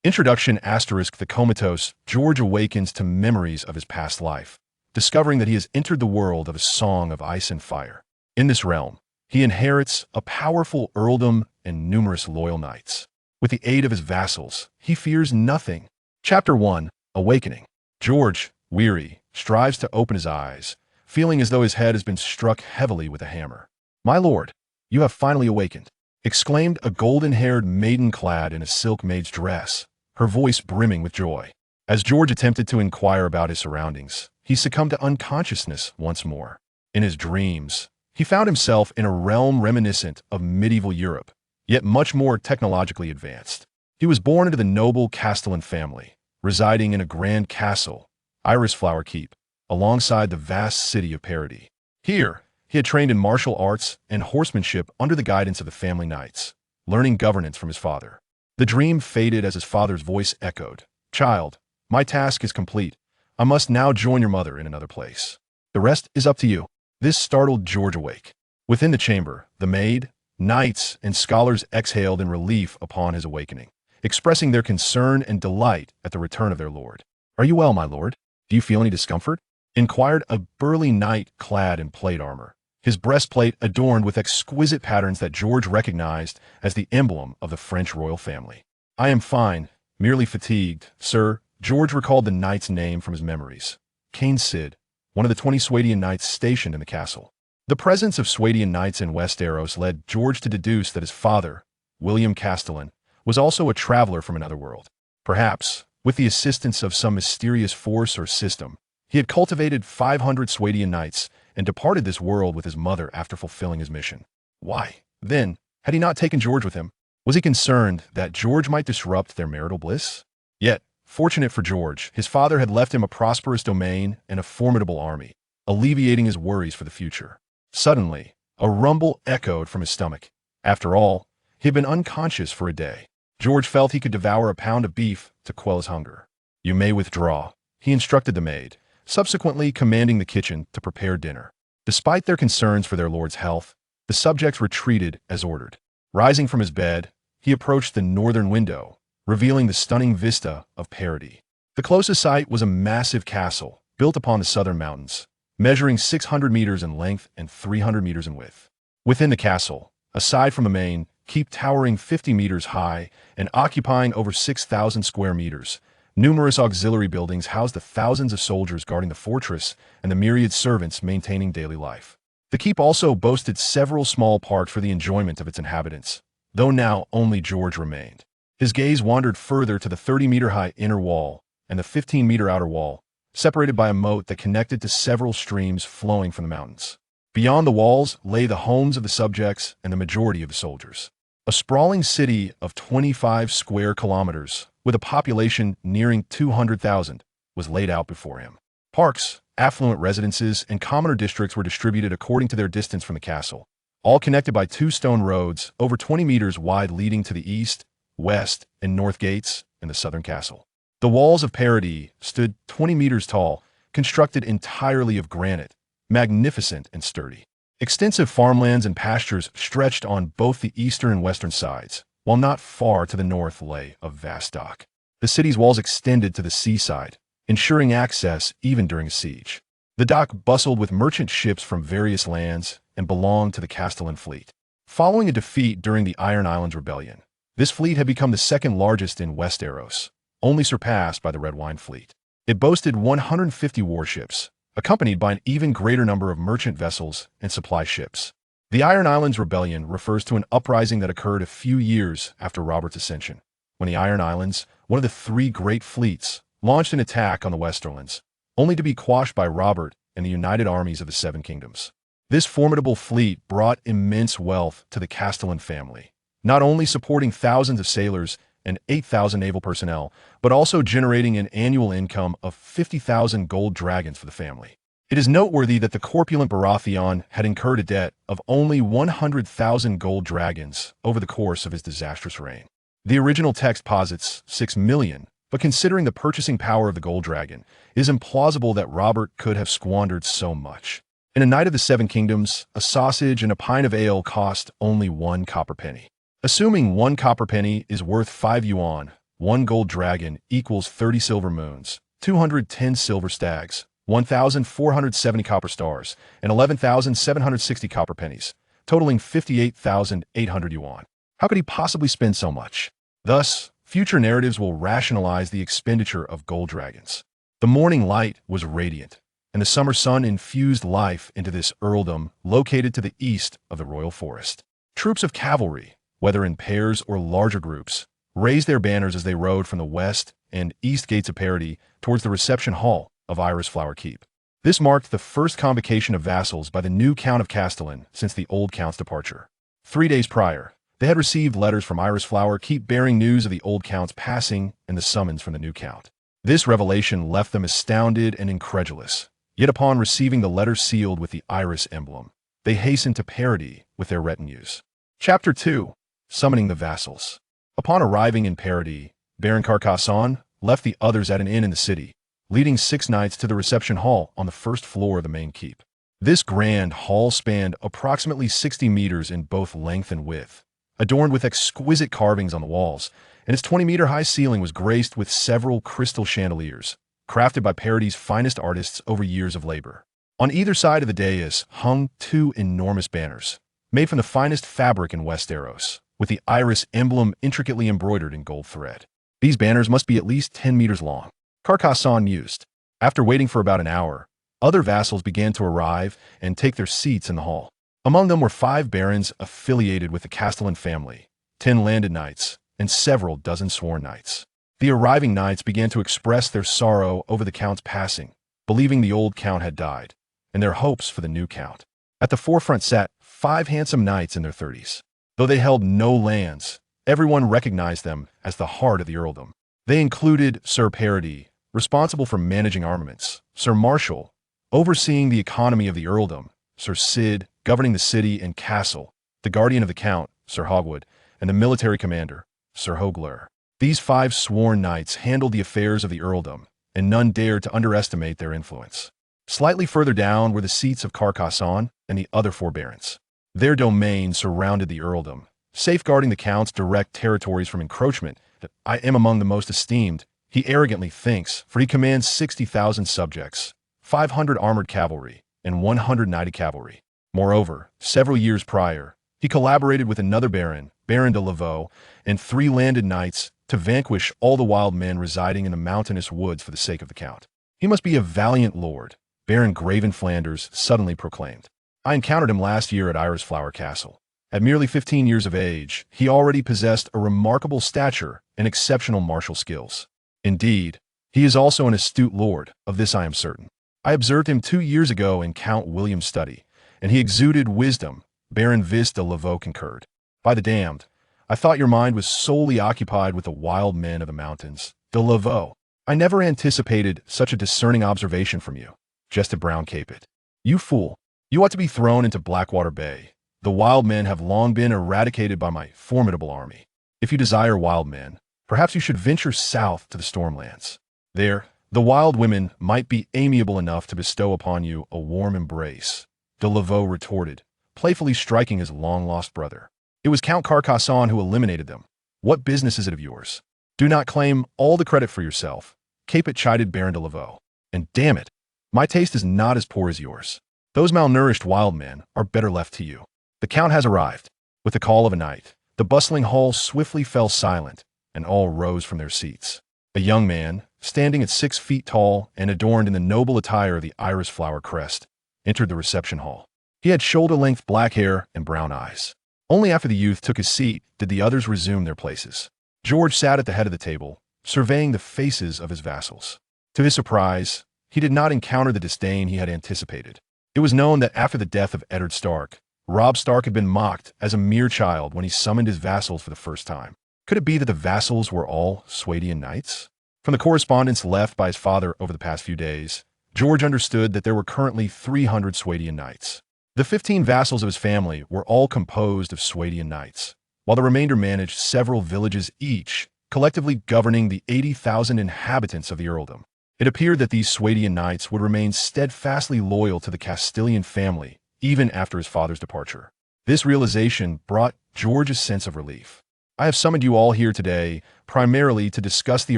Introduction asterisk the comatose, George awakens to memories of his past life, discovering that he has entered the world of a song of ice and fire. In this realm, he inherits a powerful earldom and numerous loyal knights. With the aid of his vassals, he fears nothing. Chapter 1, Awakening. George, weary, strives to open his eyes, feeling as though his head has been struck heavily with a hammer. "My lord, you have finally awakened," exclaimed a golden-haired maiden clad in a silk maid's dress, her voice brimming with joy. As George attempted to inquire about his surroundings, he succumbed to unconsciousness once more. In his dreams, he found himself in a realm reminiscent of medieval Europe, yet much more technologically advanced. He was born into the noble Castellian family, residing in a grand castle, Iris Flower Keep, alongside the vast city of Parody. Here, he had trained in martial arts and horsemanship under the guidance of the family knights, learning governance from his father. The dream faded as his father's voice echoed, "Child, my task is complete. I must now join your mother in another place. The rest is up to you." This startled George awake. Within the chamber, the maid, knights, and scholars exhaled in relief upon his awakening, expressing their concern and delight at the return of their lord. "Are you well, my lord? Do you feel any discomfort?" inquired a burly knight clad in plate armor, his breastplate adorned with exquisite patterns that George recognized as the emblem of the French royal family. "I am fine, merely fatigued, sir." George recalled the knight's name from his memories. Cain Cid, one of the 20 Swadian Knights stationed in the castle. The presence of Swadian Knights in Westeros led George to deduce that his father, William Castellian, was also a traveler from another world. Perhaps, with the assistance of some mysterious force or system, he had cultivated 500 Swadian Knights and departed this world with his mother after fulfilling his mission. Why, then, had he not taken George with him? Was he concerned that George might disrupt their marital bliss? Yet, fortunate for George, his father had left him a prosperous domain and a formidable army, alleviating his worries for the future. Suddenly, a rumble echoed from his stomach. After all, he had been unconscious for a day. George felt he could devour a pound of beef to quell his hunger. "You may withdraw," he instructed the maid, subsequently commanding the kitchen to prepare dinner. Despite their concerns for their lord's health, the subjects retreated as ordered. Rising from his bed, he approached the northern window, revealing the stunning vista of Parody. The closest sight was a massive castle built upon the southern mountains, measuring 600 meters in length and 300 meters in width. Within the castle, aside from the main keep towering 50 meters high and occupying over 6,000 square meters, numerous auxiliary buildings housed the thousands of soldiers guarding the fortress and the myriad servants maintaining daily life. The keep also boasted several small parks for the enjoyment of its inhabitants, though now only George remained. His gaze wandered further to the 30-meter-high inner wall and the 15-meter outer wall, separated by a moat that connected to several streams flowing from the mountains. Beyond the walls lay the homes of the subjects and the majority of the soldiers. A sprawling city of 25 square kilometers, with a population nearing 200,000, was laid out before him. Parks, affluent residences, and commoner districts were distributed according to their distance from the castle, all connected by 2 stone roads over 20 meters wide leading to the east, west, and north gates in the southern castle. The walls of Parody stood 20 meters tall, constructed entirely of granite, magnificent and sturdy. Extensive farmlands and pastures stretched on both the eastern and western sides, while not far to the north lay a vast dock. The city's walls extended to the seaside, ensuring access even during a siege. The dock bustled with merchant ships from various lands and belonged to the Castellian fleet. Following a defeat during the Iron Islands Rebellion, this fleet had become the second largest in Westeros, only surpassed by the Red Wine Fleet. It boasted 150 warships, accompanied by an even greater number of merchant vessels and supply ships. The Iron Islands Rebellion refers to an uprising that occurred a few years after Robert's ascension, when the Iron Islands, one of the 3 great fleets, launched an attack on the Westerlands, only to be quashed by Robert and the united armies of the 7 kingdoms. This formidable fleet brought immense wealth to the Castellian family, not only supporting thousands of sailors and 8,000 naval personnel, but also generating an annual income of 50,000 gold dragons for the family. It is noteworthy that the corpulent Baratheon had incurred a debt of only 100,000 gold dragons over the course of his disastrous reign. The original text posits 6 million, but considering the purchasing power of the gold dragon, it is implausible that Robert could have squandered so much. In a Night of the 7 Kingdoms, a sausage and a pint of ale cost only 1 copper penny. Assuming 1 copper penny is worth 5 yuan, 1 gold dragon equals 30 silver moons, 210 silver stags, 1,470 copper stars, and 11,760 copper pennies, totaling 58,800 yuan. How could he possibly spend so much? Thus, future narratives will rationalize the expenditure of gold dragons. The morning light was radiant, and the summer sun infused life into this earldom located to the east of the royal forest. Troops of cavalry, whether in pairs or larger groups, raised their banners as they rode from the west and east gates of Parody towards the reception hall of Iris Flower Keep. This marked the first convocation of vassals by the new Count of Castellian since the old Count's departure. 3 days prior, they had received letters from Iris Flower Keep bearing news of the old Count's passing and the summons from the new Count. This revelation left them astounded and incredulous. Yet upon receiving the letter sealed with the Iris emblem, they hastened to Parody with their retinues. Chapter 2. Summoning the Vassals. Upon arriving in Parody, Baron Carcassonne left the others at an inn in the city, leading 6 knights to the reception hall on the first floor of the main keep. This grand hall spanned approximately 60 meters in both length and width, adorned with exquisite carvings on the walls, and its 20-meter-high ceiling was graced with several crystal chandeliers, crafted by Parody's finest artists over years of labor. On either side of the dais hung 2 enormous banners, made from the finest fabric in Westeros, with the Iris emblem intricately embroidered in gold thread. These banners must be at least 10 meters long, Carcassonne mused. After waiting for about an hour, other vassals began to arrive and take their seats in the hall. Among them were 5 barons affiliated with the Castellian family, 10 landed knights, and several dozen sworn knights. The arriving knights began to express their sorrow over the Count's passing, believing the old Count had died, and their hopes for the new Count. At the forefront sat 5 handsome knights in their 30s. Though they held no lands, everyone recognized them as the heart of the earldom. They included Sir Parody, responsible for managing armaments, Sir Marshall, overseeing the economy of the earldom, Sir Sid, governing the city and castle, the guardian of the Count, Sir Hogwood, and the military commander, Sir Hogler. These 5 sworn knights handled the affairs of the earldom, and none dared to underestimate their influence. Slightly further down were the seats of Carcassonne and the other 4 barons. Their domain surrounded the earldom, safeguarding the Count's direct territories from encroachment. I am among the most esteemed, he arrogantly thinks, for he commands 60,000 subjects, 500 armored cavalry, and 100 knighted cavalry. Moreover, several years prior, he collaborated with another baron, Baron de Laveau, and 3 landed knights to vanquish all the wild men residing in the mountainous woods for the sake of the Count. He must be a valiant lord, Baron Graven Flanders suddenly proclaimed. I encountered him last year at Iris Flower Castle. At merely 15 years of age, he already possessed a remarkable stature and exceptional martial skills. Indeed, he is also an astute lord, of this I am certain. I observed him 2 years ago in Count William's study, and he exuded wisdom, Baron Vis de Laveau concurred. By the damned, I thought your mind was solely occupied with the wild men of the mountains, de Laveau. I never anticipated such a discerning observation from you, jested Brown Capet. You fool, you ought to be thrown into Blackwater Bay. The wild men have long been eradicated by my formidable army. If you desire wild men, perhaps you should venture south to the Stormlands. There, the wild women might be amiable enough to bestow upon you a warm embrace, de Laveau retorted, playfully striking his long-lost brother. It was Count Carcassonne who eliminated them. What business is it of yours? Do not claim all the credit for yourself, Capet chided Baron de Laveau. And damn it, my taste is not as poor as yours. Those malnourished wild men are better left to you. The Count has arrived. With the call of a knight, the bustling hall swiftly fell silent, and all rose from their seats. A young man, standing at 6 feet tall and adorned in the noble attire of the iris flower crest, entered the reception hall. He had shoulder-length black hair and brown eyes. Only after the youth took his seat did the others resume their places. George sat at the head of the table, surveying the faces of his vassals. To his surprise, he did not encounter the disdain he had anticipated. It was known that after the death of Eddard Stark, Robb Stark had been mocked as a mere child when he summoned his vassals for the first time. Could it be that the vassals were all Swadian Knights? From the correspondence left by his father over the past few days, George understood that there were currently 300 Swadian Knights. The 15 vassals of his family were all composed of Swadian Knights, while the remainder managed several villages each, collectively governing the 80,000 inhabitants of the earldom. It appeared that these Swadian Knights would remain steadfastly loyal to the Castellian family even after his father's departure. This realization brought George a sense of relief. I have summoned you all here today, primarily to discuss the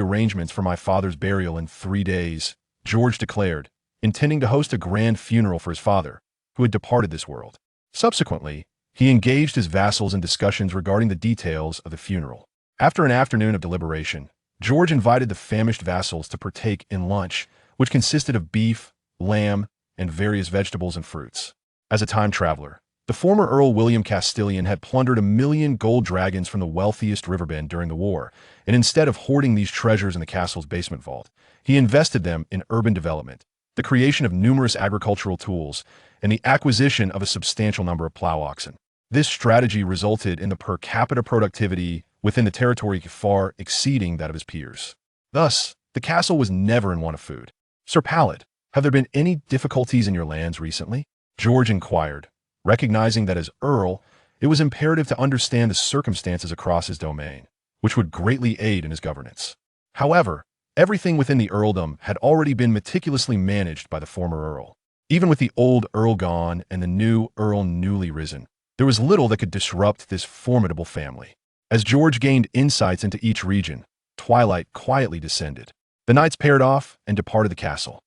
arrangements for my father's burial in 3 days, George declared, intending to host a grand funeral for his father, who had departed this world. Subsequently, he engaged his vassals in discussions regarding the details of the funeral. After an afternoon of deliberation, George invited the famished vassals to partake in lunch, which consisted of beef, lamb, and various vegetables and fruits. As a time traveler, the former Earl William Castellian had plundered 1,000,000 gold dragons from the wealthiest riverbend during the war, and instead of hoarding these treasures in the castle's basement vault, he invested them in urban development, the creation of numerous agricultural tools, and the acquisition of a substantial number of plow oxen. This strategy resulted in the per capita productivity within the territory far exceeding that of his peers. Thus, the castle was never in want of food. "Sir Pallet, have there been any difficulties in your lands recently?" George inquired, recognizing that as Earl, it was imperative to understand the circumstances across his domain, which would greatly aid in his governance. However, everything within the earldom had already been meticulously managed by the former Earl. Even with the old Earl gone and the new Earl newly risen, there was little that could disrupt this formidable family. As George gained insights into each region, twilight quietly descended. The knights paired off and departed the castle.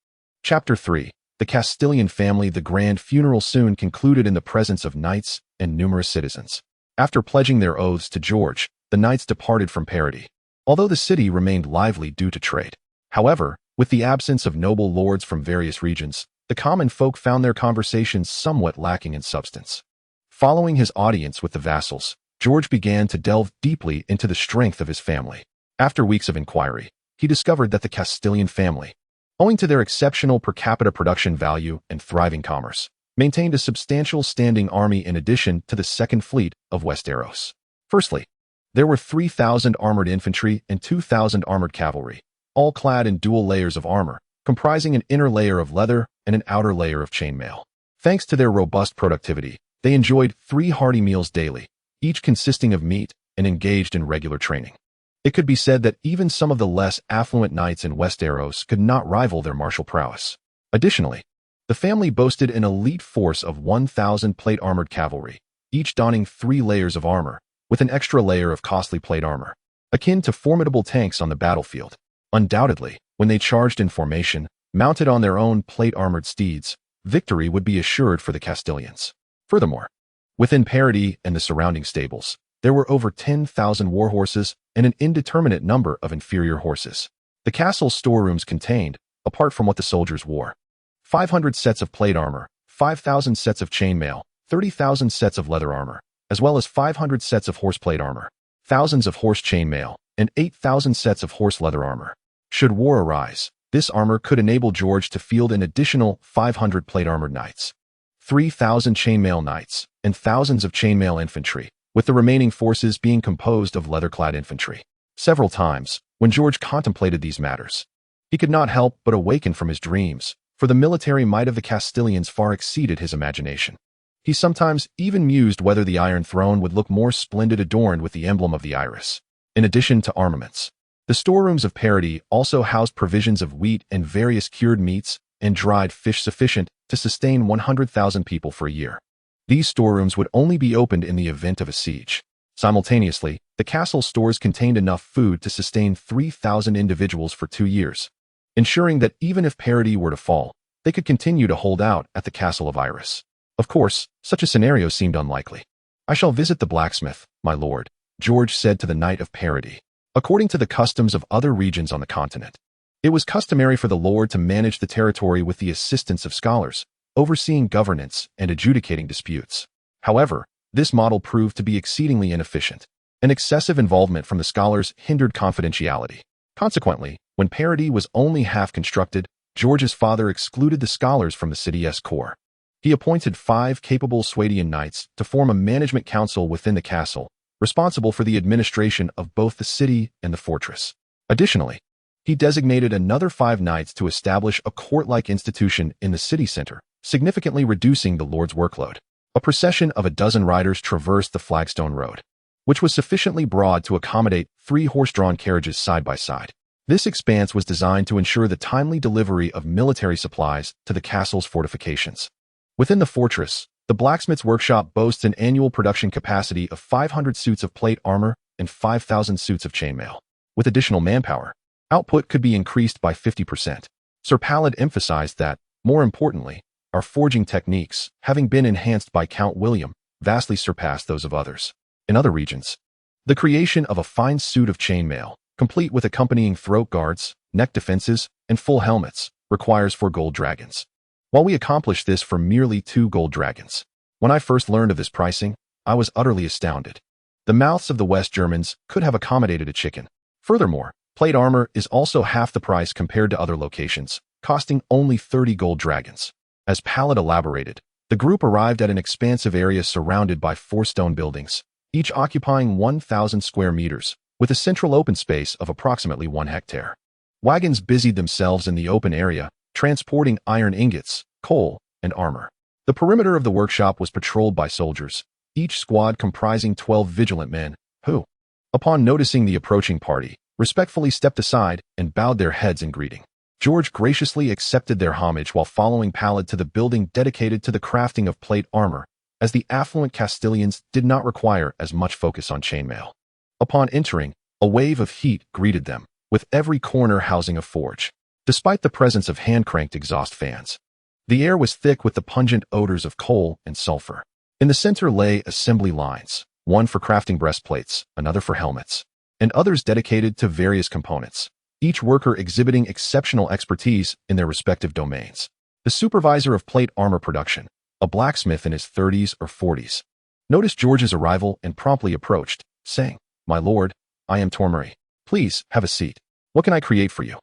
Chapter 3. The Castellian family. The grand funeral soon concluded in the presence of knights and numerous citizens. After pledging their oaths to George, the knights departed from Parody, although the city remained lively due to trade. However, with the absence of noble lords from various regions, the common folk found their conversations somewhat lacking in substance. Following his audience with the vassals, George began to delve deeply into the strength of his family. After weeks of inquiry, he discovered that the Castellian family, owing to their exceptional per capita production value and thriving commerce, maintained a substantial standing army in addition to the Second Fleet of Westeros. Firstly, there were 3,000 armored infantry and 2,000 armored cavalry, all clad in dual layers of armor, comprising an inner layer of leather and an outer layer of chainmail. Thanks to their robust productivity, they enjoyed 3 hearty meals daily, each consisting of meat, and engaged in regular training. It could be said that even some of the less affluent knights in Westeros could not rival their martial prowess. Additionally, the family boasted an elite force of 1,000 plate-armored cavalry, each donning 3 layers of armor, with an extra layer of costly plate armor, akin to formidable tanks on the battlefield. Undoubtedly, when they charged in formation, mounted on their own plate-armored steeds, victory would be assured for the Castellians. Furthermore, within Parody and the surrounding stables, there were over 10,000 war horses and an indeterminate number of inferior horses. The castle's storerooms contained, apart from what the soldiers wore, 500 sets of plate armor, 5,000 sets of chainmail, 30,000 sets of leather armor, as well as 500 sets of horse plate armor, thousands of horse chainmail, and 8,000 sets of horse leather armor. Should war arise, this armor could enable George to field an additional 500 plate-armored knights, 3,000 chainmail knights, and thousands of chainmail infantry, with the remaining forces being composed of leather-clad infantry. Several times, when George contemplated these matters, he could not help but awaken from his dreams, for the military might of the Castellians far exceeded his imagination. He sometimes even mused whether the Iron Throne would look more splendid adorned with the emblem of the Iris. In addition to armaments, the storerooms of Parody also housed provisions of wheat and various cured meats and dried fish sufficient to sustain 100,000 people for a year. These storerooms would only be opened in the event of a siege. Simultaneously, the castle stores contained enough food to sustain 3,000 individuals for 2 years, ensuring that even if Parody were to fall, they could continue to hold out at the Castle of Iris. Of course, such a scenario seemed unlikely. "I shall visit the blacksmith, my lord," George said to the Knight of Parody. According to the customs of other regions on the continent, it was customary for the lord to manage the territory with the assistance of scholars, overseeing governance and adjudicating disputes. However, this model proved to be exceedingly inefficient. An excessive involvement from the scholars hindered confidentiality. Consequently, when Parody was only half constructed, George's father excluded the scholars from the city's core. He appointed 5 capable Swadian Knights to form a management council within the castle, responsible for the administration of both the city and the fortress. Additionally, he designated another 5 knights to establish a court-like institution in the city center, significantly reducing the lord's workload. A procession of 12 riders traversed the flagstone road, which was sufficiently broad to accommodate 3 horse-drawn carriages side by side. This expanse was designed to ensure the timely delivery of military supplies to the castle's fortifications. Within the fortress, the blacksmith's workshop boasts an annual production capacity of 500 suits of plate armor and 5,000 suits of chainmail. With additional manpower, output could be increased by 50%. Sir Pallid emphasized that, more importantly, our forging techniques, having been enhanced by Count William, vastly surpassed those of others. In other regions, the creation of a fine suit of chainmail, complete with accompanying throat guards, neck defenses, and full helmets, requires 4 gold dragons. While we accomplished this for merely 2 gold dragons. When I first learned of this pricing, I was utterly astounded. The mouths of the West Germans could have accommodated a chicken. Furthermore, plate armor is also half the price compared to other locations, costing only 30 gold dragons. As Pallid elaborated, the group arrived at an expansive area surrounded by 4 stone buildings, each occupying 1,000 square meters, with a central open space of approximately 1 hectare. Wagons busied themselves in the open area, transporting iron ingots, coal, and armor. The perimeter of the workshop was patrolled by soldiers, each squad comprising 12 vigilant men, who, upon noticing the approaching party, respectfully stepped aside and bowed their heads in greeting. George graciously accepted their homage while following Pallid to the building dedicated to the crafting of plate armor, as the affluent Castellians did not require as much focus on chainmail. Upon entering, a wave of heat greeted them, with every corner housing a forge. Despite the presence of hand-cranked exhaust fans, the air was thick with the pungent odors of coal and sulfur. In the center lay assembly lines, one for crafting breastplates, another for helmets, and others dedicated to various components, each worker exhibiting exceptional expertise in their respective domains. The supervisor of plate armor production, a blacksmith in his 30s or 40s, noticed George's arrival and promptly approached, saying, "My lord, I am Tormery. Please, have a seat. What can I create for you?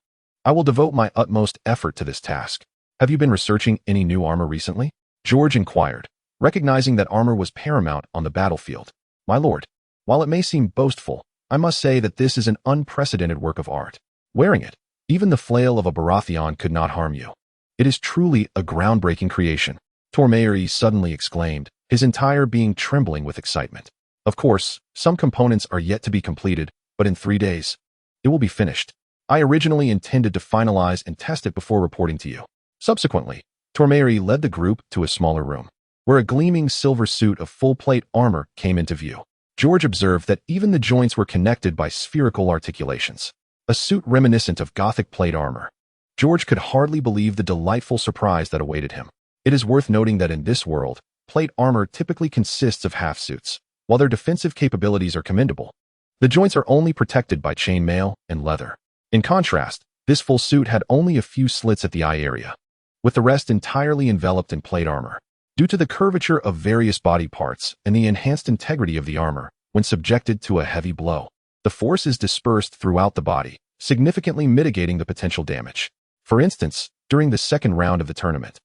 I will devote my utmost effort to this task. Have you been researching any new armor recently?" George inquired, recognizing that armor was paramount on the battlefield. "My lord, while it may seem boastful, I must say that this is an unprecedented work of art. Wearing it, even the flail of a Baratheon could not harm you. It is truly a groundbreaking creation," Tormery suddenly exclaimed, his entire being trembling with excitement. "Of course, some components are yet to be completed, but in 3 days, it will be finished. I originally intended to finalize and test it before reporting to you." Subsequently, Tormery led the group to a smaller room, where a gleaming silver suit of full-plate armor came into view. George observed that even the joints were connected by spherical articulations, a suit reminiscent of Gothic plate armor. George could hardly believe the delightful surprise that awaited him. It is worth noting that in this world, plate armor typically consists of half-suits. While their defensive capabilities are commendable, the joints are only protected by chainmail and leather. In contrast, this full suit had only a few slits at the eye area, with the rest entirely enveloped in plate armor. Due to the curvature of various body parts and the enhanced integrity of the armor, when subjected to a heavy blow, the force is dispersed throughout the body, significantly mitigating the potential damage. For instance, during the second round of the tournament,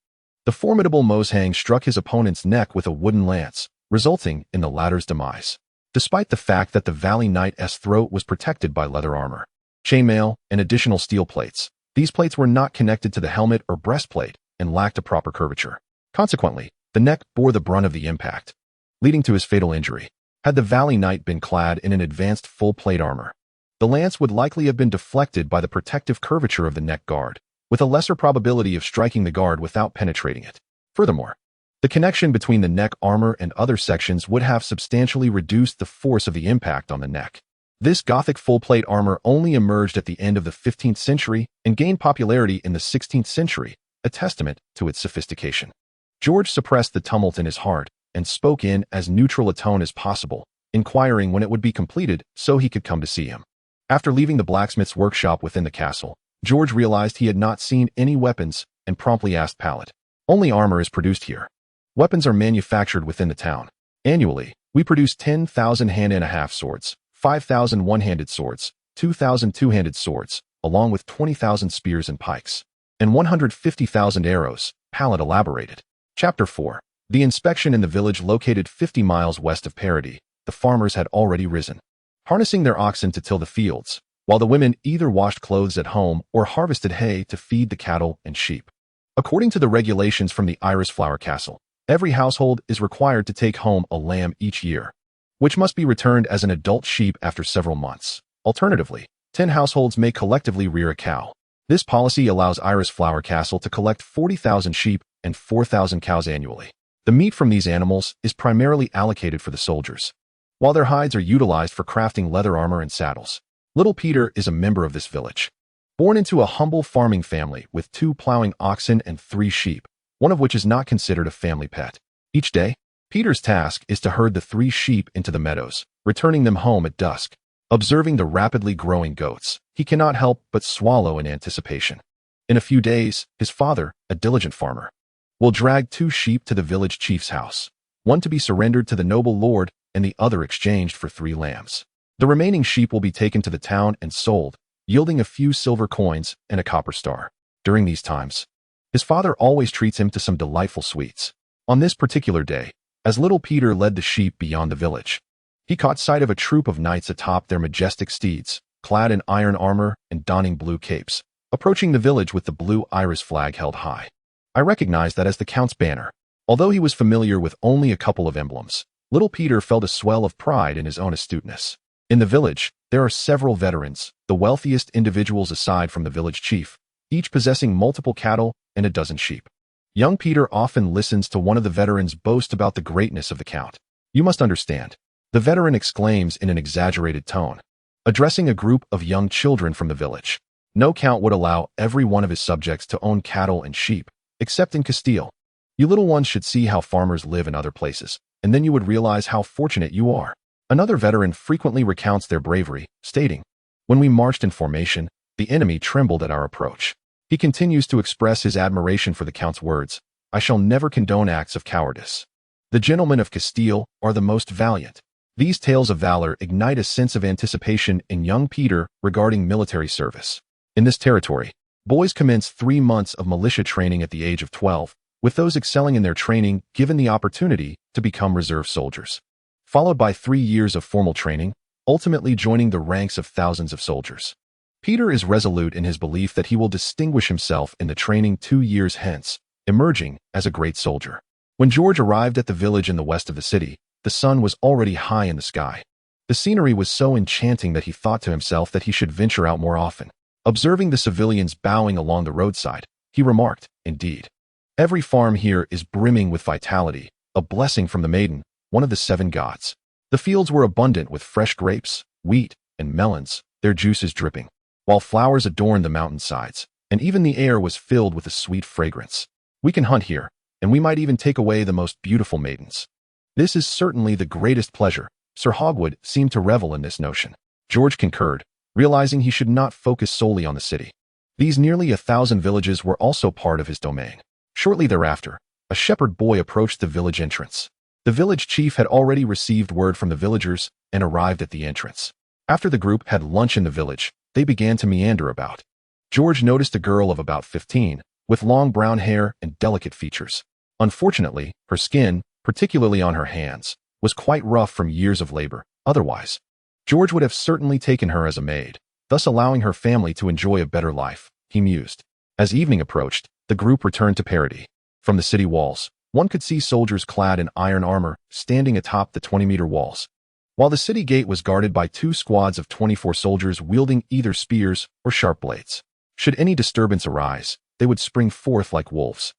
the formidable Mozhang struck his opponent's neck with a wooden lance, resulting in the latter's demise. Despite the fact that the Valley Knight's throat was protected by leather armor, chainmail, and additional steel plates, these plates were not connected to the helmet or breastplate and lacked a proper curvature. Consequently, the neck bore the brunt of the impact, leading to his fatal injury. Had the Valley Knight been clad in an advanced full-plate armor, the lance would likely have been deflected by the protective curvature of the neck guard, with a lesser probability of striking the guard without penetrating it. Furthermore, the connection between the neck armor and other sections would have substantially reduced the force of the impact on the neck. This Gothic full-plate armor only emerged at the end of the 15th century and gained popularity in the 16th century, a testament to its sophistication. George suppressed the tumult in his heart and spoke in as neutral a tone as possible, inquiring when it would be completed so he could come to see him. After leaving the blacksmith's workshop within the castle, George realized he had not seen any weapons and promptly asked Pallid, "Only armor is produced here. Weapons are manufactured within the town. Annually, we produce 10,000 hand-and-a-half swords, 5,000 one-handed swords, 2,000 two-handed swords, along with 20,000 spears and pikes, and 150,000 arrows," Pallid elaborated. Chapter 4. The inspection in the village located 50 miles west of Parody. The farmers had already risen, harnessing their oxen to till the fields, while the women either washed clothes at home or harvested hay to feed the cattle and sheep. According to the regulations from the Flower Castle, every household is required to take home a lamb each year, which must be returned as an adult sheep after several months. Alternatively, 10 households may collectively rear a cow. This policy allows Flower Castle to collect 40,000 sheep and 4,000 cows annually. The meat from these animals is primarily allocated for the soldiers. while their hides are utilized for crafting leather armor and saddles. Little Peter is a member of this village. Born into a humble farming family with 2 plowing oxen and 3 sheep, one of which is not considered a family pet. Each day, Peter's task is to herd the 3 sheep into the meadows, returning them home at dusk. Observing the rapidly growing goats, he cannot help but swallow in anticipation. In a few days, his father, a diligent farmer, will drag 2 sheep to the village chief's house, one to be surrendered to the noble lord and the other exchanged for 3 lambs. The remaining sheep will be taken to the town and sold, yielding a few silver coins and a copper star. During these times, his father always treats him to some delightful sweets. On this particular day, as little Peter led the sheep beyond the village, he caught sight of a troop of knights atop their majestic steeds, clad in iron armor and donning blue capes, approaching the village with the blue iris flag held high. I recognized that as the Count's banner. Although he was familiar with only a couple of emblems, little Peter felt a swell of pride in his own astuteness. In the village, there are several veterans, the wealthiest individuals aside from the village chief, each possessing multiple cattle and a dozen sheep. Young Peter often listens to one of the veterans boast about the greatness of the Count. "You must understand," the veteran exclaims in an exaggerated tone, addressing a group of young children from the village. "No count would allow every one of his subjects to own cattle and sheep, except in Castile. You little ones should see how farmers live in other places, and then you would realize how fortunate you are." Another veteran frequently recounts their bravery, stating, "When we marched in formation, the enemy trembled at our approach." He continues to express his admiration for the Count's words, "I shall never condone acts of cowardice. The gentlemen of Castile are the most valiant." These tales of valor ignite a sense of anticipation in young Peter regarding military service. In this territory, boys commence 3 months of militia training at the age of 12, with those excelling in their training given the opportunity to become reserve soldiers, followed by 3 years of formal training, ultimately joining the ranks of thousands of soldiers. Peter is resolute in his belief that he will distinguish himself in the training 2 years hence, emerging as a great soldier. When George arrived at the village in the west of the city, the sun was already high in the sky. The scenery was so enchanting that he thought to himself that he should venture out more often. Observing the civilians bowing along the roadside, he remarked, "Indeed, every farm here is brimming with vitality, a blessing from the maiden, one of the 7 gods." The fields were abundant with fresh grapes, wheat, and melons, their juices dripping, while flowers adorned the mountainsides, and even the air was filled with a sweet fragrance. "We can hunt here, and we might even take away the most beautiful maidens." "This is certainly the greatest pleasure." Sir Hogwood seemed to revel in this notion. George concurred, realizing he should not focus solely on the city. These nearly 1,000 villages were also part of his domain. Shortly thereafter, a shepherd boy approached the village entrance. The village chief had already received word from the villagers and arrived at the entrance. After the group had lunch in the village, they began to meander about. George noticed a girl of about 15, with long brown hair and delicate features. Unfortunately, her skin, particularly on her hands, was quite rough from years of labor. Otherwise, George would have certainly taken her as a maid, thus allowing her family to enjoy a better life, he mused. As evening approached, the group returned to Parody. From the city walls, one could see soldiers clad in iron armor standing atop the 20-meter walls, while the city gate was guarded by 2 squads of 24 soldiers wielding either spears or sharp blades. Should any disturbance arise, they would spring forth like wolves.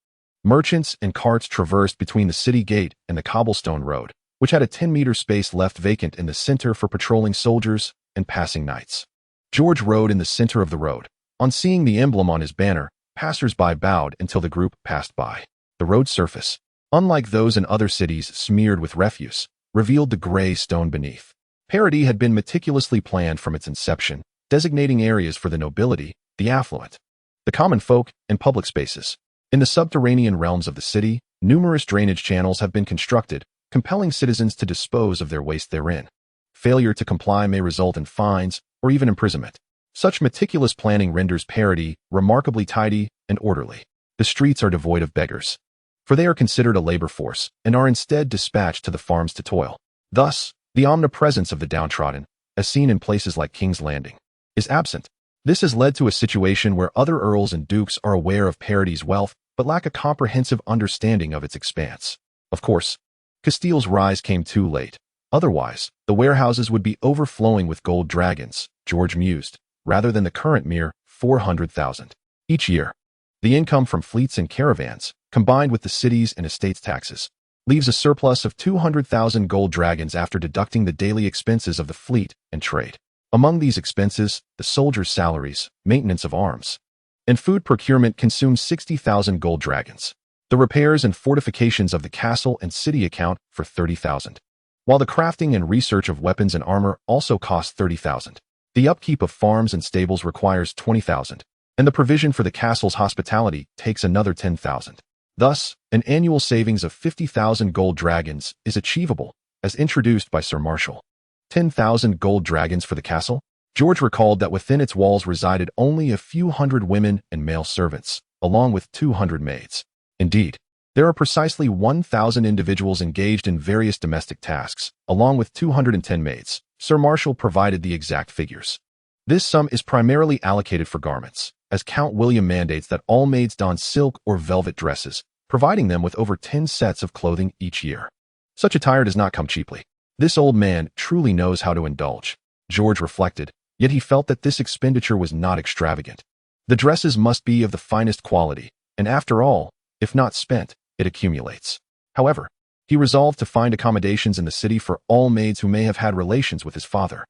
Merchants and carts traversed between the city gate and the cobblestone road, which had a 10-meter space left vacant in the center for patrolling soldiers and passing knights. George rode in the center of the road. On seeing the emblem on his banner, passers-by bowed until the group passed by. The road surface, unlike those in other cities smeared with refuse, revealed the gray stone beneath. Parody had been meticulously planned from its inception, designating areas for the nobility, the affluent, the common folk, and public spaces. In the subterranean realms of the city, numerous drainage channels have been constructed, compelling citizens to dispose of their waste therein. Failure to comply may result in fines or even imprisonment. Such meticulous planning renders Parody remarkably tidy and orderly. The streets are devoid of beggars, for they are considered a labor force and are instead dispatched to the farms to toil. Thus, the omnipresence of the downtrodden, as seen in places like King's Landing, is absent. This has led to a situation where other earls and dukes are aware of Parody's wealth but lack a comprehensive understanding of its expanse. Of course, Castile's rise came too late. Otherwise, the warehouses would be overflowing with gold dragons, George mused, rather than the current mere 400,000. Each year, the income from fleets and caravans, combined with the cities and estates taxes, leaves a surplus of 200,000 gold dragons after deducting the daily expenses of the fleet and trade. Among these expenses, the soldiers' salaries, maintenance of arms, and food procurement consume 60,000 gold dragons. The repairs and fortifications of the castle and city account for 30,000, while the crafting and research of weapons and armor also cost 30,000. The upkeep of farms and stables requires 20,000, and the provision for the castle's hospitality takes another 10,000. Thus, an annual savings of 50,000 gold dragons is achievable, as introduced by Sir Marshal. 10,000 gold dragons for the castle? George recalled that within its walls resided only a few hundred women and male servants, along with 200 maids. Indeed, there are precisely 1,000 individuals engaged in various domestic tasks, along with 210 maids. Sir Marshal provided the exact figures. This sum is primarily allocated for garments, as Count William mandates that all maids don silk or velvet dresses, providing them with over 10 sets of clothing each year. Such attire does not come cheaply. This old man truly knows how to indulge, George reflected, yet he felt that this expenditure was not extravagant. The dresses must be of the finest quality, and after all, if not spent, it accumulates. However, he resolved to find accommodations in the city for all maids who may have had relations with his father.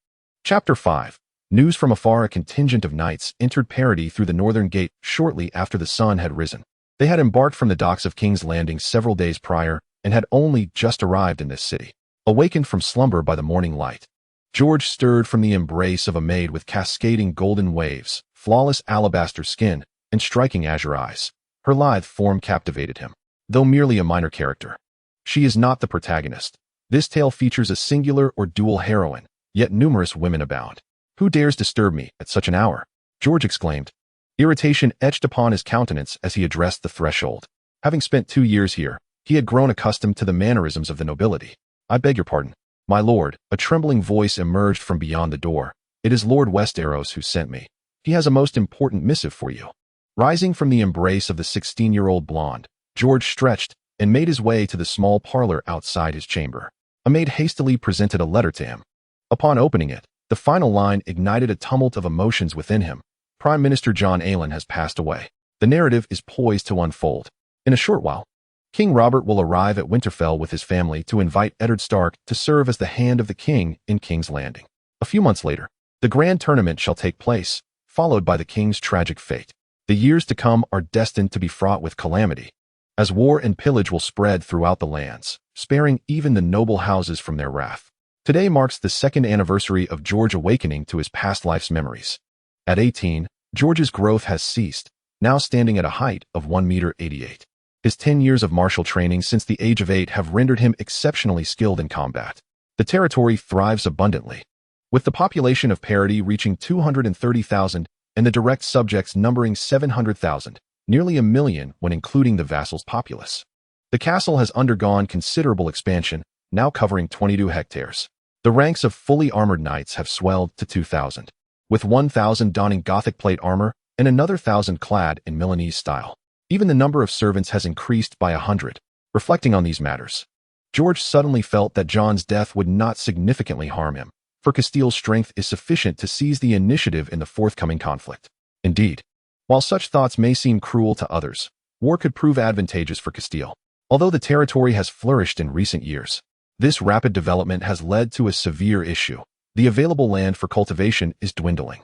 Chapter 5. News from afar. A contingent of knights entered Parody through the northern gate shortly after the sun had risen. They had embarked from the docks of King's Landing several days prior and had only just arrived in this city. Awakened from slumber by the morning light, George stirred from the embrace of a maid with cascading golden waves, flawless alabaster skin, and striking azure eyes. Her lithe form captivated him. Though merely a minor character, she is not the protagonist. This tale features a singular or dual heroine, yet numerous women abound. "Who dares disturb me at such an hour?" George exclaimed. Irritation etched upon his countenance as he addressed the threshold. Having spent 2 years here, he had grown accustomed to the mannerisms of the nobility. "I beg your pardon, my lord," a trembling voice emerged from beyond the door. "It is Lord Westeros who sent me. He has a most important missive for you." Rising from the embrace of the 16-year-old blonde, George stretched and made his way to the small parlor outside his chamber. A maid hastily presented a letter to him. Upon opening it, the final line ignited a tumult of emotions within him. Prime Minister John Alan has passed away. The narrative is poised to unfold. In a short while, King Robert will arrive at Winterfell with his family to invite Eddard Stark to serve as the hand of the king in King's Landing. A few months later, the grand tournament shall take place, followed by the king's tragic fate. The years to come are destined to be fraught with calamity, as war and pillage will spread throughout the lands, sparing even the noble houses from their wrath. Today marks the 2nd anniversary of George awakening to his past life's memories. At 18, George's growth has ceased, now standing at a height of 1.88 meters. His 10 years of martial training since the age of 8 have rendered him exceptionally skilled in combat. The territory thrives abundantly, with the population of Parody reaching 230,000 and the direct subjects numbering 700,000, nearly 1 million when including the vassals' populace. The castle has undergone considerable expansion, now covering 22 hectares. The ranks of fully armored knights have swelled to 2,000, with 1,000 donning Gothic plate armor and another 1,000 clad in Milanese style. Even the number of servants has increased by 100. Reflecting on these matters, George suddenly felt that John's death would not significantly harm him, for Castile's strength is sufficient to seize the initiative in the forthcoming conflict. Indeed, while such thoughts may seem cruel to others, war could prove advantageous for Castile. Although the territory has flourished in recent years, this rapid development has led to a severe issue. The available land for cultivation is dwindling.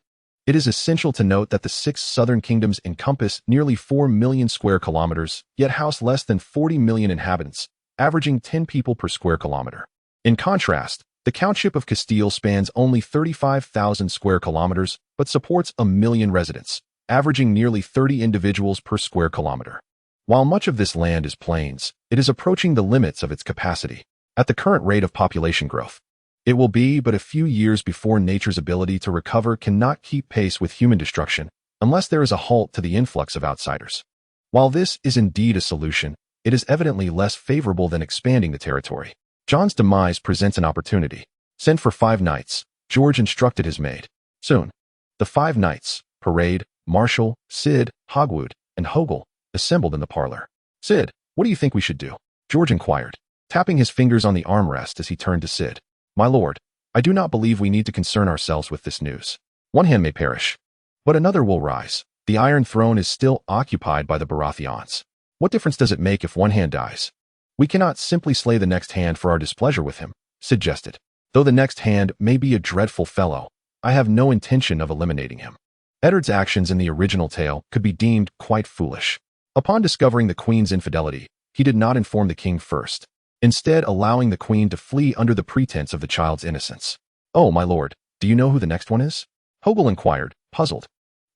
It is essential to note that the 6 southern kingdoms encompass nearly 4 million square kilometers, yet house less than 40 million inhabitants, averaging 10 people per square kilometer. In contrast, the Countship of Castile spans only 35,000 square kilometers, but supports 1 million residents, averaging nearly 30 individuals per square kilometer. While much of this land is plains, it is approaching the limits of its capacity. At the current rate of population growth, it will be but a few years before nature's ability to recover cannot keep pace with human destruction, unless there is a halt to the influx of outsiders. While this is indeed a solution, it is evidently less favorable than expanding the territory. John's demise presents an opportunity. "Send for 5 knights," George instructed his maid. Soon, the 5 knights, Parade, Marshal, Sid, Hogwood, and Hogel, assembled in the parlor. "Sid, what do you think we should do?" George inquired, tapping his fingers on the armrest as he turned to Sid. "My lord, I do not believe we need to concern ourselves with this news. One hand may perish, but another will rise. The Iron Throne is still occupied by the Baratheons. What difference does it make if one hand dies?" We cannot simply slay the next hand for our displeasure with him, suggested. Though the next hand may be a dreadful fellow, I have no intention of eliminating him. Eddard's actions in the original tale could be deemed quite foolish. Upon discovering the queen's infidelity, he did not inform the king first, instead allowing the queen to flee under the pretense of the child's innocence. "Oh, my lord, do you know who the next one is?" Hogel inquired, puzzled.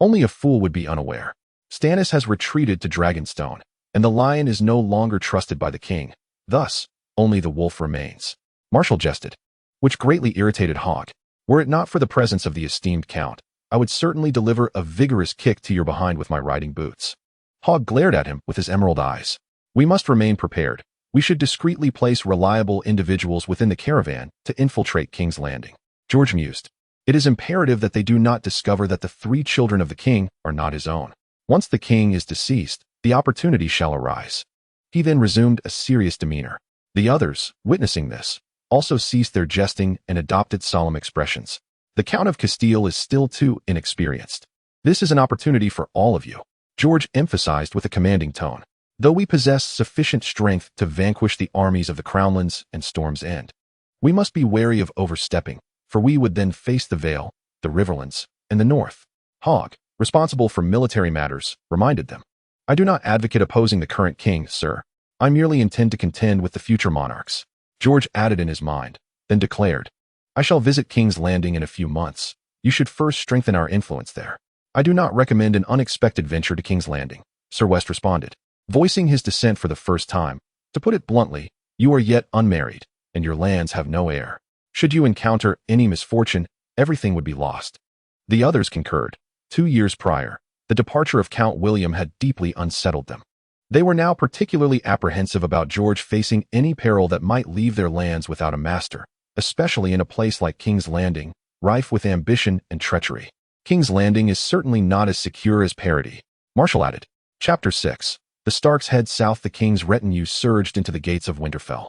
"Only a fool would be unaware. Stannis has retreated to Dragonstone, and the lion is no longer trusted by the king. Thus, only the wolf remains," Marshall jested, which greatly irritated Hogg. "Were it not for the presence of the esteemed count, I would certainly deliver a vigorous kick to your behind with my riding boots." Hogg glared at him with his emerald eyes. "We must remain prepared. We should discreetly place reliable individuals within the caravan to infiltrate King's Landing." George mused. "It is imperative that they do not discover that the 3 children of the king are not his own. Once the king is deceased, the opportunity shall arise." He then resumed a serious demeanor. The others, witnessing this, also ceased their jesting and adopted solemn expressions. "The Count of Castile is still too inexperienced. This is an opportunity for all of you," George emphasized with a commanding tone. "Though we possess sufficient strength to vanquish the armies of the Crownlands and Storm's End, we must be wary of overstepping, for we would then face the Vale, the Riverlands, and the North." Hogg, responsible for military matters, reminded them. "I do not advocate opposing the current king, sir. I merely intend to contend with the future monarchs." George added in his mind, then declared, "I shall visit King's Landing in a few months. You should first strengthen our influence there." "I do not recommend an unexpected venture to King's Landing," Sir West responded, voicing his dissent for the first time. "To put it bluntly, you are yet unmarried, and your lands have no heir. Should you encounter any misfortune, everything would be lost." The others concurred. 2 years prior, the departure of Count William had deeply unsettled them. They were now particularly apprehensive about George facing any peril that might leave their lands without a master, especially in a place like King's Landing, rife with ambition and treachery. "King's Landing is certainly not as secure as Parody," Marshall added. Chapter 6. The Starks head south. The king's retinue surged into the gates of Winterfell,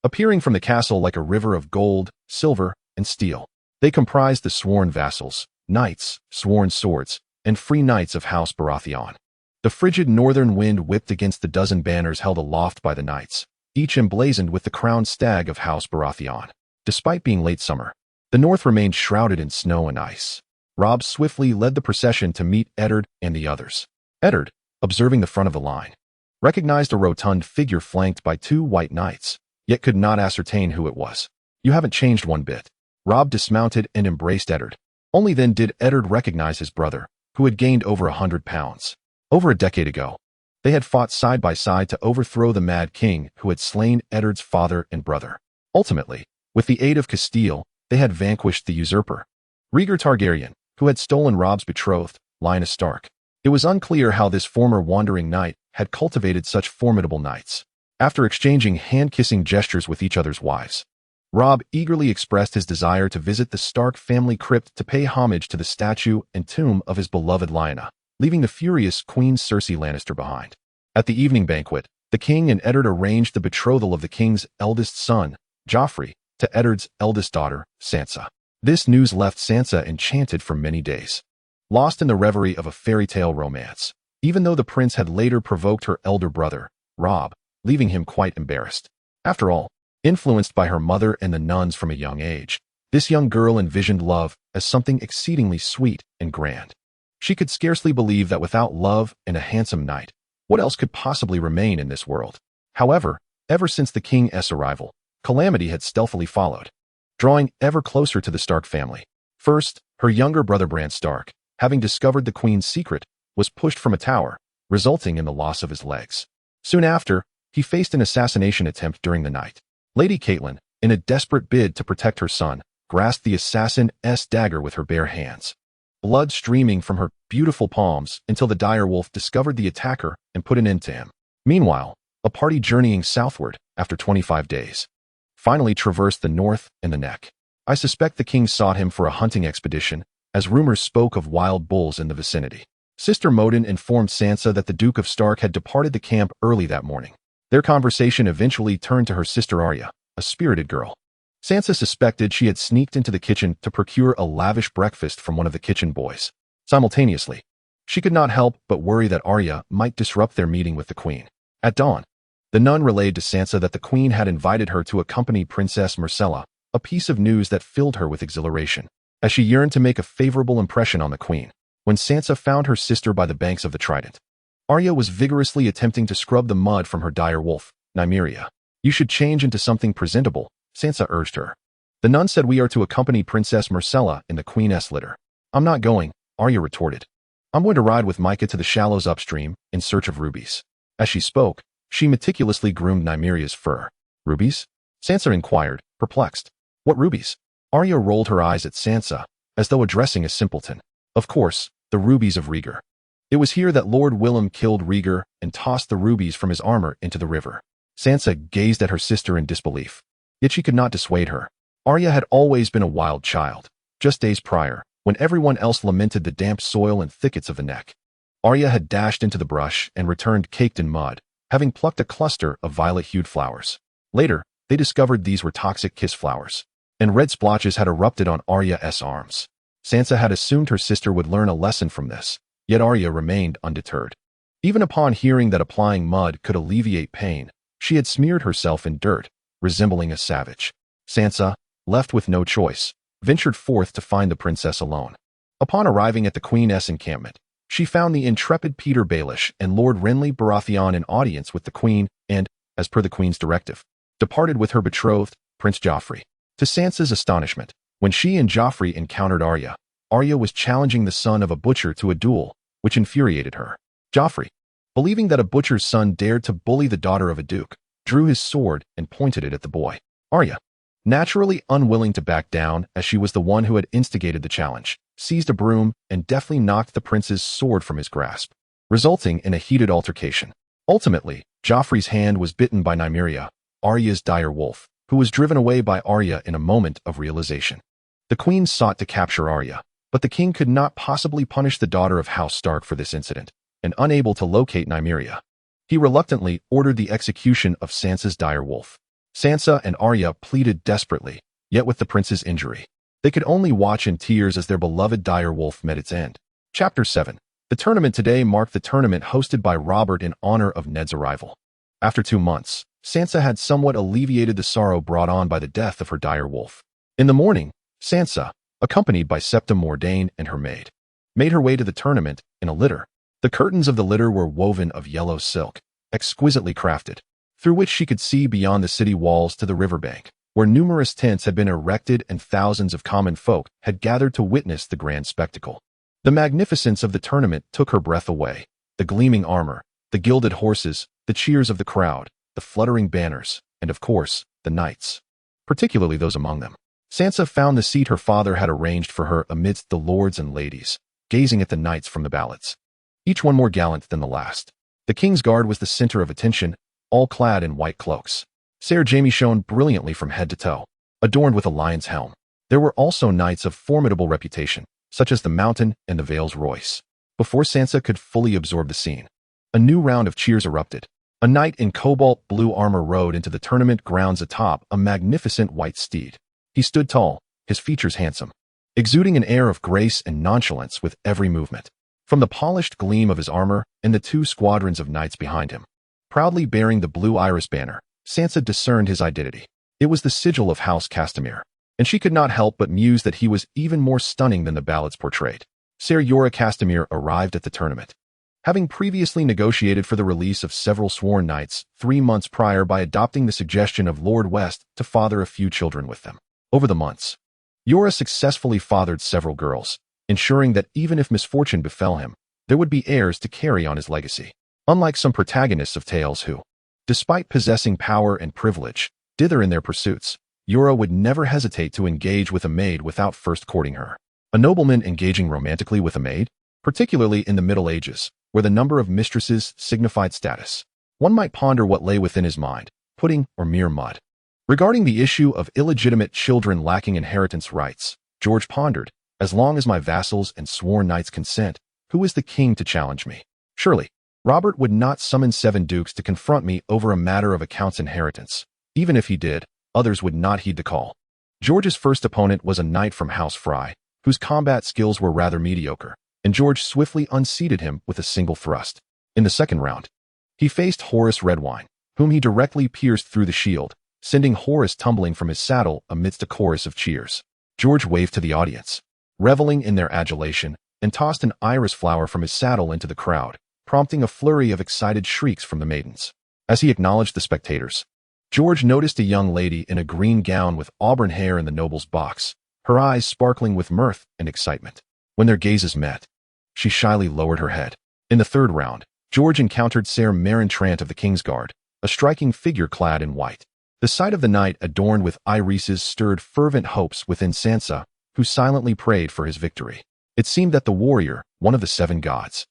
appearing from the castle like a river of gold, silver, and steel. They comprised the sworn vassals, knights, sworn swords, and free knights of House Baratheon. The frigid northern wind whipped against the dozen banners held aloft by the knights, each emblazoned with the crowned stag of House Baratheon. Despite being late summer, the north remained shrouded in snow and ice. Robb swiftly led the procession to meet Eddard and the others. Eddard, observing the front of the line, recognized a rotund figure flanked by 2 white knights, yet could not ascertain who it was. "You haven't changed one bit." Robb dismounted and embraced Eddard. Only then did Eddard recognize his brother, who had gained over 100 pounds. Over a decade ago, they had fought side by side to overthrow the Mad King who had slain Eddard's father and brother. Ultimately, with the aid of Castile, they had vanquished the usurper, Rhaegar Targaryen, who had stolen Robb's betrothed, Lyanna Stark. It was unclear how this former wandering knight had cultivated such formidable knights. After exchanging hand-kissing gestures with each other's wives, Robb eagerly expressed his desire to visit the Stark family crypt to pay homage to the statue and tomb of his beloved Lyanna, leaving the furious Queen Cersei Lannister behind. At the evening banquet, the king and Eddard arranged the betrothal of the king's eldest son, Joffrey, to Eddard's eldest daughter, Sansa. This news left Sansa enchanted for many days, lost in the reverie of a fairy tale romance, even though the prince had later provoked her elder brother, Robb, leaving him quite embarrassed. After all, influenced by her mother and the nuns from a young age, this young girl envisioned love as something exceedingly sweet and grand. She could scarcely believe that without love and a handsome knight, what else could possibly remain in this world? However, ever since the king's arrival, calamity had stealthily followed, drawing ever closer to the Stark family. First, her younger brother Bran Stark, having discovered the queen's secret, was pushed from a tower, resulting in the loss of his legs. Soon after, he faced an assassination attempt during the night. Lady Catelyn, in a desperate bid to protect her son, grasped the assassin's dagger with her bare hands, blood streaming from her beautiful palms until the direwolf discovered the attacker and put an end to him. Meanwhile, a party journeying southward after 25 days finally traversed the north and the Neck. I suspect the king sought him for a hunting expedition, as rumors spoke of wild bulls in the vicinity. Sister Modin informed Sansa that the Duke of Stark had departed the camp early that morning. Their conversation eventually turned to her sister Arya, a spirited girl. Sansa suspected she had sneaked into the kitchen to procure a lavish breakfast from one of the kitchen boys. Simultaneously, she could not help but worry that Arya might disrupt their meeting with the queen. At dawn, The nun relayed to Sansa that the queen had invited her to accompany Princess Myrcella, a piece of news that filled her with exhilaration, as she yearned to make a favorable impression on the queen. When Sansa found her sister by the banks of the Trident, Arya was vigorously attempting to scrub the mud from her dire wolf, Nymeria. "You should change into something presentable," Sansa urged her. "The nun said we are to accompany Princess Myrcella in the Queen's litter." "I'm not going," Arya retorted. "I'm going to ride with Micah to the shallows upstream in search of rubies." As she spoke, she meticulously groomed Nymeria's fur. "Rubies?" Sansa inquired, perplexed. "What rubies?" Arya rolled her eyes at Sansa, as though addressing a simpleton. "Of course, the rubies of Rhaegar. It was here that Lord Willem killed Rhaegar and tossed the rubies from his armor into the river." Sansa gazed at her sister in disbelief. Yet she could not dissuade her. Arya had always been a wild child. Just days prior, when everyone else lamented the damp soil and thickets of the neck, Arya had dashed into the brush and returned caked in mud, having plucked a cluster of violet-hued flowers. Later, they discovered these were toxic kiss flowers, and red splotches had erupted on Arya's arms. Sansa had assumed her sister would learn a lesson from this, yet Arya remained undeterred. Even upon hearing that applying mud could alleviate pain, she had smeared herself in dirt, resembling a savage. Sansa, left with no choice, ventured forth to find the princess alone. Upon arriving at the Queen's encampment, she found the intrepid Peter Baelish and Lord Renly Baratheon in audience with the Queen and, as per the Queen's directive, departed with her betrothed, Prince Joffrey. To Sansa's astonishment, when she and Joffrey encountered Arya, Arya was challenging the son of a butcher to a duel, which infuriated her. Joffrey, believing that a butcher's son dared to bully the daughter of a duke, drew his sword and pointed it at the boy. Arya, naturally unwilling to back down as she was the one who had instigated the challenge, seized a broom and deftly knocked the prince's sword from his grasp, resulting in a heated altercation. Ultimately, Joffrey's hand was bitten by Nymeria, Arya's dire wolf, who was driven away by Arya in a moment of realization. The queen sought to capture Arya, but the king could not possibly punish the daughter of House Stark for this incident, and unable to locate Nymeria, he reluctantly ordered the execution of Sansa's dire wolf. Sansa and Arya pleaded desperately, yet with the prince's injury, they could only watch in tears as their beloved dire wolf met its end. Chapter 7. The tournament today marked the tournament hosted by Robert in honor of Ned's arrival. After 2 months, Sansa had somewhat alleviated the sorrow brought on by the death of her dire wolf. In the morning, Sansa, accompanied by Septim Mordain and her maid, made her way to the tournament in a litter. The curtains of the litter were woven of yellow silk, exquisitely crafted, through which she could see beyond the city walls to the riverbank, where numerous tents had been erected and thousands of common folk had gathered to witness the grand spectacle. The magnificence of the tournament took her breath away. The gleaming armor, the gilded horses, the cheers of the crowd, the fluttering banners, and of course, the knights, particularly those among them. Sansa found the seat her father had arranged for her amidst the lords and ladies, gazing at the knights from the ballots, each one more gallant than the last. The king's guard was the center of attention, all clad in white cloaks. Ser Jaime shone brilliantly from head to toe, adorned with a lion's helm. There were also knights of formidable reputation, such as the Mountain and the Vales Royce. Before Sansa could fully absorb the scene, a new round of cheers erupted. A knight in cobalt blue armor rode into the tournament grounds atop a magnificent white steed. He stood tall, his features handsome, exuding an air of grace and nonchalance with every movement. From the polished gleam of his armor and the 2 squadrons of knights behind him, proudly bearing the blue iris banner, Sansa discerned his identity. It was the sigil of House Castamere, and she could not help but muse that he was even more stunning than the ballads portrayed. Ser Jorah Castamere arrived at the tournament, having previously negotiated for the release of several sworn knights 3 months prior by adopting the suggestion of Lord West to father a few children with them. Over the months, Jorah successfully fathered several girls, ensuring that even if misfortune befell him, there would be heirs to carry on his legacy. Unlike some protagonists of tales who, despite possessing power and privilege, dither in their pursuits, Jorah would never hesitate to engage with a maid without first courting her. A nobleman engaging romantically with a maid, particularly in the Middle Ages, where the number of mistresses signified status, one might ponder what lay within his mind, pudding or mere mud. Regarding the issue of illegitimate children lacking inheritance rights, George pondered, as long as my vassals and sworn knights consent, who is the king to challenge me? Surely, Robert would not summon 7 dukes to confront me over a matter of a count's inheritance. Even if he did, others would not heed the call. George's first opponent was a knight from House Frye, whose combat skills were rather mediocre, and George swiftly unseated him with a single thrust. In the second round, he faced Horace Redwine, whom he directly pierced through the shield, sending Horace tumbling from his saddle amidst a chorus of cheers. George waved to the audience, reveling in their adulation, and tossed an iris flower from his saddle into the crowd, prompting a flurry of excited shrieks from the maidens. As he acknowledged the spectators, George noticed a young lady in a green gown with auburn hair in the noble's box, her eyes sparkling with mirth and excitement. When their gazes met, she shyly lowered her head. In the third round, George encountered Ser Marintrant of the Kingsguard, a striking figure clad in white. The sight of the knight adorned with irises stirred fervent hopes within Sansa, who silently prayed for his victory. It seemed that the warrior, one of the 7 gods,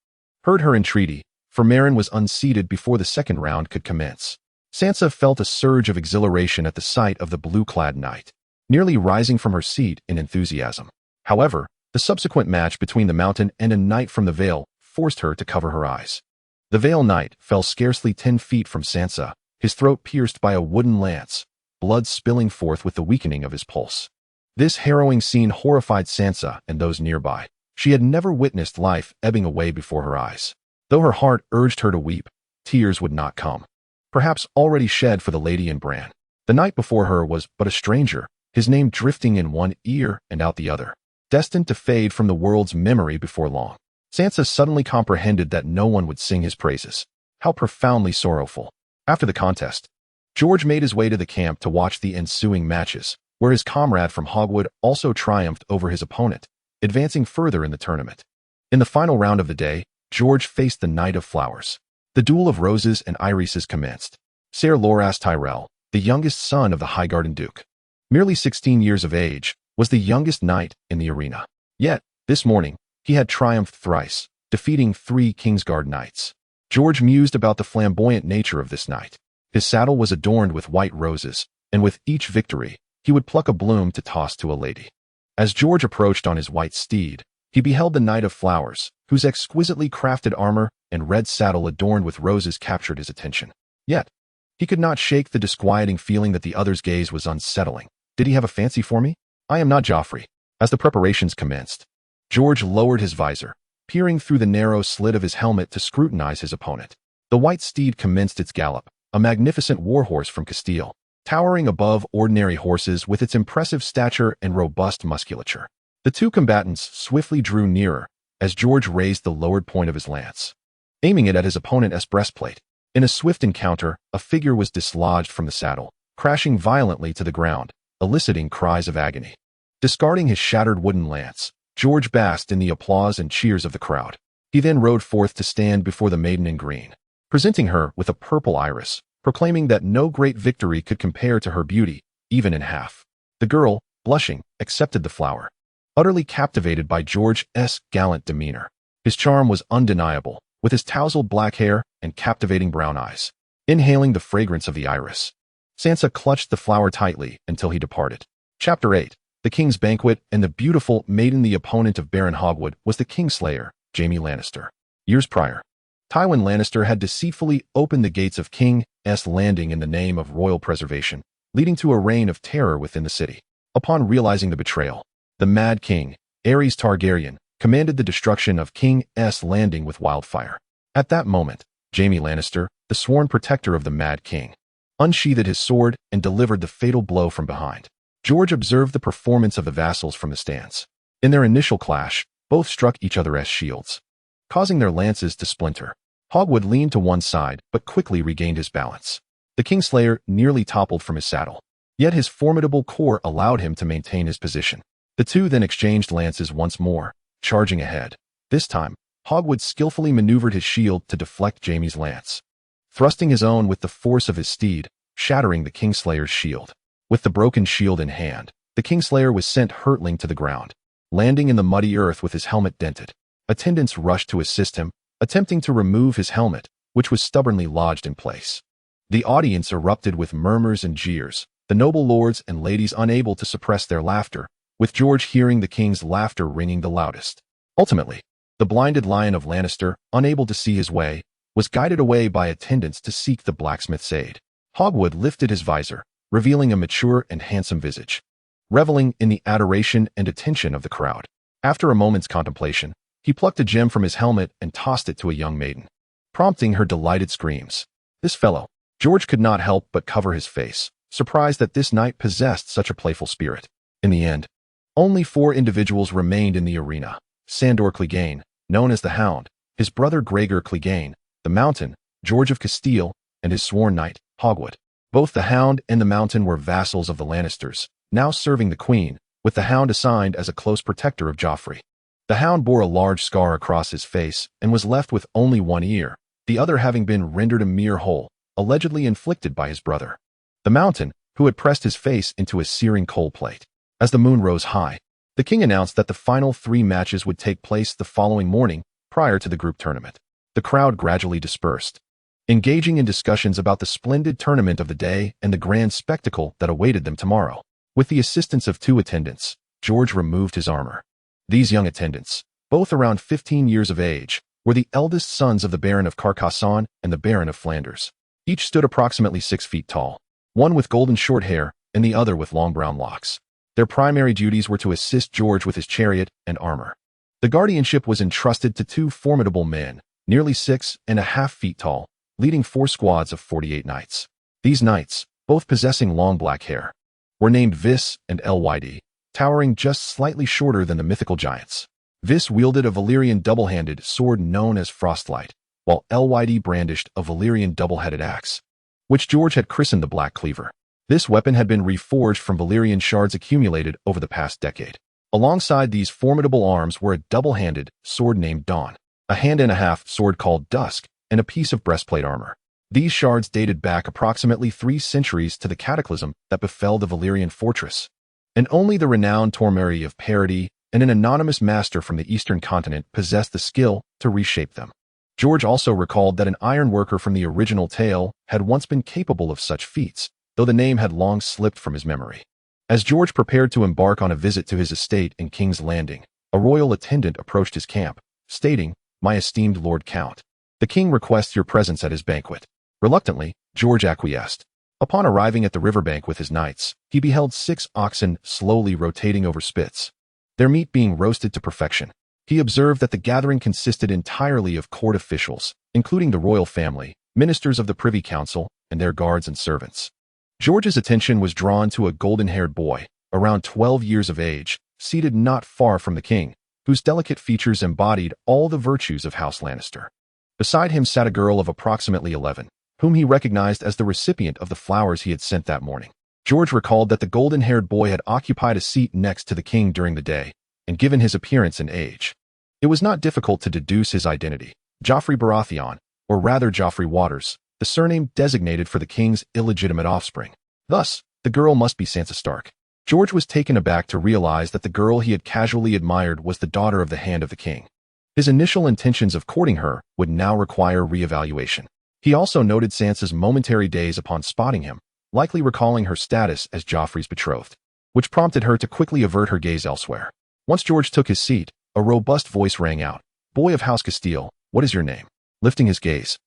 heard her entreaty, for Meryn was unseated before the second round could commence. Sansa felt a surge of exhilaration at the sight of the blue-clad knight, nearly rising from her seat in enthusiasm. However, the subsequent match between the Mountain and a knight from the Vale forced her to cover her eyes. The Vale Knight fell scarcely 10 feet from Sansa, his throat pierced by a wooden lance, blood spilling forth with the weakening of his pulse. This harrowing scene horrified Sansa and those nearby. She had never witnessed life ebbing away before her eyes. Though her heart urged her to weep, tears would not come. Perhaps already shed for the lady in Bran. The knight before her was but a stranger, his name drifting in one ear and out the other, destined to fade from the world's memory before long. Sansa suddenly comprehended that no one would sing his praises. How profoundly sorrowful. After the contest, George made his way to the camp to watch the ensuing matches, where his comrade from Hogwood also triumphed over his opponent, advancing further in the tournament. In the final round of the day, George faced the Knight of Flowers. The duel of roses and irises commenced. Ser Loras Tyrell, the youngest son of the Highgarden Duke, merely 16 years of age, was the youngest knight in the arena. Yet, this morning, he had triumphed thrice, defeating 3 Kingsguard knights. George mused about the flamboyant nature of this knight. His saddle was adorned with white roses, and with each victory, he would pluck a bloom to toss to a lady. As George approached on his white steed, he beheld the Knight of Flowers, whose exquisitely crafted armor and red saddle adorned with roses captured his attention. Yet, he could not shake the disquieting feeling that the other's gaze was unsettling. Did he have a fancy for me? I am not Joffrey. As the preparations commenced, George lowered his visor, peering through the narrow slit of his helmet to scrutinize his opponent. The white steed commenced its gallop, a magnificent warhorse from Castile, towering above ordinary horses with its impressive stature and robust musculature. The 2 combatants swiftly drew nearer as George raised the lowered point of his lance, aiming it at his opponent's breastplate. In a swift encounter, a figure was dislodged from the saddle, crashing violently to the ground, eliciting cries of agony. Discarding his shattered wooden lance, George basked in the applause and cheers of the crowd. He then rode forth to stand before the maiden in green, presenting her with a purple iris, proclaiming that no great victory could compare to her beauty, even in half. The girl, blushing, accepted the flower, utterly captivated by George's gallant demeanor. His charm was undeniable, with his tousled black hair and captivating brown eyes. Inhaling the fragrance of the iris, Sansa clutched the flower tightly until he departed. Chapter 8. The King's Banquet and the beautiful maiden. The opponent of Baron Hogwood was the Kingslayer, Jaime Lannister. Years prior, Tywin Lannister had deceitfully opened the gates of King's Landing in the name of royal preservation, leading to a reign of terror within the city. Upon realizing the betrayal, the Mad King, Aerys Targaryen, commanded the destruction of King's Landing with wildfire. At that moment, Jaime Lannister, the sworn protector of the Mad King, unsheathed his sword and delivered the fatal blow from behind. George observed the performance of the vassals from the stands. In their initial clash, both struck each other as shields, causing their lances to splinter. Hogwood leaned to one side, but quickly regained his balance. The Kingslayer nearly toppled from his saddle, yet his formidable core allowed him to maintain his position. The 2 then exchanged lances once more, charging ahead. This time, Hogwood skillfully maneuvered his shield to deflect Jaime's lance, thrusting his own with the force of his steed, shattering the Kingslayer's shield. With the broken shield in hand, the Kingslayer was sent hurtling to the ground, landing in the muddy earth with his helmet dented. Attendants rushed to assist him, attempting to remove his helmet, which was stubbornly lodged in place. The audience erupted with murmurs and jeers, the noble lords and ladies unable to suppress their laughter, with George hearing the king's laughter ringing the loudest. Ultimately, the blinded Lion of Lannister, unable to see his way, was guided away by attendants to seek the blacksmith's aid. Hogwood lifted his visor, revealing a mature and handsome visage, reveling in the adoration and attention of the crowd. After a moment's contemplation, he plucked a gem from his helmet and tossed it to a young maiden, prompting her delighted screams. This fellow, George could not help but cover his face, surprised that this knight possessed such a playful spirit. In the end, only 4 individuals remained in the arena. Sandor Clegane, known as the Hound, his brother Gregor Clegane, the Mountain, George of Castile, and his sworn knight, Hogwood. Both the Hound and the Mountain were vassals of the Lannisters, now serving the Queen, with the Hound assigned as a close protector of Joffrey. The Hound bore a large scar across his face and was left with only one ear, the other having been rendered a mere hole, allegedly inflicted by his brother. The Mountain, who had pressed his face into a searing coal plate. As the moon rose high, the king announced that the final 3 matches would take place the following morning prior to the group tournament. The crowd gradually dispersed, engaging in discussions about the splendid tournament of the day and the grand spectacle that awaited them tomorrow. With the assistance of 2 attendants, George removed his armor. These young attendants, both around 15 years of age, were the eldest sons of the Baron of Carcassonne and the Baron of Flanders. Each stood approximately 6 feet tall, one with golden short hair and the other with long brown locks. Their primary duties were to assist George with his chariot and armor. The guardianship was entrusted to 2 formidable men, nearly 6.5 feet tall, leading 4 squads of 48 knights. These knights, both possessing long black hair, were named Vis and Lyd, towering just slightly shorter than the mythical giants. Vis wielded a Valyrian double-handed sword known as Frostlight, while Lyd brandished a Valyrian double-headed axe, which George had christened the Black Cleaver. This weapon had been reforged from Valyrian shards accumulated over the past decade. Alongside these formidable arms were a double-handed sword named Dawn, a hand-and-a-half sword called Dusk, and a piece of breastplate armor. These shards dated back approximately 3 centuries to the cataclysm that befell the Valyrian fortress, and only the renowned Tormeri of Parody and an anonymous master from the eastern continent possessed the skill to reshape them. George also recalled that an ironworker from the original tale had once been capable of such feats, though the name had long slipped from his memory. As George prepared to embark on a visit to his estate in King's Landing, a royal attendant approached his camp, stating, "My esteemed Lord Count, the king requests your presence at his banquet." Reluctantly, George acquiesced. Upon arriving at the riverbank with his knights, he beheld 6 oxen slowly rotating over spits, their meat being roasted to perfection. He observed that the gathering consisted entirely of court officials, including the royal family, ministers of the Privy Council, and their guards and servants. George's attention was drawn to a golden-haired boy, around 12 years of age, seated not far from the king, whose delicate features embodied all the virtues of House Lannister. Beside him sat a girl of approximately 11, whom he recognized as the recipient of the flowers he had sent that morning. George recalled that the golden-haired boy had occupied a seat next to the king during the day, and given his appearance and age, it was not difficult to deduce his identity. Joffrey Baratheon, or rather Joffrey Waters, the surname designated for the king's illegitimate offspring. Thus, the girl must be Sansa Stark. George was taken aback to realize that the girl he had casually admired was the daughter of the Hand of the King. His initial intentions of courting her would now require re-evaluation. He also noted Sansa's momentary daze upon spotting him, likely recalling her status as Joffrey's betrothed, which prompted her to quickly avert her gaze elsewhere. Once George took his seat, a robust voice rang out, "Boy of House Castile, what is your name?" Lifting his gaze,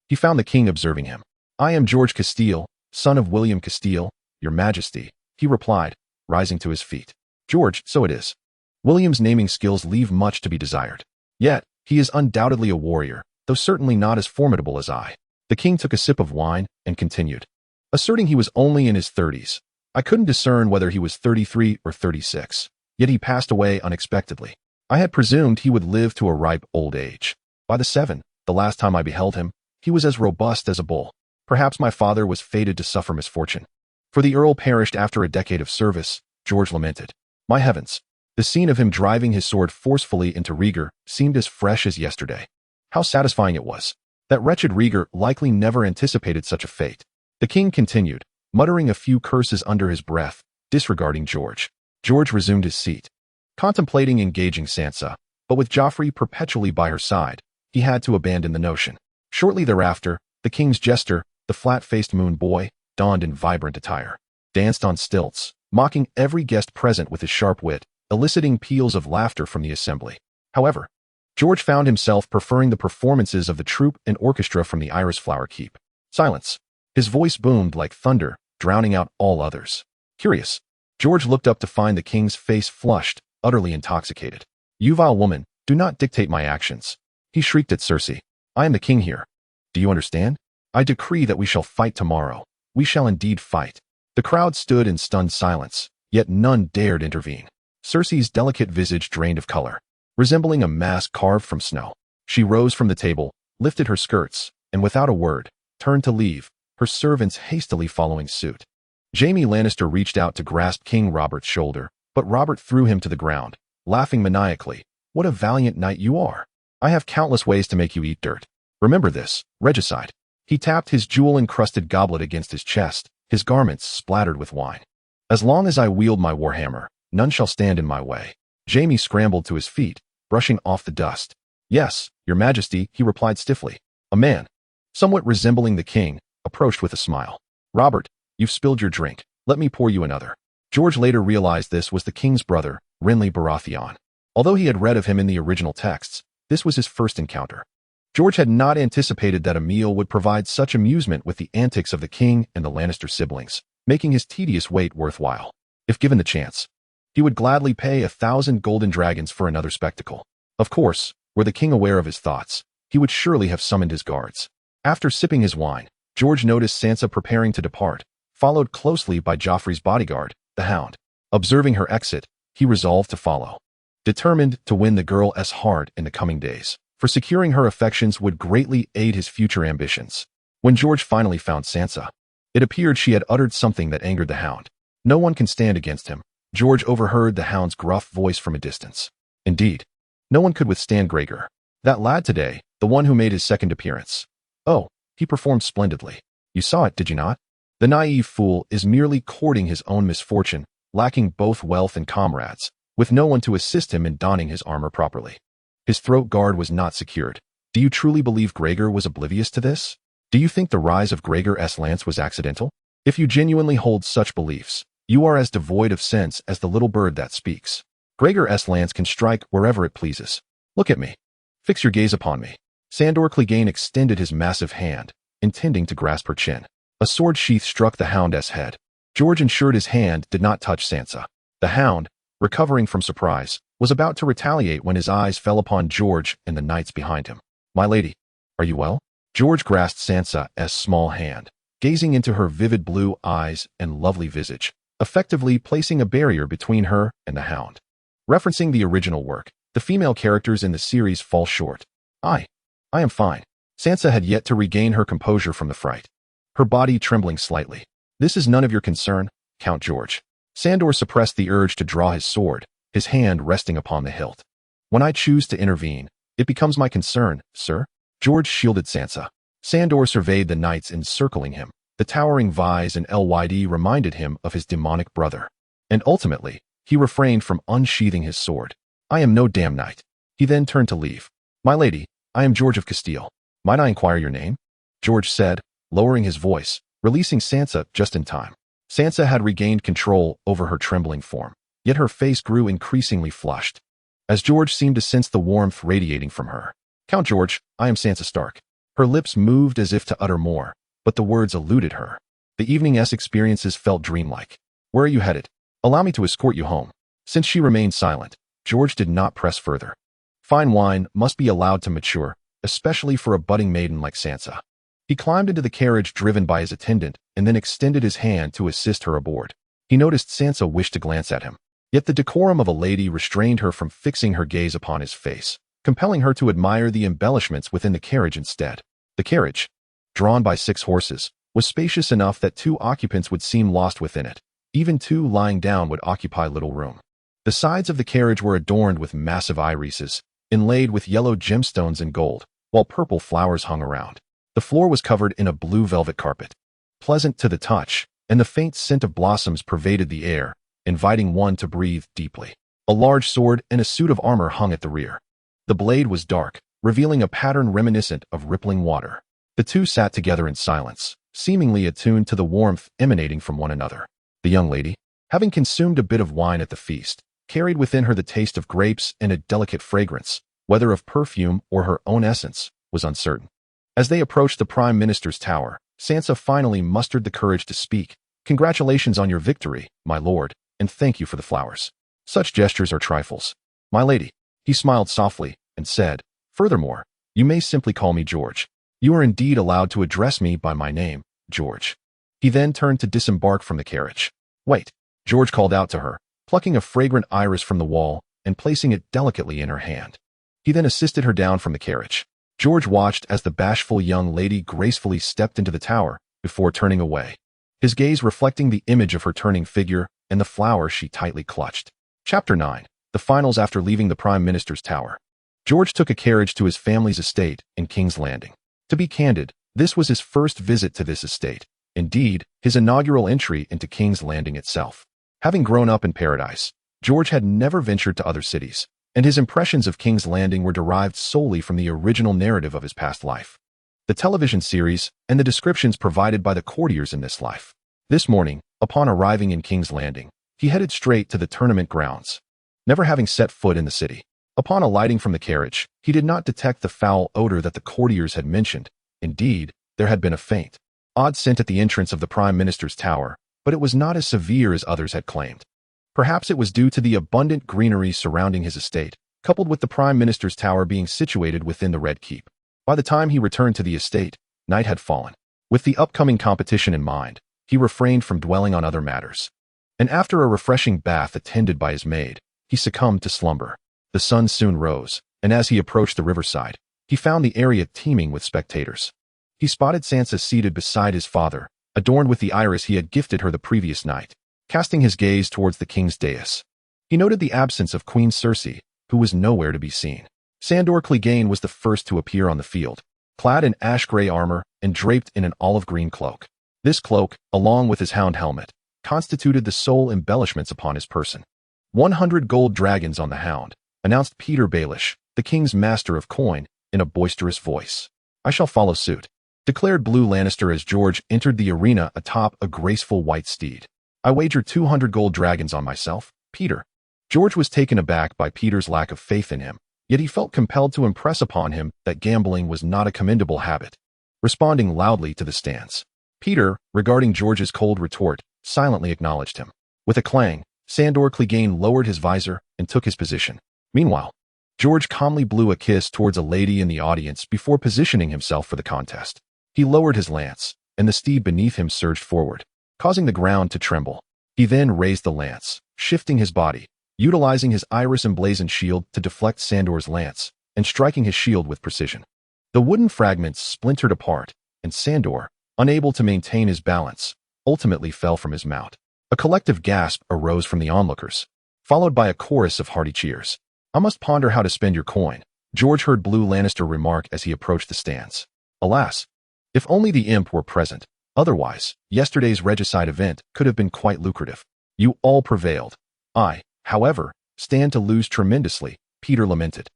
he found the king observing him. "I am George Castile, son of William Castile, your majesty," he replied, rising to his feet. "George, so it is. William's naming skills leave much to be desired. Yet, he is undoubtedly a warrior, though certainly not as formidable as I." The king took a sip of wine and continued, asserting he was only in his 30s. "I couldn't discern whether he was 33 or 36, yet he passed away unexpectedly. I had presumed he would live to a ripe old age. By the 7, the last time I beheld him, he was as robust as a bull. Perhaps my father was fated to suffer misfortune. For the earl perished after a decade of service," George lamented. "My heavens, the scene of him driving his sword forcefully into Rhaegar seemed as fresh as yesterday. How satisfying it was. That wretched Rhaegar likely never anticipated such a fate." The king continued, muttering a few curses under his breath, disregarding George. George resumed his seat, contemplating engaging Sansa, but with Joffrey perpetually by her side, he had to abandon the notion. Shortly thereafter, the king's jester, the flat-faced moon boy, donned in vibrant attire, danced on stilts, mocking every guest present with his sharp wit, eliciting peals of laughter from the assembly. However, George found himself preferring the performances of the troupe and orchestra from the Iris Flower Keep. Silence. His voice boomed like thunder, drowning out all others. Curious, George looked up to find the king's face flushed, utterly intoxicated. "You vile woman, do not dictate my actions," he shrieked at Cersei. "I am the king here. Do you understand?" I decree that we shall fight tomorrow. We shall indeed fight. The crowd stood in stunned silence, yet none dared intervene. Cersei's delicate visage drained of color, resembling a mask carved from snow. She rose from the table, lifted her skirts, and without a word, turned to leave, her servants hastily following suit. Jaime Lannister reached out to grasp King Robert's shoulder, but Robert threw him to the ground, laughing maniacally. What a valiant knight you are! I have countless ways to make you eat dirt. Remember this, regicide. He tapped his jewel-encrusted goblet against his chest, his garments splattered with wine. As long as I wield my warhammer, none shall stand in my way. Jaime scrambled to his feet, brushing off the dust. Yes, your majesty, he replied stiffly. A man, somewhat resembling the king, approached with a smile. Robert, you've spilled your drink. Let me pour you another. George later realized this was the king's brother, Renly Baratheon. Although he had read of him in the original texts, this was his first encounter. George had not anticipated that a meal would provide such amusement with the antics of the king and the Lannister siblings, making his tedious wait worthwhile. If given the chance, he would gladly pay 1,000 golden dragons for another spectacle. Of course, were the king aware of his thoughts, he would surely have summoned his guards. After sipping his wine, George noticed Sansa preparing to depart, followed closely by Joffrey's bodyguard, the Hound. Observing her exit, he resolved to follow, determined to win the girl's heart in the coming days, for securing her affections would greatly aid his future ambitions. When George finally found Sansa, it appeared she had uttered something that angered the Hound. No one can stand against him. George overheard the Hound's gruff voice from a distance. Indeed, no one could withstand Gregor. That lad today, the one who made his second appearance. Oh, he performed splendidly. You saw it, did you not? The naive fool is merely courting his own misfortune, lacking both wealth and comrades, with no one to assist him in donning his armor properly. His throat guard was not secured. Do you truly believe Gregor was oblivious to this? Do you think the rise of Gregor's lance was accidental? If you genuinely hold such beliefs, you are as devoid of sense as the little bird that speaks. Gregor's lance can strike wherever it pleases. Look at me. Fix your gaze upon me. Sandor Clegane extended his massive hand, intending to grasp her chin. A sword sheath struck the Hound's head. George ensured his hand did not touch Sansa. The Hound, recovering from surprise, was about to retaliate when his eyes fell upon George and the knights behind him. My lady, are you well? George grasped Sansa's small hand, gazing into her vivid blue eyes and lovely visage, effectively placing a barrier between her and the Hound. Referencing the original work, the female characters in the series fall short. I am fine. Sansa had yet to regain her composure from the fright, her body trembling slightly. This is none of your concern, Count George. Sandor suppressed the urge to draw his sword, his hand resting upon the hilt. When I choose to intervene, it becomes my concern, sir. George shielded Sansa. Sandor surveyed the knights encircling him. The towering Vise and Lyd reminded him of his demonic brother. And ultimately, he refrained from unsheathing his sword. I am no damn knight. He then turned to leave. My lady, I am George of Castile. Might I inquire your name? George said, lowering his voice, releasing Sansa just in time. Sansa had regained control over her trembling form, yet her face grew increasingly flushed, as George seemed to sense the warmth radiating from her. Count George, I am Sansa Stark. Her lips moved as if to utter more, but the words eluded her. The evening's experiences felt dreamlike. Where are you headed? Allow me to escort you home. Since she remained silent, George did not press further. Fine wine must be allowed to mature, especially for a budding maiden like Sansa. He climbed into the carriage driven by his attendant and then extended his hand to assist her aboard. He noticed Sansa wished to glance at him, yet the decorum of a lady restrained her from fixing her gaze upon his face, compelling her to admire the embellishments within the carriage instead. The carriage, drawn by 6 horses, was spacious enough that 2 occupants would seem lost within it. Even 2 lying down would occupy little room. The sides of the carriage were adorned with massive irises, inlaid with yellow gemstones and gold, while purple flowers hung around. The floor was covered in a blue velvet carpet, pleasant to the touch, and the faint scent of blossoms pervaded the air, inviting one to breathe deeply. A large sword and a suit of armor hung at the rear. The blade was dark, revealing a pattern reminiscent of rippling water. The 2 sat together in silence, seemingly attuned to the warmth emanating from one another. The young lady, having consumed a bit of wine at the feast, carried within her the taste of grapes and a delicate fragrance, whether of perfume or her own essence, was uncertain. As they approached the Prime Minister's tower, Sansa finally mustered the courage to speak. Congratulations on your victory, my lord, and thank you for the flowers. Such gestures are trifles. My lady, he smiled softly and said, furthermore, you may simply call me George. You are indeed allowed to address me by my name, George." He then turned to disembark from the carriage. "Wait," George called out to her, plucking a fragrant iris from the wall and placing it delicately in her hand. He then assisted her down from the carriage. George watched as the bashful young lady gracefully stepped into the tower before turning away, his gaze reflecting the image of her turning figure and the flower she tightly clutched. Chapter 9. The finals. After leaving the Prime Minister's tower, George took a carriage to his family's estate in King's Landing. To be candid, this was his first visit to this estate. Indeed, his inaugural entry into King's Landing itself. Having grown up in Paradise, George had never ventured to other cities, and his impressions of King's Landing were derived solely from the original narrative of his past life, the television series, and the descriptions provided by the courtiers in this life. This morning, upon arriving in King's Landing, he headed straight to the tournament grounds, never having set foot in the city. Upon alighting from the carriage, he did not detect the foul odor that the courtiers had mentioned. Indeed, there had been a faint, odd scent at the entrance of the Prime Minister's tower, but it was not as severe as others had claimed. Perhaps it was due to the abundant greenery surrounding his estate, coupled with the Prime Minister's tower being situated within the Red Keep. By the time he returned to the estate, night had fallen. With the upcoming competition in mind, he refrained from dwelling on other matters. And after a refreshing bath attended by his maid, he succumbed to slumber. The sun soon rose, and as he approached the riverside, he found the area teeming with spectators. He spotted Sansa seated beside his father, adorned with the iris he had gifted her the previous night. Casting his gaze towards the king's dais, he noted the absence of Queen Cersei, who was nowhere to be seen. Sandor Clegane was the first to appear on the field, clad in ash-gray armor and draped in an olive-green cloak. This cloak, along with his hound helmet, constituted the sole embellishments upon his person. 100 gold dragons on the hound, announced Peter Baelish, the king's master of coin, in a boisterous voice. "I shall follow suit," declared Blue Lannister as George entered the arena atop a graceful white steed. "I wager 200 gold dragons on myself, Peter." George was taken aback by Peter's lack of faith in him, yet he felt compelled to impress upon him that gambling was not a commendable habit. Responding loudly to the stance, Peter, regarding George's cold retort, silently acknowledged him. With a clang, Sandor Clegane lowered his visor and took his position. Meanwhile, George calmly blew a kiss towards a lady in the audience before positioning himself for the contest. He lowered his lance, and the steed beneath him surged forward, causing the ground to tremble. He then raised the lance, shifting his body, utilizing his iris-emblazoned shield to deflect Sandor's lance, and striking his shield with precision. The wooden fragments splintered apart, and Sandor, unable to maintain his balance, ultimately fell from his mount. A collective gasp arose from the onlookers, followed by a chorus of hearty cheers. "I must ponder how to spend your coin," George heard Blue Lannister remark as he approached the stands. Alas, if only the imp were present. Otherwise, yesterday's regicide event could have been quite lucrative. "You all prevailed. I, however, stand to lose tremendously," Peter lamented,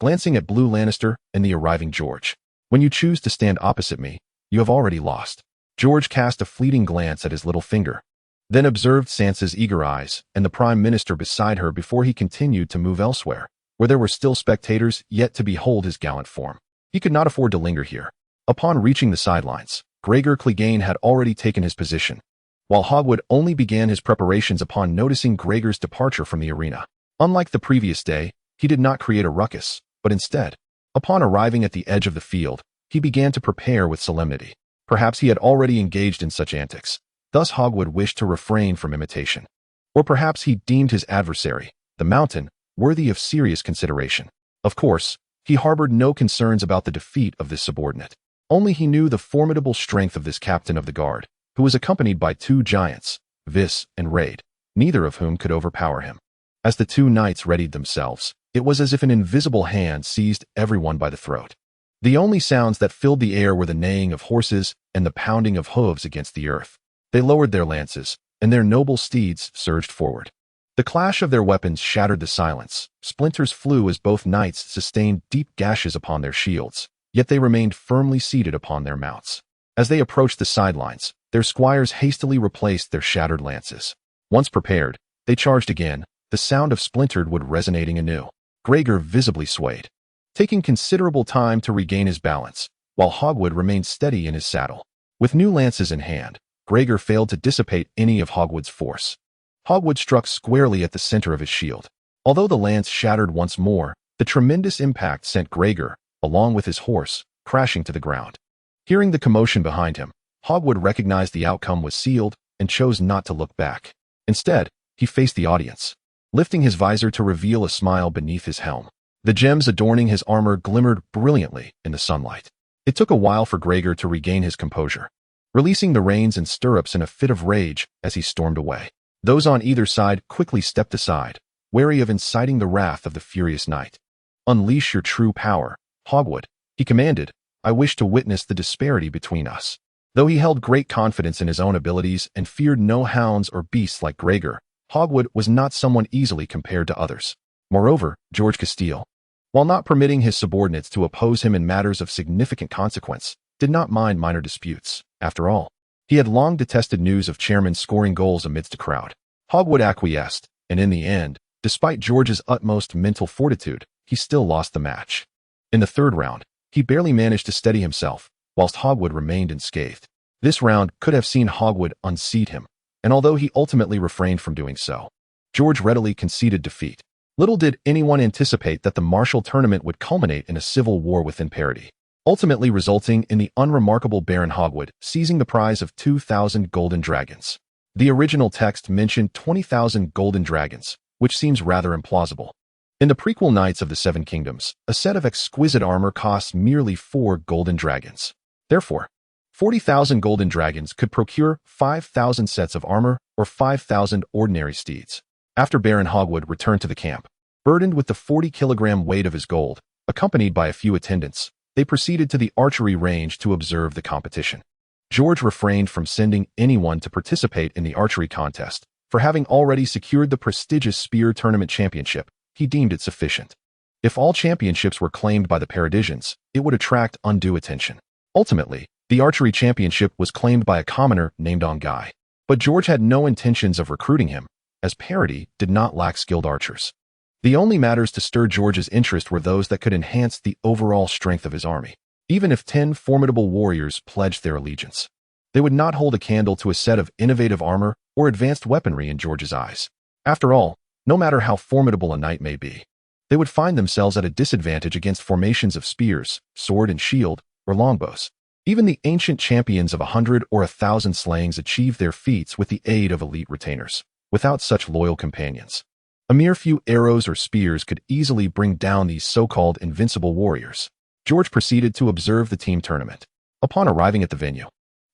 glancing at Blue Lannister and the arriving George. "When you choose to stand opposite me, you have already lost." George cast a fleeting glance at his little finger, then observed Sansa's eager eyes and the Prime Minister beside her before he continued to move elsewhere, where there were still spectators yet to behold his gallant form. He could not afford to linger here. Upon reaching the sidelines, Gregor Clegane had already taken his position, while Hogwood only began his preparations upon noticing Gregor's departure from the arena. Unlike the previous day, he did not create a ruckus, but instead, upon arriving at the edge of the field, he began to prepare with solemnity. Perhaps he had already engaged in such antics, thus Hogwood wished to refrain from imitation. Or perhaps he deemed his adversary, the Mountain, worthy of serious consideration. Of course, he harbored no concerns about the defeat of this subordinate. Only he knew the formidable strength of this captain of the guard, who was accompanied by 2 giants, Vis and Raid, neither of whom could overpower him. As the 2 knights readied themselves, it was as if an invisible hand seized everyone by the throat. The only sounds that filled the air were the neighing of horses and the pounding of hooves against the earth. They lowered their lances, and their noble steeds surged forward. The clash of their weapons shattered the silence. Splinters flew as both knights sustained deep gashes upon their shields, yet they remained firmly seated upon their mounts. As they approached the sidelines, their squires hastily replaced their shattered lances. Once prepared, they charged again, the sound of splintered wood resonating anew. Gregor visibly swayed, taking considerable time to regain his balance, while Hogwood remained steady in his saddle. With new lances in hand, Gregor failed to dissipate any of Hogwood's force. Hogwood struck squarely at the center of his shield. Although the lance shattered once more, the tremendous impact sent Gregor, along with his horse, crashing to the ground. Hearing the commotion behind him, Hogwood recognized the outcome was sealed and chose not to look back. Instead, he faced the audience, lifting his visor to reveal a smile beneath his helm. The gems adorning his armor glimmered brilliantly in the sunlight. It took a while for Gregor to regain his composure, releasing the reins and stirrups in a fit of rage as he stormed away. Those on either side quickly stepped aside, wary of inciting the wrath of the furious knight. "Unleash your true power, Hogwood," he commanded. "I wish to witness the disparity between us." Though he held great confidence in his own abilities and feared no hounds or beasts like Gregor, Hogwood was not someone easily compared to others. Moreover, George Castilla, while not permitting his subordinates to oppose him in matters of significant consequence, did not mind minor disputes. After all, he had long detested news of chairmen scoring goals amidst a crowd. Hogwood acquiesced, and in the end, despite George's utmost mental fortitude, he still lost the match. In the third round, he barely managed to steady himself, whilst Hogwood remained unscathed. This round could have seen Hogwood unseat him, and although he ultimately refrained from doing so, George readily conceded defeat. Little did anyone anticipate that the martial tournament would culminate in a civil war within Parody, ultimately resulting in the unremarkable Baron Hogwood seizing the prize of 2,000 golden dragons. The original text mentioned 20,000 golden dragons, which seems rather implausible. In the prequel Knights of the Seven Kingdoms, a set of exquisite armor costs merely 4 golden dragons. Therefore, 40,000 golden dragons could procure 5,000 sets of armor or 5,000 ordinary steeds. After Baron Hogwood returned to the camp, burdened with the 40-kilogram weight of his gold, accompanied by a few attendants, they proceeded to the archery range to observe the competition. George refrained from sending anyone to participate in the archery contest, for having already secured the prestigious Spear Tournament Championship, he deemed it sufficient. If all championships were claimed by the Paradisians, it would attract undue attention. Ultimately, the archery championship was claimed by a commoner named Ongai. But George had no intentions of recruiting him, as Parody did not lack skilled archers. The only matters to stir George's interest were those that could enhance the overall strength of his army. Even if 10 formidable warriors pledged their allegiance, they would not hold a candle to a set of innovative armor or advanced weaponry in George's eyes. After all, no matter how formidable a knight may be, they would find themselves at a disadvantage against formations of spears, sword and shield, or longbows. Even the ancient champions of 100 or 1,000 slayings achieved their feats with the aid of elite retainers. Without such loyal companions, a mere few arrows or spears could easily bring down these so-called invincible warriors. George proceeded to observe the team tournament. Upon arriving at the venue,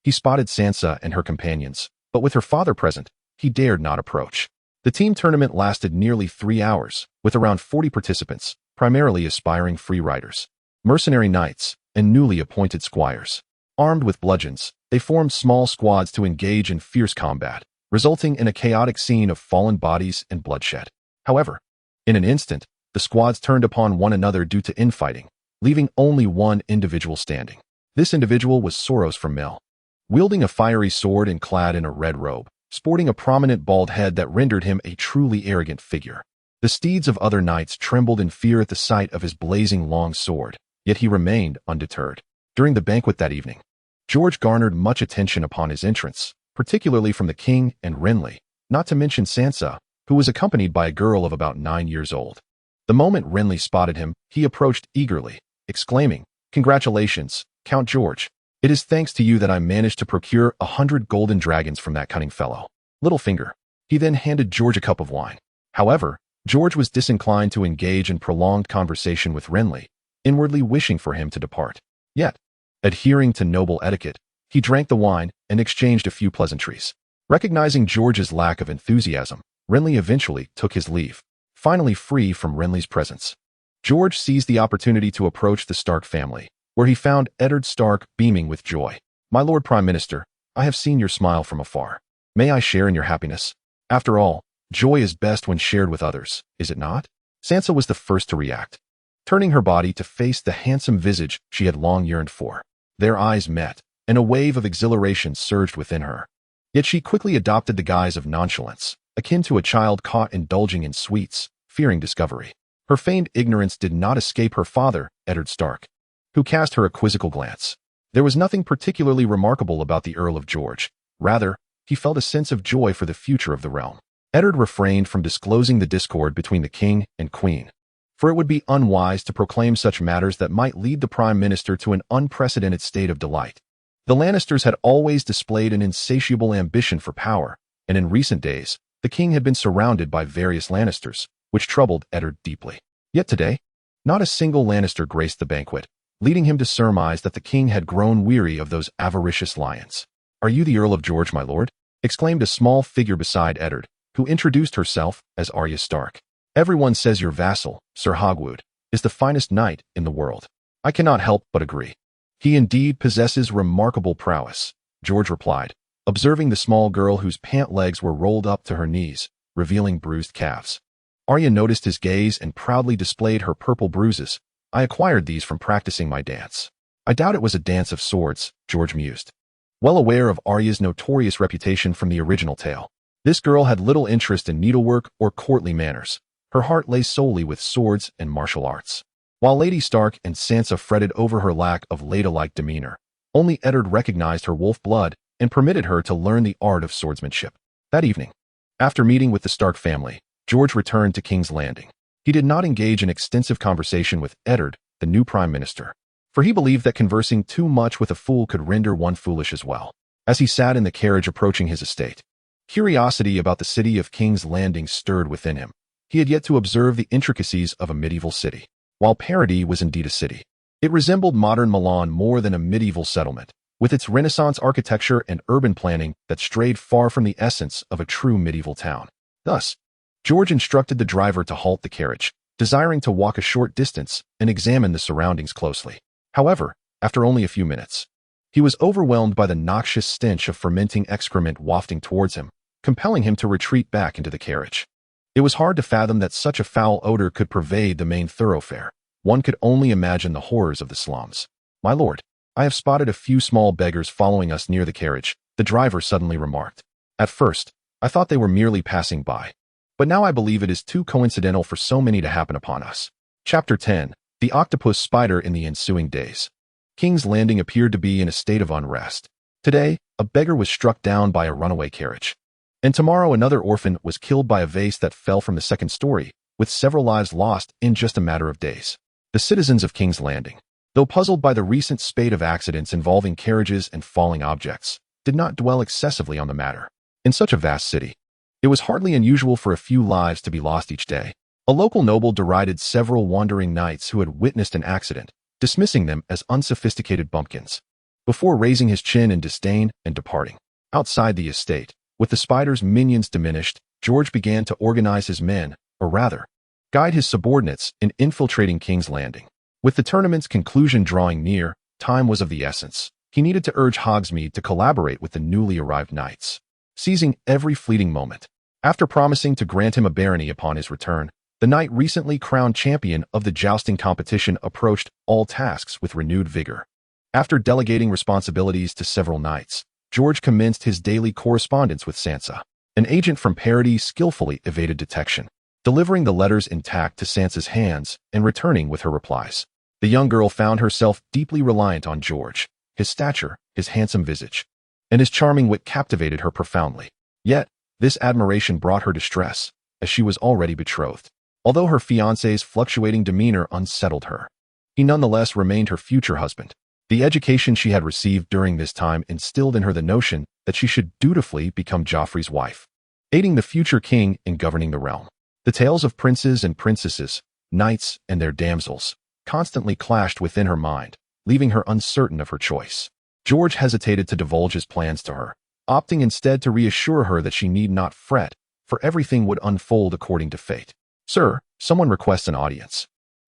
he spotted Sansa and her companions, but with her father present, he dared not approach. The team tournament lasted nearly 3 hours, with around 40 participants, primarily aspiring free riders, mercenary knights, and newly appointed squires. Armed with bludgeons, they formed small squads to engage in fierce combat, resulting in a chaotic scene of fallen bodies and bloodshed. However, in an instant, the squads turned upon one another due to infighting, leaving only one individual standing. This individual was Soros from Mill, wielding a fiery sword and clad in a red robe, sporting a prominent bald head that rendered him a truly arrogant figure. The steeds of other knights trembled in fear at the sight of his blazing long sword, yet he remained undeterred. During the banquet that evening, George garnered much attention upon his entrance, particularly from the king and Renly, not to mention Sansa, who was accompanied by a girl of about 9 years old. The moment Renly spotted him, he approached eagerly, exclaiming, "Congratulations, Count George. It is thanks to you that I managed to procure 100 golden dragons from that cunning fellow, Littlefinger." He then handed George a cup of wine. However, George was disinclined to engage in prolonged conversation with Renly, inwardly wishing for him to depart. Yet, adhering to noble etiquette, he drank the wine and exchanged a few pleasantries. Recognizing George's lack of enthusiasm, Renly eventually took his leave, finally free from Renly's presence. George seized the opportunity to approach the Stark family, where he found Eddard Stark beaming with joy. "My Lord Prime Minister, I have seen your smile from afar. May I share in your happiness? After all, joy is best when shared with others, is it not?" Sansa was the first to react, turning her body to face the handsome visage she had long yearned for. Their eyes met, and a wave of exhilaration surged within her. Yet she quickly adopted the guise of nonchalance, akin to a child caught indulging in sweets, fearing discovery. Her feigned ignorance did not escape her father, Eddard Stark, who cast her a quizzical glance. There was nothing particularly remarkable about the Earl of George. Rather, he felt a sense of joy for the future of the realm. Eddard refrained from disclosing the discord between the king and queen, for it would be unwise to proclaim such matters that might lead the prime minister to an unprecedented state of delight. The Lannisters had always displayed an insatiable ambition for power, and in recent days, the king had been surrounded by various Lannisters, which troubled Eddard deeply. Yet today, not a single Lannister graced the banquet, leading him to surmise that the king had grown weary of those avaricious lions. "Are you the Earl of George, my lord?" exclaimed a small figure beside Eddard, who introduced herself as Arya Stark. "Everyone says your vassal, Sir Hogwood, is the finest knight in the world." "I cannot help but agree. He indeed possesses remarkable prowess," George replied, observing the small girl whose pant legs were rolled up to her knees, revealing bruised calves. Arya noticed his gaze and proudly displayed her purple bruises. "I acquired these from practicing my dance." "I doubt it was a dance of swords," George mused. Well aware of Arya's notorious reputation from the original tale, this girl had little interest in needlework or courtly manners. Her heart lay solely with swords and martial arts. While Lady Stark and Sansa fretted over her lack of ladylike demeanor, only Eddard recognized her wolf blood and permitted her to learn the art of swordsmanship. That evening, after meeting with the Stark family, George returned to King's Landing. He did not engage in extensive conversation with Eddard, the new prime minister, for he believed that conversing too much with a fool could render one foolish as well. As he sat in the carriage approaching his estate, curiosity about the city of King's Landing stirred within him. He had yet to observe the intricacies of a medieval city. While Parody was indeed a city, it resembled modern Milan more than a medieval settlement, with its Renaissance architecture and urban planning that strayed far from the essence of a true medieval town. Thus, George instructed the driver to halt the carriage, desiring to walk a short distance and examine the surroundings closely. However, after only a few minutes, he was overwhelmed by the noxious stench of fermenting excrement wafting towards him, compelling him to retreat back into the carriage. It was hard to fathom that such a foul odor could pervade the main thoroughfare. One could only imagine the horrors of the slums. "My lord, I have spotted a few small beggars following us near the carriage," the driver suddenly remarked. "At first, I thought they were merely passing by, but now I believe it is too coincidental for so many to happen upon us." Chapter 10. The Octopus Spider. In the ensuing days, King's Landing appeared to be in a state of unrest. Today, a beggar was struck down by a runaway carriage. And tomorrow another orphan was killed by a vase that fell from the second story, with several lives lost in just a matter of days. The citizens of King's Landing, though puzzled by the recent spate of accidents involving carriages and falling objects, did not dwell excessively on the matter. In such a vast city, it was hardly unusual for a few lives to be lost each day. A local noble derided several wandering knights who had witnessed an accident, dismissing them as unsophisticated bumpkins, before raising his chin in disdain and departing. Outside the estate, with the spider's minions diminished, George began to organize his men, or rather, guide his subordinates in infiltrating King's Landing. With the tournament's conclusion drawing near, time was of the essence. He needed to urge Hogsmeade to collaborate with the newly arrived knights, seizing every fleeting moment. After promising to grant him a barony upon his return, the knight recently crowned champion of the jousting competition approached all tasks with renewed vigor. After delegating responsibilities to several knights, George commenced his daily correspondence with Sansa. An agent from Parody skillfully evaded detection, delivering the letters intact to Sansa's hands and returning with her replies. The young girl found herself deeply reliant on George. His stature, his handsome visage, and his charming wit captivated her profoundly. Yet, this admiration brought her distress, as she was already betrothed. Although her fiancé's fluctuating demeanor unsettled her, he nonetheless remained her future husband. The education she had received during this time instilled in her the notion that she should dutifully become Joffrey's wife, aiding the future king in governing the realm. The tales of princes and princesses, knights and their damsels, constantly clashed within her mind, leaving her uncertain of her choice. George hesitated to divulge his plans to her, opting instead to reassure her that she need not fret, for everything would unfold according to fate. "Sir, someone requests an audience,"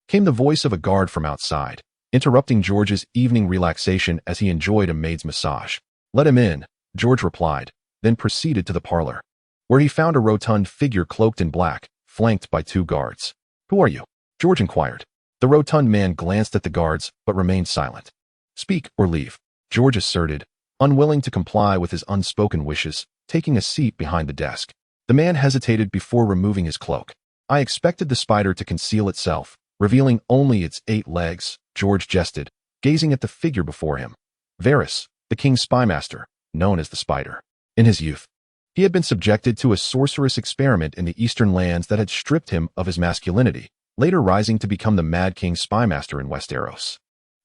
came the voice of a guard from outside, interrupting George's evening relaxation as he enjoyed a maid's massage. "Let him in," George replied, then proceeded to the parlor, where he found a rotund figure cloaked in black, flanked by two guards. "Who are you?" George inquired. The rotund man glanced at the guards, but remained silent. "Speak or leave," George asserted, unwilling to comply with his unspoken wishes, taking a seat behind the desk. The man hesitated before removing his cloak. "I expected the spider to conceal itself, revealing only its 8 legs," George jested, gazing at the figure before him. Varys, the king's spymaster, known as the Spider. In his youth, he had been subjected to a sorcerous experiment in the eastern lands that had stripped him of his masculinity, later rising to become the Mad King's spymaster in Westeros,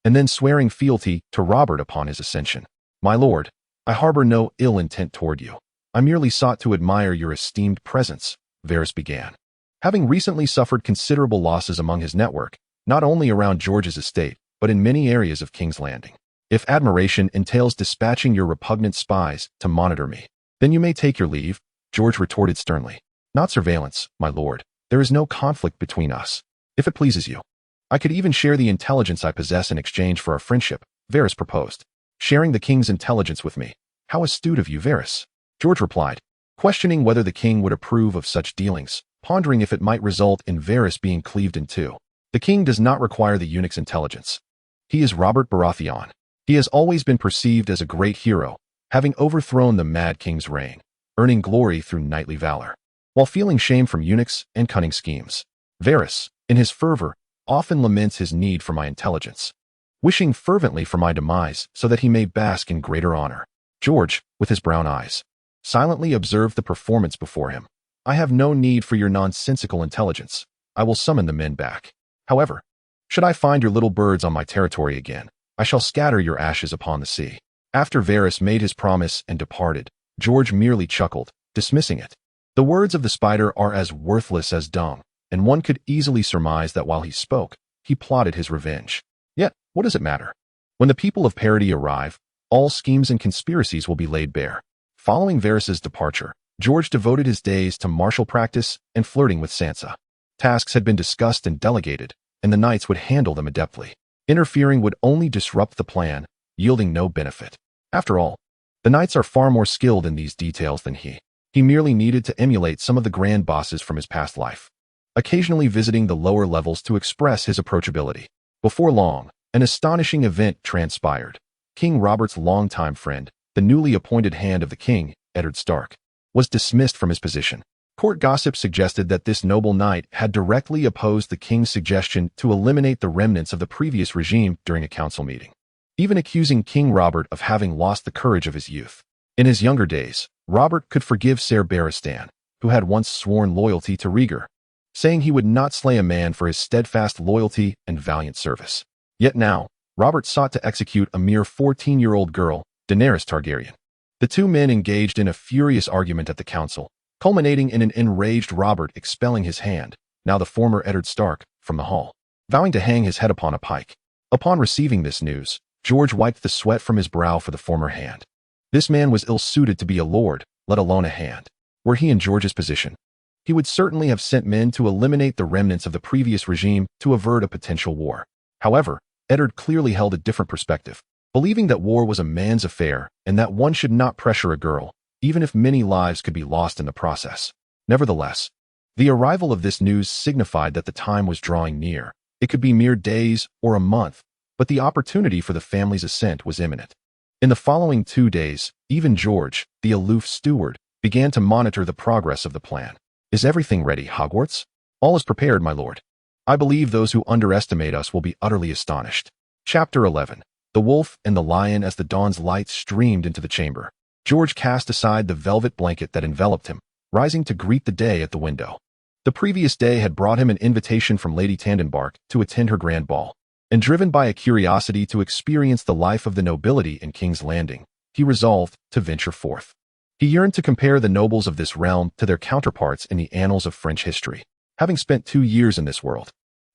and then swearing fealty to Robert upon his ascension. "My lord, I harbor no ill intent toward you. I merely sought to admire your esteemed presence," Varys began. Having recently suffered considerable losses among his network, not only around George's estate, but in many areas of King's Landing. "If admiration entails dispatching your repugnant spies to monitor me, then you may take your leave," George retorted sternly. "Not surveillance, my lord. There is no conflict between us. If it pleases you, I could even share the intelligence I possess in exchange for our friendship," Varys proposed. "Sharing the king's intelligence with me? How astute of you, Varys," George replied, questioning whether the king would approve of such dealings, pondering if it might result in Varys being cleaved in two. "The king does not require the eunuch's intelligence. He is Robert Baratheon. He has always been perceived as a great hero, having overthrown the Mad King's reign, earning glory through knightly valor, while feeling shame from eunuchs and cunning schemes. Varys, in his fervor, often laments his need for my intelligence, wishing fervently for my demise so that he may bask in greater honor." George, with his brown eyes, silently observed the performance before him. "I have no need for your nonsensical intelligence. I will summon the men back. However, should I find your little birds on my territory again, I shall scatter your ashes upon the sea." After Varys made his promise and departed, George merely chuckled, dismissing it. The words of the spider are as worthless as dung, and one could easily surmise that while he spoke, he plotted his revenge. Yet, what does it matter? When the people of Parody arrive, all schemes and conspiracies will be laid bare. Following Varys's departure, George devoted his days to martial practice and flirting with Sansa. Tasks had been discussed and delegated, and the knights would handle them adeptly. Interfering would only disrupt the plan, yielding no benefit. After all, the knights are far more skilled in these details than he. He merely needed to emulate some of the grand bosses from his past life, occasionally visiting the lower levels to express his approachability. Before long, an astonishing event transpired. King Robert's longtime friend, the newly appointed hand of the king, Eddard Stark, was dismissed from his position. Court gossip suggested that this noble knight had directly opposed the king's suggestion to eliminate the remnants of the previous regime during a council meeting, even accusing King Robert of having lost the courage of his youth. In his younger days, Robert could forgive Ser Barristan, who had once sworn loyalty to Rhaegar, saying he would not slay a man for his steadfast loyalty and valiant service. Yet now, Robert sought to execute a mere 14-year-old girl, Daenerys Targaryen. The two men engaged in a furious argument at the council, culminating in an enraged Robert expelling his hand, now the former Eddard Stark, from the hall, vowing to hang his head upon a pike. Upon receiving this news, George wiped the sweat from his brow for the former hand. This man was ill-suited to be a lord, let alone a hand. Were he in George's position, he would certainly have sent men to eliminate the remnants of the previous regime to avert a potential war. However, Eddard clearly held a different perspective, believing that war was a man's affair and that one should not pressure a girl, even if many lives could be lost in the process. Nevertheless, the arrival of this news signified that the time was drawing near. It could be mere days or a month, but the opportunity for the family's ascent was imminent. In the following 2 days, even George, the aloof steward, began to monitor the progress of the plan. "Is everything ready, Hogwarts?" "All is prepared, my lord. I believe those who underestimate us will be utterly astonished." Chapter 11. The Wolf and the Lion. As the dawn's light streamed into the chamber, George cast aside the velvet blanket that enveloped him, rising to greet the day at the window. The previous day had brought him an invitation from Lady Tandonbark to attend her grand ball, and driven by a curiosity to experience the life of the nobility in King's Landing, he resolved to venture forth. He yearned to compare the nobles of this realm to their counterparts in the annals of French history. Having spent 2 years in this world,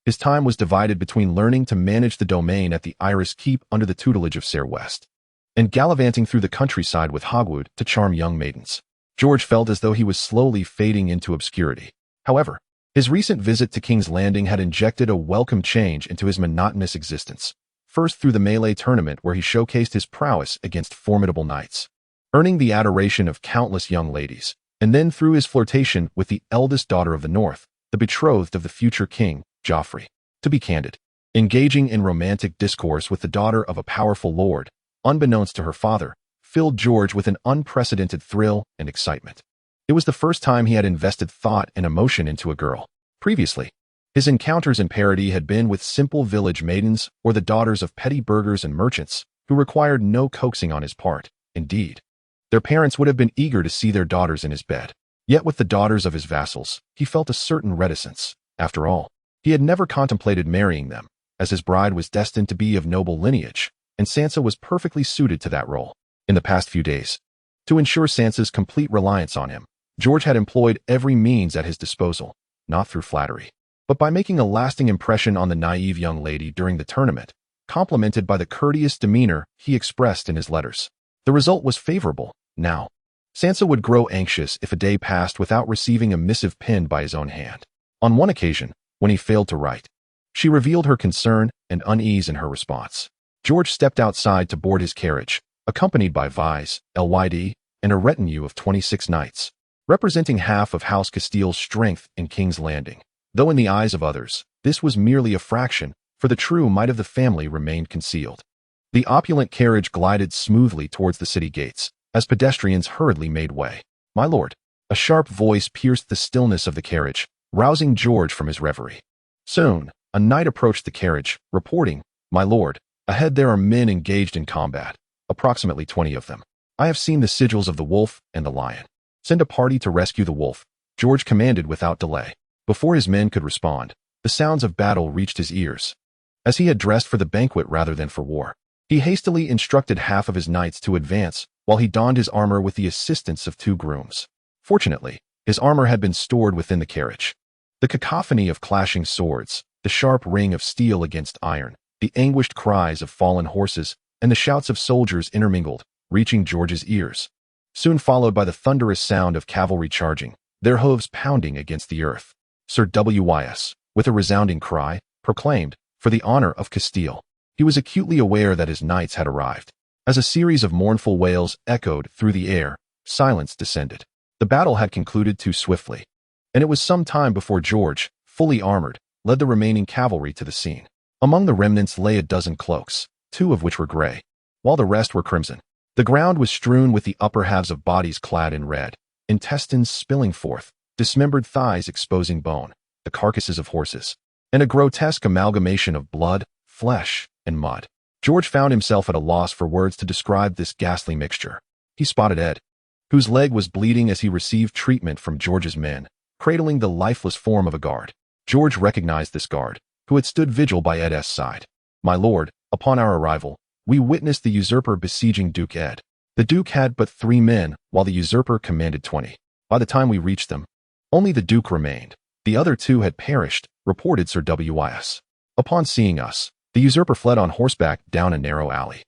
his time was divided between learning to manage the domain at the Iris Keep under the tutelage of Ser West, and gallivanting through the countryside with Hogwood to charm young maidens. George felt as though he was slowly fading into obscurity. However, his recent visit to King's Landing had injected a welcome change into his monotonous existence, first through the melee tournament where he showcased his prowess against formidable knights, earning the adoration of countless young ladies, and then through his flirtation with the eldest daughter of the North, the betrothed of the future king, Joffrey. To be candid, engaging in romantic discourse with the daughter of a powerful lord, unbeknownst to her father, filled George with an unprecedented thrill and excitement. It was the first time he had invested thought and emotion into a girl. Previously, his encounters in Parody had been with simple village maidens or the daughters of petty burghers and merchants who required no coaxing on his part. Indeed, their parents would have been eager to see their daughters in his bed. Yet with the daughters of his vassals, he felt a certain reticence. After all, He had never contemplated marrying them, as his bride was destined to be of noble lineage, and Sansa was perfectly suited to that role. In the past few days, to ensure Sansa's complete reliance on him, George had employed every means at his disposal, not through flattery, but by making a lasting impression on the naive young lady during the tournament, complemented by the courteous demeanor he expressed in his letters. The result was favorable. Now, Sansa would grow anxious if a day passed without receiving a missive penned by his own hand. On one occasion, when he failed to write, she revealed her concern and unease in her response. George stepped outside to board his carriage, accompanied by Vice, Lyd, and a retinue of 26 knights, representing half of House Castile's strength in King's Landing. Though in the eyes of others, this was merely a fraction, for the true might of the family remained concealed. The opulent carriage glided smoothly towards the city gates, as pedestrians hurriedly made way. "My lord," a sharp voice pierced the stillness of the carriage, rousing George from his reverie. Soon, a knight approached the carriage, reporting, "My lord, ahead there are men engaged in combat, approximately 20 of them. I have seen the sigils of the wolf and the lion. Send a party to rescue the wolf," George commanded without delay. Before his men could respond, the sounds of battle reached his ears. As he had dressed for the banquet rather than for war, he hastily instructed half of his knights to advance while he donned his armor with the assistance of 2 grooms. Fortunately, his armor had been stored within the carriage. The cacophony of clashing swords, the sharp ring of steel against iron, the anguished cries of fallen horses, and the shouts of soldiers intermingled, reaching George's ears, soon followed by the thunderous sound of cavalry charging, their hooves pounding against the earth. Sir Wys, with a resounding cry, proclaimed, "For the honor of Castile." He was acutely aware that his knights had arrived. As a series of mournful wails echoed through the air, silence descended. The battle had concluded too swiftly, and it was some time before George, fully armored, led the remaining cavalry to the scene. Among the remnants lay a dozen cloaks, 2 of which were gray, while the rest were crimson. The ground was strewn with the upper halves of bodies clad in red, intestines spilling forth, dismembered thighs exposing bone, the carcasses of horses, and a grotesque amalgamation of blood, flesh, and mud. George found himself at a loss for words to describe this ghastly mixture. He spotted Ed, whose leg was bleeding as he received treatment from George's men, cradling the lifeless form of a guard. George recognized this guard, who had stood vigil by Ed's side. "My lord, upon our arrival, we witnessed the usurper besieging Duke Ed. The Duke had but 3 men, while the usurper commanded 20. By the time we reached them, only the Duke remained. The other 2 had perished," reported Sir Wys. "Upon seeing us, the usurper fled on horseback down a narrow alley,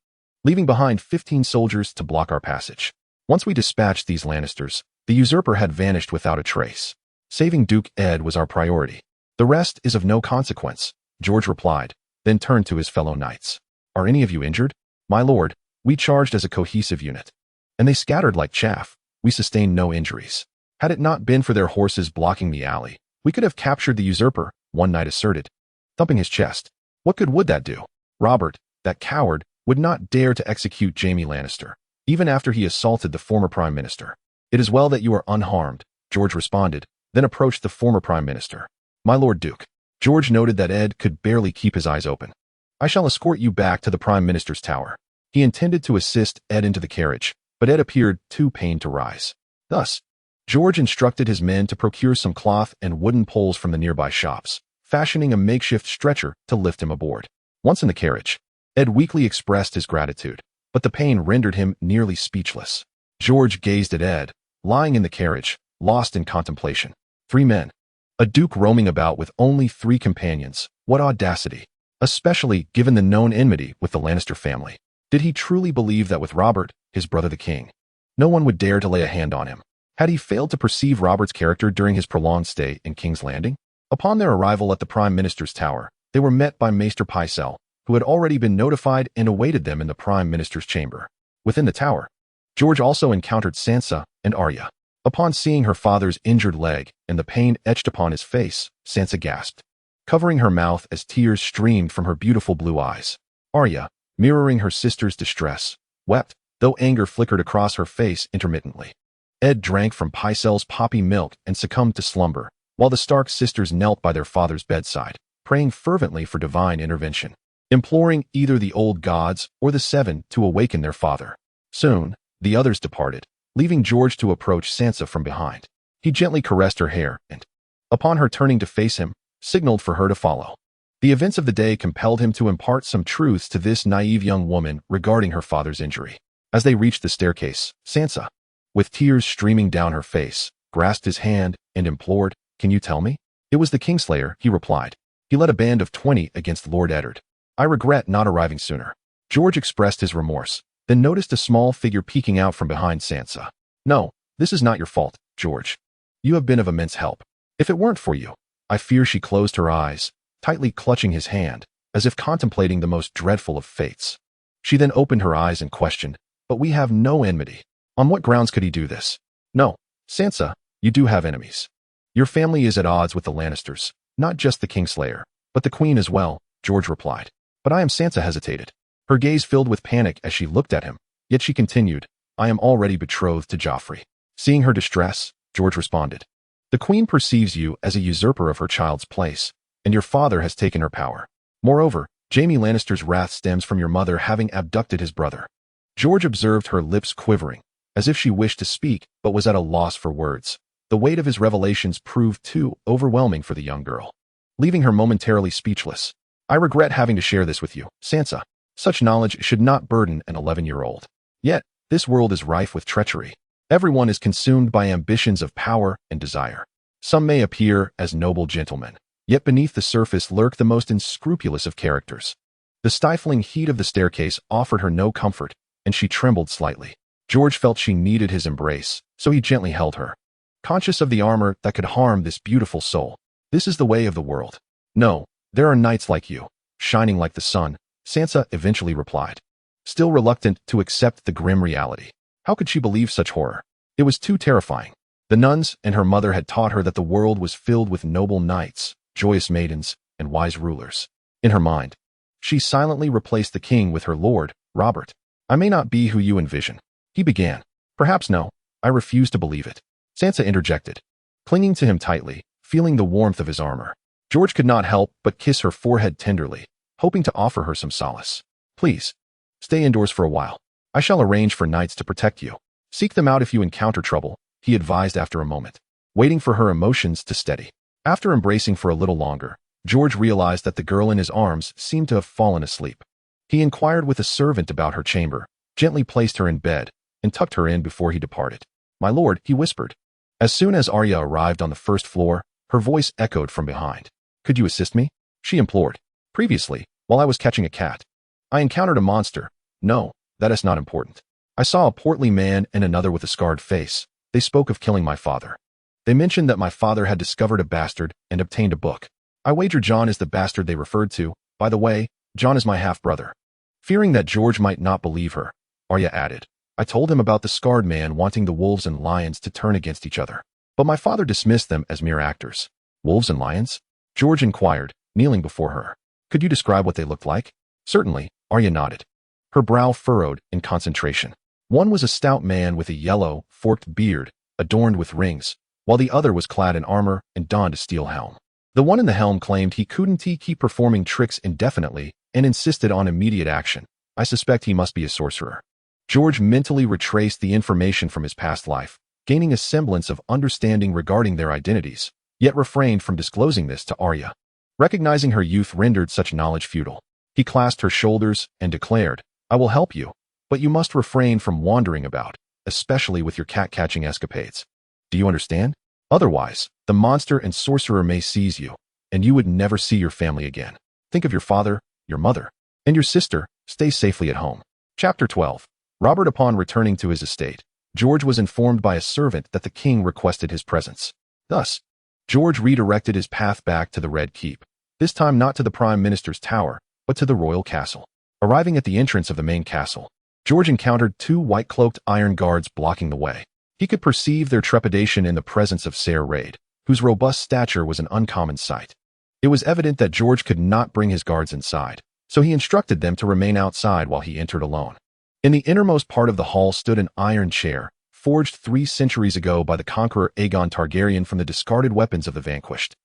leaving behind 15 soldiers to block our passage. Once we dispatched these Lannisters, the usurper had vanished without a trace. Saving Duke Ed was our priority. The rest is of no consequence," George replied, then turned to his fellow knights. "Are any of you injured?" "My lord, we charged as a cohesive unit, and they scattered like chaff. We sustained no injuries. Had it not been for their horses blocking the alley, we could have captured the usurper," one knight asserted, thumping his chest. "What good would that do? Robert, that coward, would not dare to execute Jaime Lannister, even after he assaulted the former prime minister." "It is well that you are unharmed," George responded, then approached the former prime minister. "My lord Duke." George noted that Ed could barely keep his eyes open. "I shall escort you back to the prime minister's tower." He intended to assist Ed into the carriage, but Ed appeared too pained to rise. Thus, George instructed his men to procure some cloth and wooden poles from the nearby shops, fashioning a makeshift stretcher to lift him aboard. Once in the carriage, Ed weakly expressed his gratitude, but the pain rendered him nearly speechless. George gazed at Ed, lying in the carriage, lost in contemplation. 3 men. A duke roaming about with only 3 companions. What audacity! Especially given the known enmity with the Lannister family. Did he truly believe that with Robert, his brother the king, no one would dare to lay a hand on him? Had he failed to perceive Robert's character during his prolonged stay in King's Landing? Upon their arrival at the Prime Minister's tower, they were met by Maester Pycelle, who had already been notified and awaited them in the Prime Minister's chamber. Within the tower, George also encountered Sansa and Arya. Upon seeing her father's injured leg and the pain etched upon his face, Sansa gasped, covering her mouth as tears streamed from her beautiful blue eyes. Arya, mirroring her sister's distress, wept, though anger flickered across her face intermittently. Ed drank from Pycelle's poppy milk and succumbed to slumber, while the Stark sisters knelt by their father's bedside, praying fervently for divine intervention, imploring either the old gods or the Seven to awaken their father. Soon, the others departed, leaving George to approach Sansa from behind. He gently caressed her hair and, upon her turning to face him, signaled for her to follow. The events of the day compelled him to impart some truths to this naive young woman regarding her father's injury. As they reached the staircase, Sansa, with tears streaming down her face, grasped his hand and implored, "Can you tell me?" "It was the Kingslayer," he replied. "He led a band of 20 against Lord Eddard. I regret not arriving sooner." George expressed his remorse, then noticed a small figure peeking out from behind Sansa. "No, this is not your fault, George. You have been of immense help. If it weren't for you." I fear she closed her eyes, tightly clutching his hand, as if contemplating the most dreadful of fates. She then opened her eyes and questioned, "But we have no enmity. On what grounds could he do this?" "No, Sansa, you do have enemies. Your family is at odds with the Lannisters, not just the Kingslayer, but the Queen as well," George replied. "But I am." Sansa hesitated, her gaze filled with panic as she looked at him, yet she continued, "I am already betrothed to Joffrey." Seeing her distress, George responded, "The Queen perceives you as a usurper of her child's place, and your father has taken her power. Moreover, Jaime Lannister's wrath stems from your mother having abducted his brother." George observed her lips quivering, as if she wished to speak but was at a loss for words. The weight of his revelations proved too overwhelming for the young girl, leaving her momentarily speechless. "I regret having to share this with you, Sansa. Such knowledge should not burden an 11-year-old. Yet, this world is rife with treachery. Everyone is consumed by ambitions of power and desire. Some may appear as noble gentlemen, yet beneath the surface lurk the most unscrupulous of characters." The stifling heat of the staircase offered her no comfort, and she trembled slightly. George felt she needed his embrace, so he gently held her, conscious of the armor that could harm this beautiful soul. "This is the way of the world. No, there are knights like you, shining like the sun," Sansa eventually replied, still reluctant to accept the grim reality. How could she believe such horror? It was too terrifying. The nuns and her mother had taught her that the world was filled with noble knights, joyous maidens, and wise rulers. In her mind, she silently replaced the king with her lord, Robert. "I may not be who you envision," he began. "Perhaps no. I refuse to believe it," Sansa interjected, clinging to him tightly, feeling the warmth of his armor. George could not help but kiss her forehead tenderly, hoping to offer her some solace. "Please, stay indoors for a while. I shall arrange for knights to protect you. Seek them out if you encounter trouble," he advised after a moment, waiting for her emotions to steady. After embracing for a little longer, George realized that the girl in his arms seemed to have fallen asleep. He inquired with a servant about her chamber, gently placed her in bed, and tucked her in before he departed. "My lord," he whispered. As soon as Arya arrived on the first floor, her voice echoed from behind. "Could you assist me?" she implored. "Previously, while I was catching a cat, I encountered a monster." "No, that is not important. I saw a portly man and another with a scarred face. They spoke of killing my father. They mentioned that my father had discovered a bastard and obtained a book. I wager Jon is the bastard they referred to. By the way, Jon is my half-brother." Fearing that George might not believe her, Arya added, "I told him about the scarred man wanting the wolves and lions to turn against each other. But my father dismissed them as mere actors." "Wolves and lions?" George inquired, kneeling before her. "Could you describe what they looked like?" "Certainly," Arya nodded, her brow furrowed in concentration. One was a stout man with a yellow, forked beard, adorned with rings, while the other was clad in armor and donned a steel helm. The one in the helm claimed he couldn't keep performing tricks indefinitely and insisted on immediate action. "I suspect he must be a sorcerer." George mentally retraced the information from his past life, gaining a semblance of understanding regarding their identities, yet refrained from disclosing this to Arya. Recognizing her youth rendered such knowledge futile, he clasped her shoulders and declared, "I will help you, but you must refrain from wandering about, especially with your cat-catching escapades. Do you understand? Otherwise, the monster and sorcerer may seize you, and you would never see your family again. Think of your father, your mother, and your sister. Stay safely at home." Chapter 12. Robert. Upon returning to his estate, George was informed by a servant that the king requested his presence. Thus, George redirected his path back to the Red Keep, this time not to the Prime Minister's tower, but to the royal castle. Arriving at the entrance of the main castle, George encountered two white-cloaked iron guards blocking the way. He could perceive their trepidation in the presence of Ser Raid, whose robust stature was an uncommon sight. It was evident that George could not bring his guards inside, so he instructed them to remain outside while he entered alone. In the innermost part of the hall stood an iron chair, forged 3 centuries ago by the conqueror Aegon Targaryen from the discarded weapons of the vanquished,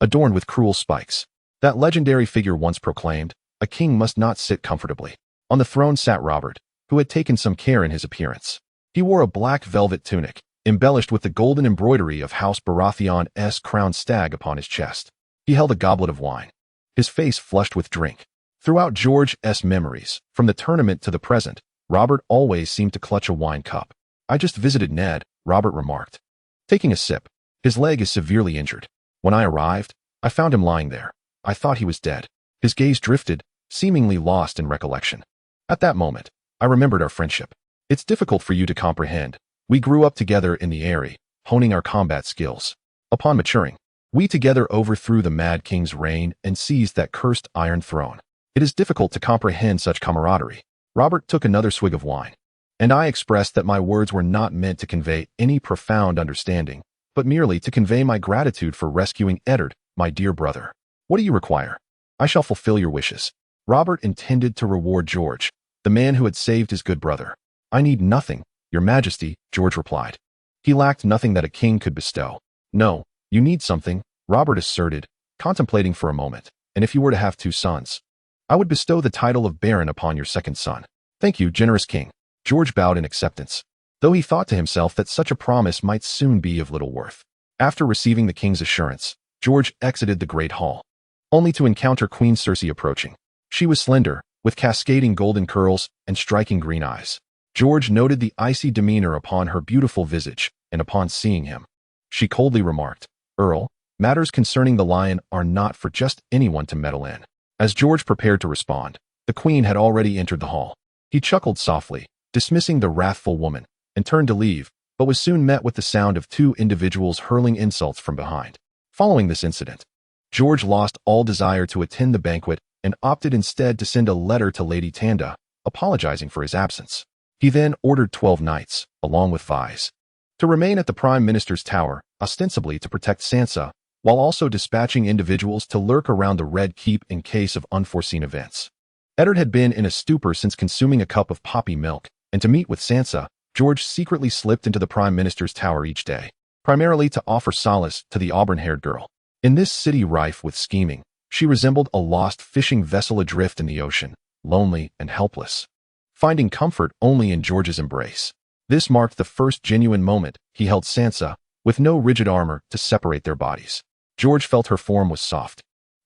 adorned with cruel spikes. That legendary figure once proclaimed, "A king must not sit comfortably." On the throne sat Robert, who had taken some care in his appearance. He wore a black velvet tunic, embellished with the golden embroidery of House Baratheon's crowned stag upon his chest. He held a goblet of wine, his face flushed with drink. Throughout George's memories, from the tournament to the present, Robert always seemed to clutch a wine cup. "I just visited Ned," Robert remarked, taking a sip. "His leg is severely injured. When I arrived, I found him lying there. I thought he was dead." His gaze drifted, seemingly lost in recollection. "At that moment, I remembered our friendship. It's difficult for you to comprehend. We grew up together in the Eyrie, honing our combat skills. Upon maturing, we together overthrew the Mad King's reign and seized that cursed Iron Throne. It is difficult to comprehend such camaraderie." Robert took another swig of wine. "And I expressed that my words were not meant to convey any profound understanding, but merely to convey my gratitude for rescuing Eddard, my dear brother. What do you require? I shall fulfill your wishes." Robert intended to reward George, the man who had saved his good brother. "I need nothing, Your Majesty," George replied. He lacked nothing that a king could bestow. "No, you need something," Robert asserted, contemplating for a moment. "And if you were to have 2 sons, I would bestow the title of Baron upon your second son." "Thank you, generous king." George bowed in acceptance, though he thought to himself that such a promise might soon be of little worth. After receiving the king's assurance, George exited the great hall, only to encounter Queen Cersei approaching. She was slender, with cascading golden curls and striking green eyes. George noted the icy demeanor upon her beautiful visage, and upon seeing him, she coldly remarked, "Earl, matters concerning the lion are not for just anyone to meddle in." As George prepared to respond, the queen had already entered the hall. He chuckled softly, dismissing the wrathful woman, and turned to leave, but was soon met with the sound of 2 individuals hurling insults from behind. Following this incident, George lost all desire to attend the banquet and opted instead to send a letter to Lady Tanda, apologizing for his absence. He then ordered 12 knights, along with Vies, to remain at the Prime Minister's tower, ostensibly to protect Sansa, while also dispatching individuals to lurk around the Red Keep in case of unforeseen events. Eddard had been in a stupor since consuming a cup of poppy milk, and to meet with Sansa, George secretly slipped into the Prime Minister's tower each day, primarily to offer solace to the auburn-haired girl. In this city rife with scheming, she resembled a lost fishing vessel adrift in the ocean, lonely and helpless, finding comfort only in George's embrace. This marked the first genuine moment he held Sansa, with no rigid armor to separate their bodies. George felt her form was soft,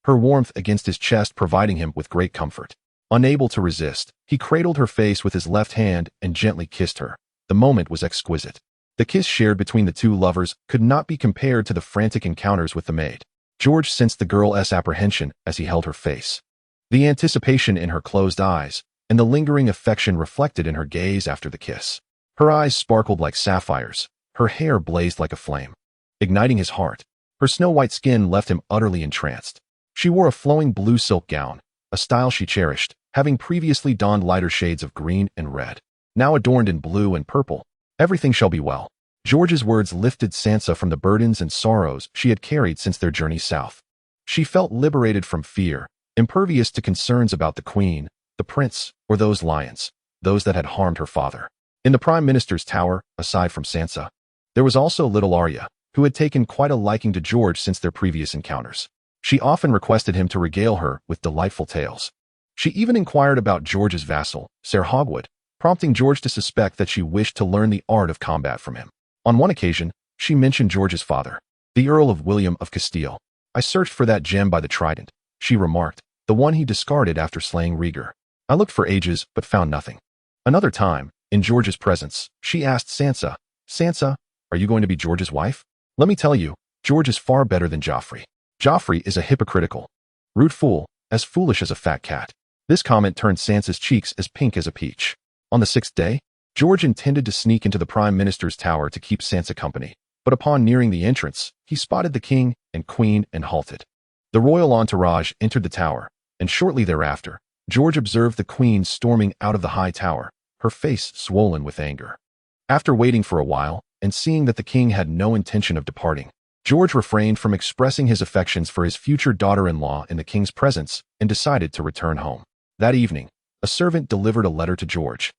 her warmth against his chest providing him with great comfort. Unable to resist, he cradled her face with his left hand and gently kissed her. The moment was exquisite. The kiss shared between the 2 lovers could not be compared to the frantic encounters with the maid. George sensed the girl's apprehension as he held her face, the anticipation in her closed eyes, and the lingering affection reflected in her gaze after the kiss. Her eyes sparkled like sapphires, her hair blazed like a flame, igniting his heart. Her snow-white skin left him utterly entranced. She wore a flowing blue silk gown, a style she cherished, having previously donned lighter shades of green and red. Now adorned in blue and purple, everything shall be well. George's words lifted Sansa from the burdens and sorrows she had carried since their journey south. She felt liberated from fear, impervious to concerns about the queen, the prince, or those lions, those that had harmed her father. In the Prime Minister's tower, aside from Sansa, there was also little Arya, who had taken quite a liking to George since their previous encounters. She often requested him to regale her with delightful tales. She even inquired about George's vassal, Ser Hogwood, prompting George to suspect that she wished to learn the art of combat from him. On one occasion, she mentioned George's father, the Earl of William of Castile. "I searched for that gem by the trident," she remarked, "the one he discarded after slaying Rhaegar. I looked for ages, but found nothing." Another time, in George's presence, she asked Sansa, "Sansa, are you going to be George's wife? Let me tell you, George is far better than Joffrey. Joffrey is a hypocritical, rude fool, as foolish as a fat cat." This comment turned Sansa's cheeks as pink as a peach. On the 6th day, George intended to sneak into the Prime Minister's tower to keep Sansa company, but upon nearing the entrance, he spotted the king and queen and halted. The royal entourage entered the tower, and shortly thereafter, George observed the queen storming out of the high tower, her face swollen with anger. After waiting for a while, and seeing that the king had no intention of departing, George refrained from expressing his affections for his future daughter-in-law in the king's presence and decided to return home. That evening, a servant delivered a letter to George,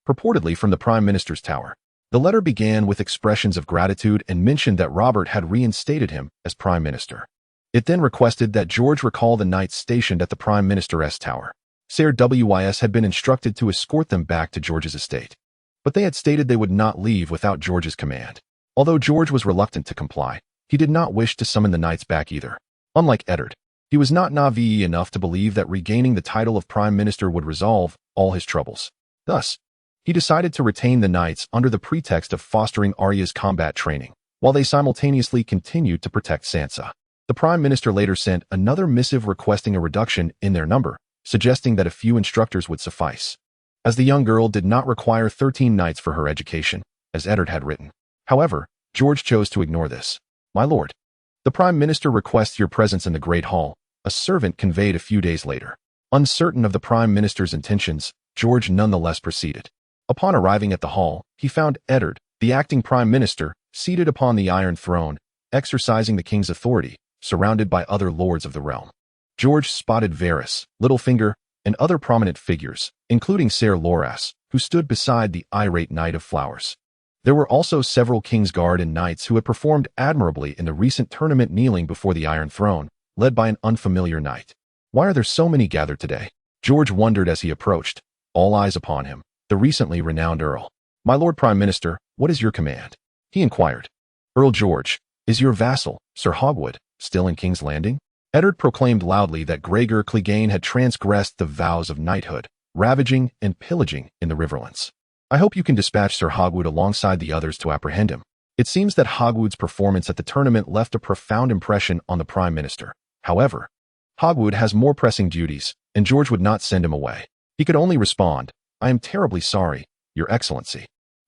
purportedly from the Prime Minister's tower. The letter began with expressions of gratitude and mentioned that Robert had reinstated him as Prime Minister. It then requested that George recall the knights stationed at the Prime Minister's tower. Ser Wis had been instructed to escort them back to George's estate, but they had stated they would not leave without George's command. Although George was reluctant to comply, he did not wish to summon the knights back either. Unlike Eddard, he was not naive enough to believe that regaining the title of prime minister would resolve all his troubles. Thus, he decided to retain the knights under the pretext of fostering Arya's combat training, while they simultaneously continued to protect Sansa. The prime minister later sent another missive requesting a reduction in their number, suggesting that a few instructors would suffice, as the young girl did not require 13 knights for her education, as Eddard had written. However, George chose to ignore this. "My lord, the prime minister requests your presence in the Great Hall," a servant conveyed a few days later. Uncertain of the prime minister's intentions, George nonetheless proceeded. Upon arriving at the hall, he found Eddard, the acting prime minister, seated upon the Iron Throne, exercising the king's authority, surrounded by other lords of the realm. George spotted Varys, Littlefinger, and other prominent figures, including Ser Loras, who stood beside the irate Knight of Flowers. There were also several Kingsguard and knights who had performed admirably in the recent tournament, kneeling before the Iron Throne, led by an unfamiliar knight. Why are there so many gathered today? George wondered as he approached, all eyes upon him, the recently renowned Earl. "My Lord Prime Minister, what is your command?" he inquired. "Earl George, is your vassal, Sir Hogwood, still in King's Landing?" Eddard proclaimed loudly that Gregor Clegane had transgressed the vows of knighthood, ravaging and pillaging in the Riverlands. "I hope you can dispatch Sir Hogwood alongside the others to apprehend him." It seems that Hogwood's performance at the tournament left a profound impression on the Prime Minister. However, Hogwood has more pressing duties, and George would not send him away. He could only respond, "I am terribly sorry, Your Excellency."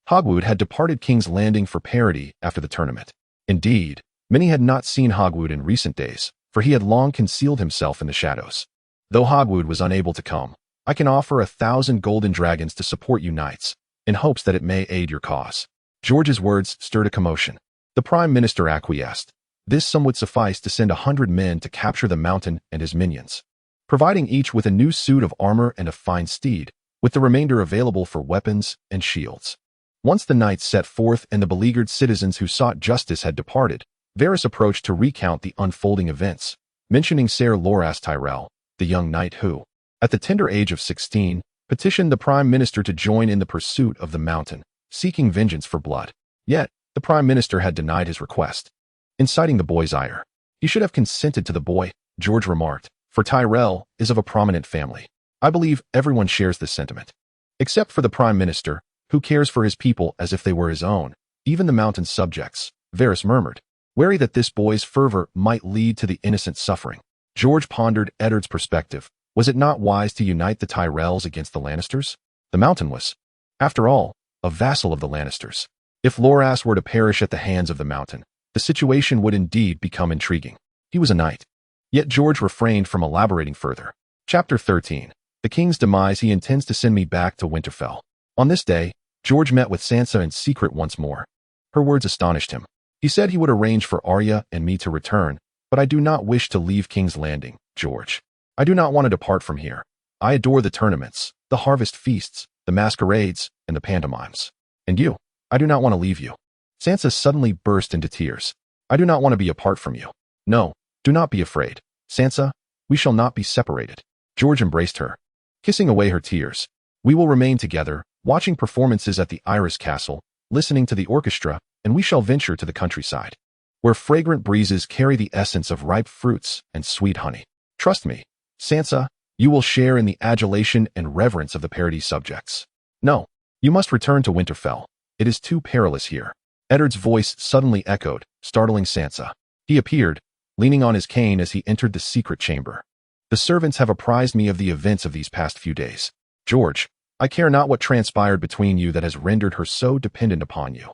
Hogwood had departed King's Landing for Parody after the tournament. Indeed, many had not seen Hogwood in recent days, for he had long concealed himself in the shadows. "Though Hogwood was unable to come, I can offer 1,000 golden dragons to support you knights, in hopes that it may aid your cause." George's words stirred a commotion. The Prime Minister acquiesced. This sum would suffice to send 100 men to capture the mountain and his minions, providing each with a new suit of armor and a fine steed, with the remainder available for weapons and shields. Once the knights set forth and the beleaguered citizens who sought justice had departed, Varys approached to recount the unfolding events, mentioning Ser Loras Tyrell, the young knight who, at the tender age of 16, petitioned the Prime Minister to join in the pursuit of the mountain, seeking vengeance for blood. Yet, the Prime Minister had denied his request, inciting the boy's ire. "He should have consented to the boy," George remarked, "for Tyrell is of a prominent family." "I believe everyone shares this sentiment, except for the Prime Minister, who cares for his people as if they were his own, even the mountain's subjects," Varys murmured, wary that this boy's fervor might lead to the innocent suffering. George pondered Eddard's perspective. Was it not wise to unite the Tyrells against the Lannisters? The mountain was, after all, a vassal of the Lannisters. If Loras were to perish at the hands of the mountain, the situation would indeed become intriguing. He was a knight. Yet George refrained from elaborating further. Chapter 13. The King's Demise. "He intends to send me back to Winterfell." On this day, George met with Sansa in secret once more. Her words astonished him. He said he would arrange for Arya and me to return, "But I do not wish to leave King's Landing, George. I do not want to depart from here. I adore the tournaments, the harvest feasts, the masquerades, and the pantomimes. And you, I do not want to leave you." Sansa suddenly burst into tears. "I do not want to be apart from you. No, do not be afraid. Sansa, we shall not be separated." George embraced her, kissing away her tears. "We will remain together, watching performances at the Iris Castle, listening to the orchestra, and we shall venture to the countryside, where fragrant breezes carry the essence of ripe fruits and sweet honey. Trust me, Sansa, you will share in the adulation and reverence of the Parody subjects. No, you must return to Winterfell. It is too perilous here." Eddard's voice suddenly echoed, startling Sansa. He appeared, leaning on his cane as he entered the secret chamber. "The servants have apprised me of the events of these past few days. George, I care not what transpired between you that has rendered her so dependent upon you.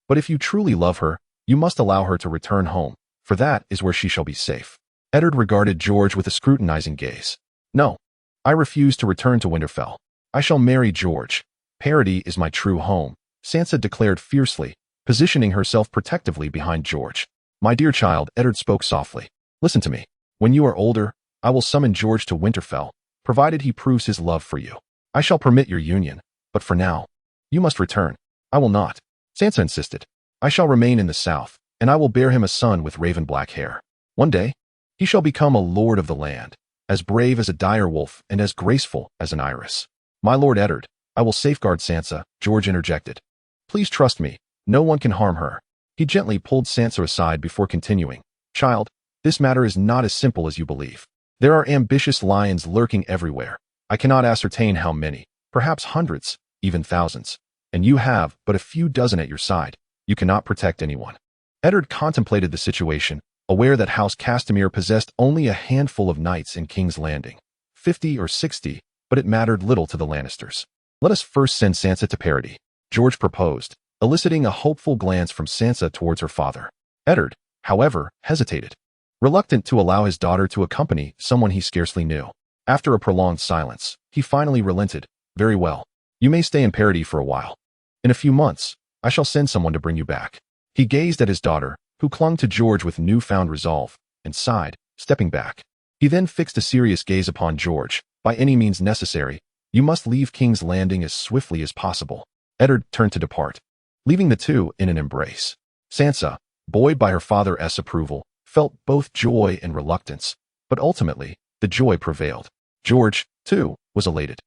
But if you truly love her, you must allow her to return home, for that is where she shall be safe." Eddard regarded George with a scrutinizing gaze. "No, I refuse to return to Winterfell. I shall marry George. Parody is my true home," Sansa declared fiercely, positioning herself protectively behind George. "My dear child," Eddard spoke softly, "listen to me. When you are older, I will summon George to Winterfell, provided he proves his love for you. I shall permit your union, but for now, you must return." "I will not," Sansa insisted. "I shall remain in the south, and I will bear him a son with raven black hair. One day, he shall become a lord of the land, as brave as a direwolf and as graceful as an iris." "My Lord Eddard, I will safeguard Sansa," George interjected. "Please trust me, no one can harm her." He gently pulled Sansa aside before continuing. "Child, This matter is not as simple as you believe. There are ambitious lions lurking everywhere. I cannot ascertain how many, perhaps hundreds, even thousands. And you have but a few dozen at your side. You cannot protect anyone. Eddard contemplated the situation, aware that House Castamere possessed only a handful of knights in King's Landing, 50 or 60, but it mattered little to the Lannisters. Let us first send Sansa to Parody, George proposed, eliciting a hopeful glance from Sansa towards her father. Eddard, however, hesitated, reluctant to allow his daughter to accompany someone he scarcely knew. After a prolonged silence, he finally relented. Very well. You may stay in Parody for a while. In a few months, I shall send someone to bring you back. He gazed at his daughter, who clung to George with newfound resolve, and sighed, stepping back. He then fixed a serious gaze upon George. By any means necessary, you must leave King's Landing as swiftly as possible. Eddard turned to depart, leaving the two in an embrace. Sansa, buoyed by her father's approval, felt both joy and reluctance, but ultimately, the joy prevailed. George, too, was elated.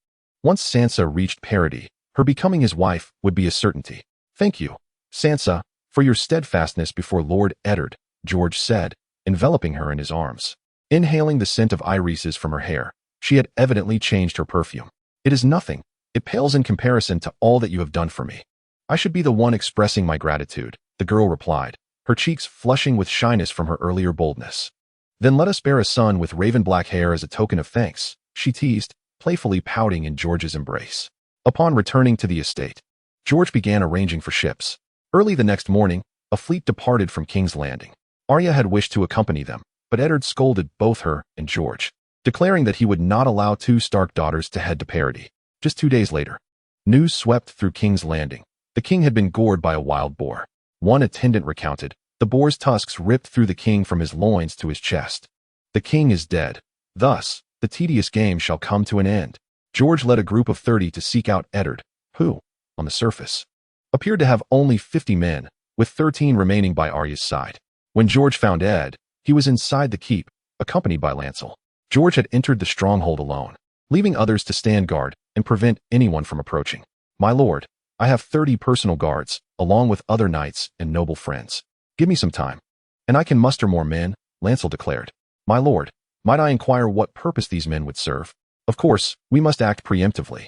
Once Sansa reached Parody, her becoming his wife would be a certainty. Thank you, Sansa, for your steadfastness before Lord Eddard, George said, enveloping her in his arms. Inhaling the scent of irises from her hair, she had evidently changed her perfume. It is nothing. It pales in comparison to all that you have done for me. I should be the one expressing my gratitude, the girl replied, her cheeks flushing with shyness from her earlier boldness. Then let us bear a son with raven-black hair as a token of thanks, she teased, playfully pouting in George's embrace. Upon returning to the estate, George began arranging for ships. Early the next morning, a fleet departed from King's Landing. Arya had wished to accompany them, but Eddard scolded both her and George, declaring that he would not allow two Stark daughters to head to Parody. Just 2 days later, news swept through King's Landing. The king had been gored by a wild boar. One attendant recounted, the boar's tusks ripped through the king from his loins to his chest. The king is dead. Thus, the tedious game shall come to an end. George led a group of 30 to seek out Eddard, who, on the surface, appeared to have only 50 men, with 13 remaining by Arya's side. When George found Ed, he was inside the keep, accompanied by Lancel. George had entered the stronghold alone, leaving others to stand guard and prevent anyone from approaching. My lord, I have 30 personal guards, along with other knights and noble friends. Give me some time, and I can muster more men, Lancel declared. My lord, might I inquire what purpose these men would serve? Of course, we must act preemptively.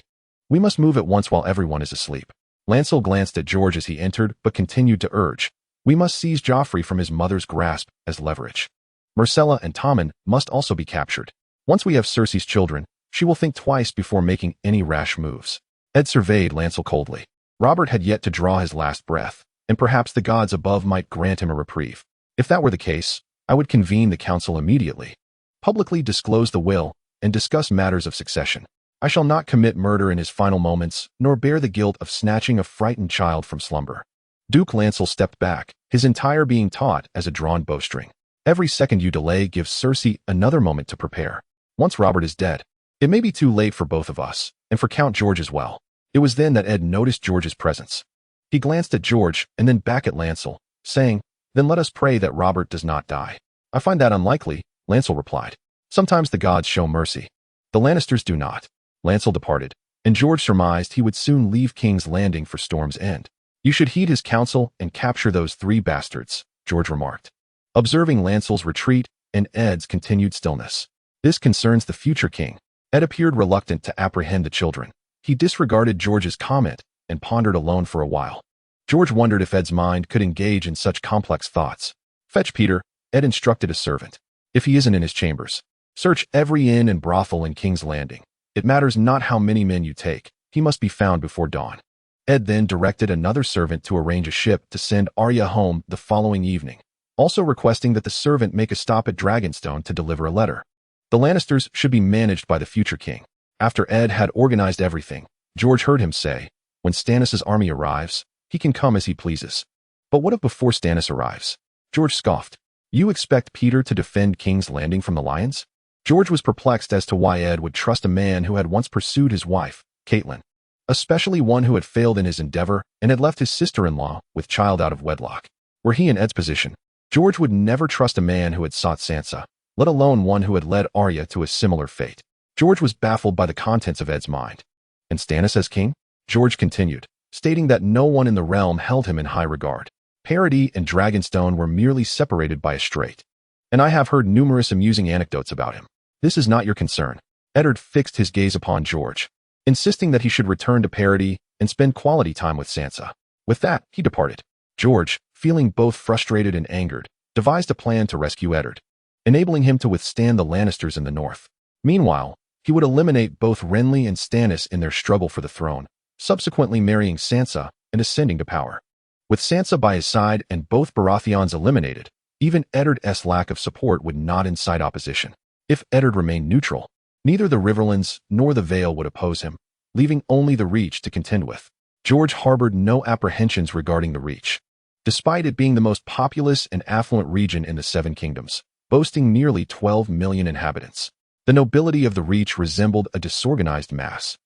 We must move at once while everyone is asleep. Lancel glanced at George as he entered, but continued to urge. We must seize Joffrey from his mother's grasp as leverage. Myrcella and Tommen must also be captured. Once we have Cersei's children, she will think twice before making any rash moves. Ed surveyed Lancel coldly. Robert had yet to draw his last breath, and perhaps the gods above might grant him a reprieve. If that were the case, I would convene the council immediately, publicly disclose the will, and discuss matters of succession. I shall not commit murder in his final moments, nor bear the guilt of snatching a frightened child from slumber. Duke Lancel stepped back, his entire being taut as a drawn bowstring. Every second you delay gives Cersei another moment to prepare. Once Robert is dead, it may be too late for both of us, and for Count George as well. It was then that Ed noticed George's presence. He glanced at George and then back at Lancel, saying, Then let us pray that Robert does not die. I find that unlikely, Lancel replied. Sometimes the gods show mercy. The Lannisters do not. Lancel departed, and George surmised he would soon leave King's Landing for Storm's End. You should heed his counsel and capture those 3 bastards, George remarked, observing Lancel's retreat and Ed's continued stillness. This concerns the future king. Ed appeared reluctant to apprehend the children. He disregarded George's comment and pondered alone for a while. George wondered if Ed's mind could engage in such complex thoughts. Fetch Peter, Ed instructed a servant. If he isn't in his chambers, search every inn and brothel in King's Landing. It matters not how many men you take, he must be found before dawn. Ed then directed another servant to arrange a ship to send Arya home the following evening, also requesting that the servant make a stop at Dragonstone to deliver a letter. The Lannisters should be managed by the future king. After Ed had organized everything, George heard him say, When Stannis' army arrives, he can come as he pleases. But what if before Stannis arrives? George scoffed. You expect Peter to defend King's Landing from the lions? George was perplexed as to why Ed would trust a man who had once pursued his wife, Catelyn, especially one who had failed in his endeavor and had left his sister-in-law with child out of wedlock. Were he in Ed's position, George would never trust a man who had sought Sansa, let alone one who had led Arya to a similar fate. George was baffled by the contents of Ed's mind. And Stannis as king? George continued, stating that no one in the realm held him in high regard. Parody and Dragonstone were merely separated by a strait. and I have heard numerous amusing anecdotes about him. This is not your concern. Eddard fixed his gaze upon George, insisting that he should return to Parody and spend quality time with Sansa. With that, he departed. George, feeling both frustrated and angered, devised a plan to rescue Eddard, enabling him to withstand the Lannisters in the north. Meanwhile, he would eliminate both Renly and Stannis in their struggle for the throne, subsequently marrying Sansa and ascending to power. With Sansa by his side and both Baratheons eliminated, even Eddard's lack of support would not incite opposition. If Eddard remained neutral, neither the Riverlands nor the Vale would oppose him, leaving only the Reach to contend with. George harbored no apprehensions regarding the Reach, despite it being the most populous and affluent region in the Seven Kingdoms, boasting nearly 12 million inhabitants. The nobility of the Reach resembled a disorganized mass.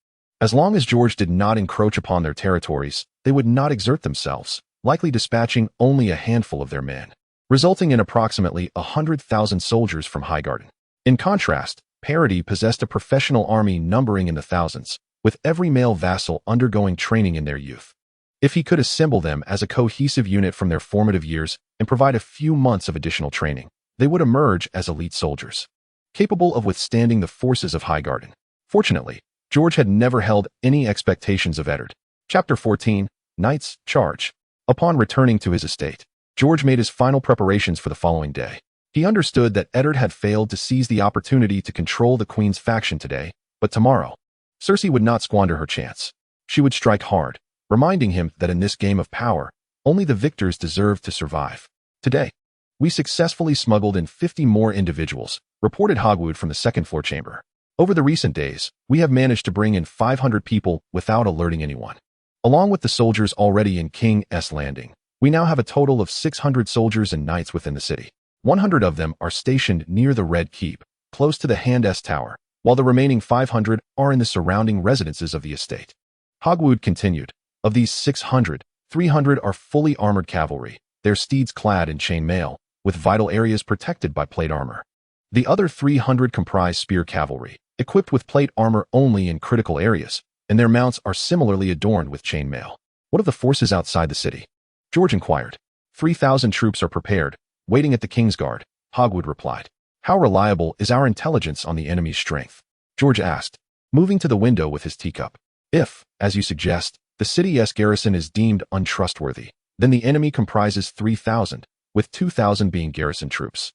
As long as George did not encroach upon their territories, they would not exert themselves, likely dispatching only a handful of their men, resulting in approximately 100,000 soldiers from Highgarden. In contrast, Parody possessed a professional army numbering in the thousands, with every male vassal undergoing training in their youth. If he could assemble them as a cohesive unit from their formative years and provide a few months of additional training, they would emerge as elite soldiers, capable of withstanding the forces of Highgarden. Fortunately, George had never held any expectations of Eddard. Chapter 14, Knights Charge. Upon returning to his estate, George made his final preparations for the following day. He understood that Eddard had failed to seize the opportunity to control the Queen's faction today, but tomorrow, Cersei would not squander her chance. She would strike hard, reminding him that in this game of power, only the victors deserve to survive. Today, we successfully smuggled in 50 more individuals, reported Hogwood from the second-floor chamber. Over the recent days, we have managed to bring in 500 people without alerting anyone. Along with the soldiers already in King's Landing, we now have a total of 600 soldiers and knights within the city. 100 of them are stationed near the Red Keep, close to the Hand's Tower, while the remaining 500 are in the surrounding residences of the estate. Hogwood continued. Of these 600, 300 are fully armored cavalry, their steeds clad in chain mail, with vital areas protected by plate armor. The other 300 comprise spear cavalry, equipped with plate armor only in critical areas, and their mounts are similarly adorned with chain mail. What of the forces outside the city? George inquired. 3,000 troops are prepared, waiting at the Kingsguard, Hogwood replied. How reliable is our intelligence on the enemy's strength? George asked, moving to the window with his teacup. If, as you suggest, the city's garrison is deemed untrustworthy, then the enemy comprises 3,000, with 2,000 being garrison troops,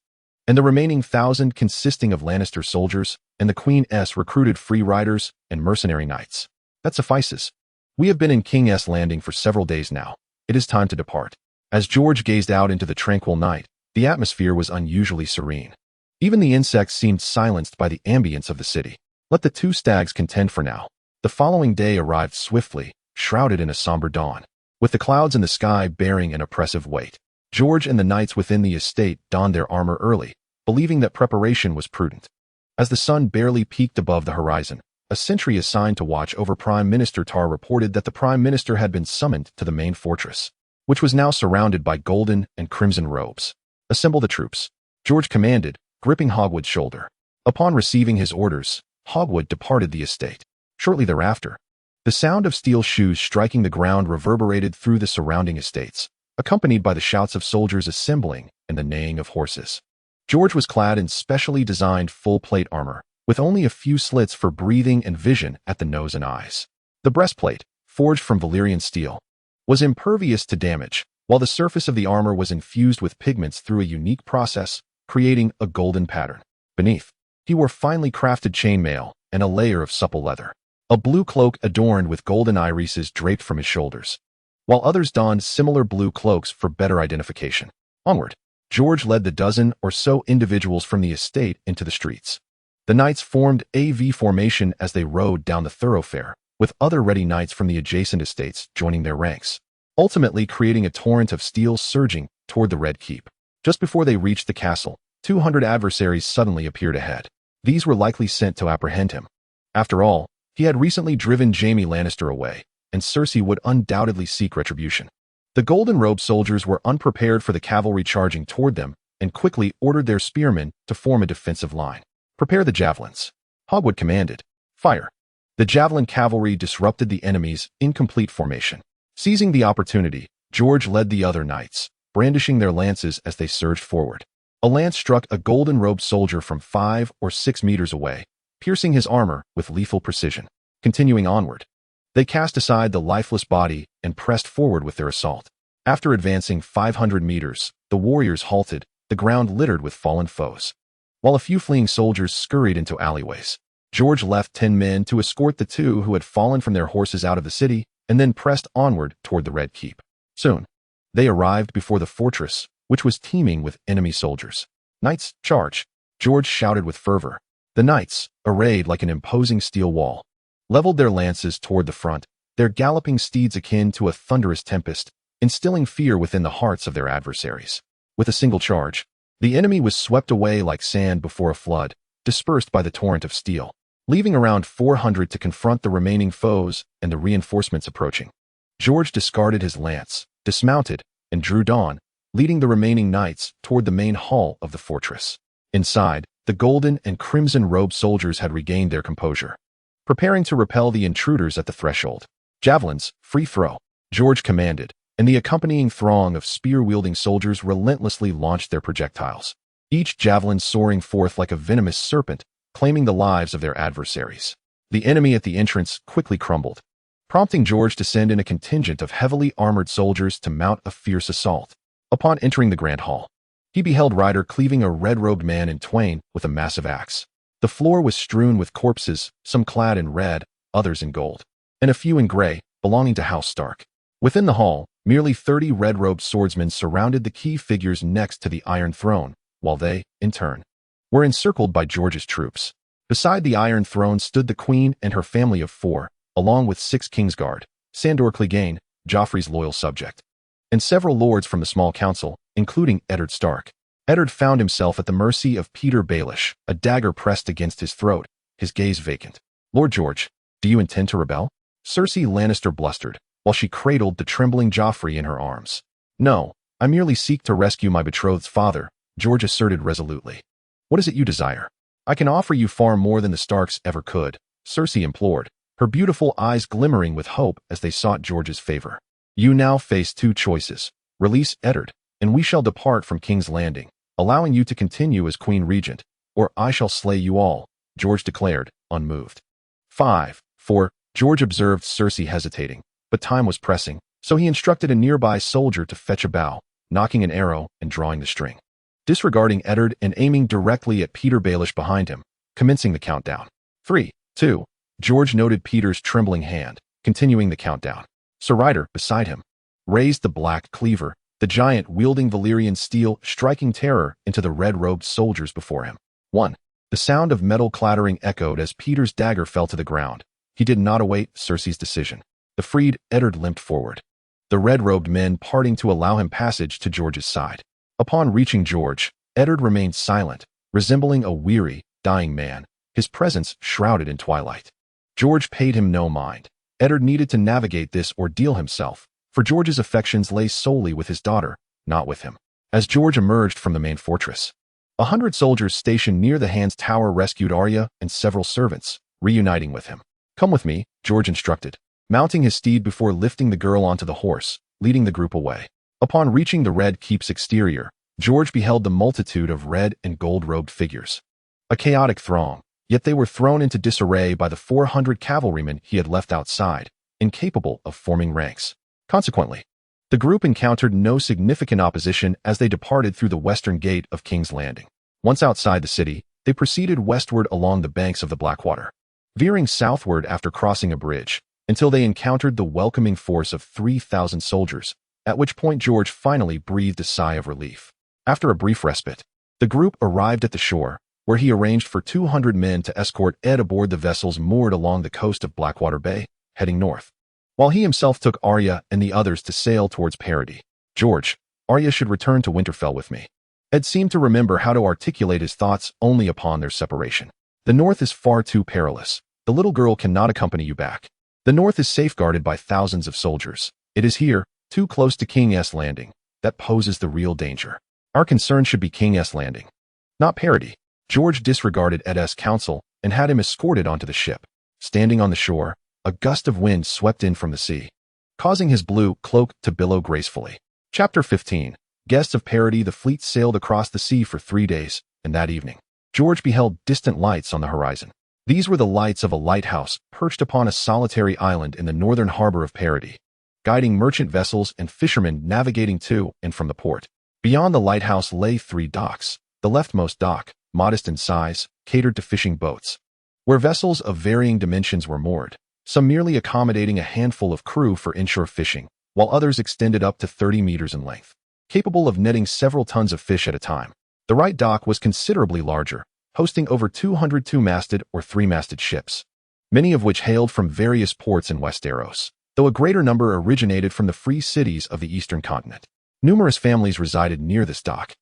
and the remaining 1,000 consisting of Lannister soldiers and the Queen's recruited free riders and mercenary knights. That suffices. We have been in King's Landing for several days now. It is time to depart. As George gazed out into the tranquil night, the atmosphere was unusually serene. Even the insects seemed silenced by the ambience of the city. Let the two stags contend for now. The following day arrived swiftly, shrouded in a somber dawn, with the clouds in the sky bearing an oppressive weight. George and the knights within the estate donned their armor early, believing that preparation was prudent. As the sun barely peaked above the horizon, a sentry assigned to watch over Prime Minister Tar reported that the Prime Minister had been summoned to the main fortress, which was now surrounded by golden and crimson robes. Assemble the troops, George commanded, gripping Hogwood's shoulder. Upon receiving his orders, Hogwood departed the estate. Shortly thereafter, the sound of steel shoes striking the ground reverberated through the surrounding estates, accompanied by the shouts of soldiers assembling and the neighing of horses. George was clad in specially designed full-plate armor, with only a few slits for breathing and vision at the nose and eyes. The breastplate, forged from Valyrian steel, was impervious to damage, while the surface of the armor was infused with pigments through a unique process, creating a golden pattern. Beneath, he wore finely crafted chainmail and a layer of supple leather. A blue cloak adorned with golden irises draped from his shoulders, while others donned similar blue cloaks for better identification. Onward, George led the dozen or so individuals from the estate into the streets. The knights formed a V formation as they rode down the thoroughfare, with other ready knights from the adjacent estates joining their ranks, ultimately creating a torrent of steel surging toward the Red Keep. Just before they reached the castle, 200 adversaries suddenly appeared ahead. These were likely sent to apprehend him. After all, he had recently driven Jaime Lannister away, and Cersei would undoubtedly seek retribution. The golden-robed soldiers were unprepared for the cavalry charging toward them and quickly ordered their spearmen to form a defensive line. Prepare the javelins, Hogwood commanded. Fire. The javelin cavalry disrupted the enemy's incomplete formation. Seizing the opportunity, George led the other knights, brandishing their lances as they surged forward. A lance struck a golden-robed soldier from 5 or 6 meters away, piercing his armor with lethal precision. Continuing onward, they cast aside the lifeless body and pressed forward with their assault. After advancing 500 meters, the warriors halted, the ground littered with fallen foes. While a few fleeing soldiers scurried into alleyways, George left 10 men to escort the 2 who had fallen from their horses out of the city and then pressed onward toward the Red Keep. Soon, they arrived before the fortress, which was teeming with enemy soldiers. "Knights, charge!" George shouted with fervor. The knights, arrayed like an imposing steel wall, leveled their lances toward the front, their galloping steeds akin to a thunderous tempest, instilling fear within the hearts of their adversaries. With a single charge, the enemy was swept away like sand before a flood, dispersed by the torrent of steel, leaving around 400 to confront the remaining foes and the reinforcements approaching. George discarded his lance, dismounted, and drew dawn, leading the remaining knights toward the main hall of the fortress. Inside, the golden and crimson-robed soldiers had regained their composure, preparing to repel the intruders at the threshold. "Javelins, free throw," George commanded, and the accompanying throng of spear-wielding soldiers relentlessly launched their projectiles, each javelin soaring forth like a venomous serpent, claiming the lives of their adversaries. The enemy at the entrance quickly crumbled, prompting George to send in a contingent of heavily armored soldiers to mount a fierce assault. Upon entering the grand hall, he beheld Ryder cleaving a red-robed man in twain with a massive axe. The floor was strewn with corpses, some clad in red, others in gold, and a few in gray, belonging to House Stark. Within the hall, merely 30 red-robed swordsmen surrounded the key figures next to the Iron Throne, while they, in turn, were encircled by George's troops. Beside the Iron Throne stood the Queen and her family of 4, along with 6 Kingsguard, Sandor Clegane, Joffrey's loyal subject, and several lords from the small council, including Eddard Stark. Eddard found himself at the mercy of Petyr Baelish, a dagger pressed against his throat, his gaze vacant. "Lord George, do you intend to rebel?" Cersei Lannister blustered, while she cradled the trembling Joffrey in her arms. "No, I merely seek to rescue my betrothed's father," George asserted resolutely. "What is it you desire?" "I can offer you far more than the Starks ever could," Cersei implored, her beautiful eyes glimmering with hope as they sought George's favor. "You now face 2 choices. Release Eddard, and we shall depart from King's Landing, allowing you to continue as Queen Regent, or I shall slay you all," George declared, unmoved. 5. 4. George observed Cersei hesitating, but time was pressing, so he instructed a nearby soldier to fetch a bow, knocking an arrow and drawing the string. Disregarding Eddard and aiming directly at Petyr Baelish behind him, commencing the countdown. 3, 2. George noted Petyr's trembling hand, continuing the countdown. Sir Ryder, beside him, raised the black cleaver, the giant wielding Valyrian steel, striking terror into the red-robed soldiers before him. 1. The sound of metal clattering echoed as Petyr's dagger fell to the ground. He did not await Cersei's decision. The freed Eddard limped forward, the red-robed men parting to allow him passage to George's side. Upon reaching George, Eddard remained silent, resembling a weary, dying man, his presence shrouded in twilight. George paid him no mind. Eddard needed to navigate this ordeal himself, for George's affections lay solely with his daughter, not with him. As George emerged from the main fortress, 100 soldiers stationed near the Hand's Tower rescued Arya and several servants, reuniting with him. "Come with me," George instructed, mounting his steed before lifting the girl onto the horse, leading the group away. Upon reaching the Red Keep's exterior, George beheld the multitude of red and gold-robed figures. A chaotic throng, yet they were thrown into disarray by the 400 cavalrymen he had left outside, incapable of forming ranks. Consequently, the group encountered no significant opposition as they departed through the western gate of King's Landing. Once outside the city, they proceeded westward along the banks of the Blackwater, veering southward after crossing a bridge, until they encountered the welcoming force of 3,000 soldiers, at which point George finally breathed a sigh of relief. After a brief respite, the group arrived at the shore, where he arranged for 200 men to escort Ed aboard the vessels moored along the coast of Blackwater Bay, heading north, while he himself took Arya and the others to sail towards Parody. "George, Arya should return to Winterfell with me." Ed seemed to remember how to articulate his thoughts only upon their separation. "The north is far too perilous. The little girl cannot accompany you back. The north is safeguarded by thousands of soldiers. It is here, too close to King's Landing, that poses the real danger. Our concern should be King's Landing, not Parody." George disregarded Ed's counsel and had him escorted onto the ship. Standing on the shore, a gust of wind swept in from the sea, causing his blue cloak to billow gracefully. Chapter 15. Guests of Parody, the fleet sailed across the sea for 3 days, and that evening, George beheld distant lights on the horizon. These were the lights of a lighthouse perched upon a solitary island in the northern harbor of Parody, guiding merchant vessels and fishermen navigating to and from the port. Beyond the lighthouse lay 3 docks. The leftmost dock, modest in size, catered to fishing boats, where vessels of varying dimensions were moored, some merely accommodating a handful of crew for inshore fishing, while others extended up to 30 meters in length, capable of netting several tons of fish at a time. The right dock was considerably larger, hosting over 200 two-masted or three-masted ships, many of which hailed from various ports in Westeros, though a greater number originated from the free cities of the eastern continent. Numerous families resided near this dock,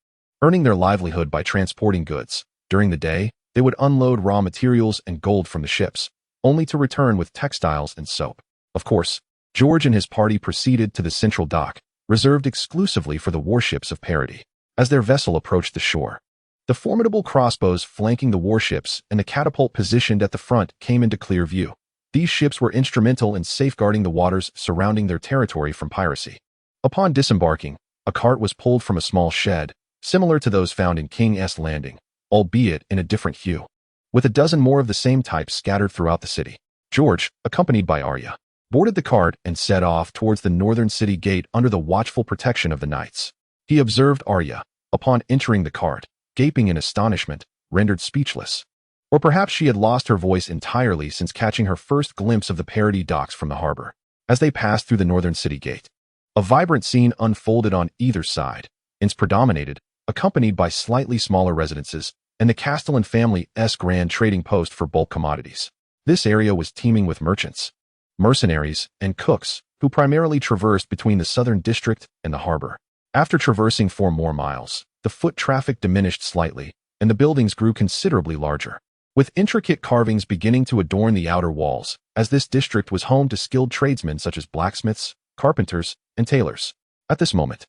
earning their livelihood by transporting goods. During the day, they would unload raw materials and gold from the ships, only to return with textiles and soap. Of course, George and his party proceeded to the central dock, reserved exclusively for the warships of Parody. As their vessel approached the shore, the formidable crossbows flanking the warships and the catapult positioned at the front came into clear view. These ships were instrumental in safeguarding the waters surrounding their territory from piracy. Upon disembarking, a cart was pulled from a small shed, similar to those found in King's Landing, albeit in a different hue, with a dozen more of the same type scattered throughout the city. George, accompanied by Arya, boarded the cart and set off towards the northern city gate under the watchful protection of the knights. He observed Arya, upon entering the cart, gaping in astonishment, rendered speechless. Or perhaps she had lost her voice entirely since catching her first glimpse of the Parody docks from the harbor. As they passed through the northern city gate, a vibrant scene unfolded on either side. Inns predominated, accompanied by slightly smaller residences, and the Castellian family's grand trading post for bulk commodities. This area was teeming with merchants, mercenaries, and cooks, who primarily traversed between the southern district and the harbor. After traversing 4 more miles, the foot traffic diminished slightly, and the buildings grew considerably larger, with intricate carvings beginning to adorn the outer walls, as this district was home to skilled tradesmen such as blacksmiths, carpenters, and tailors. At this moment,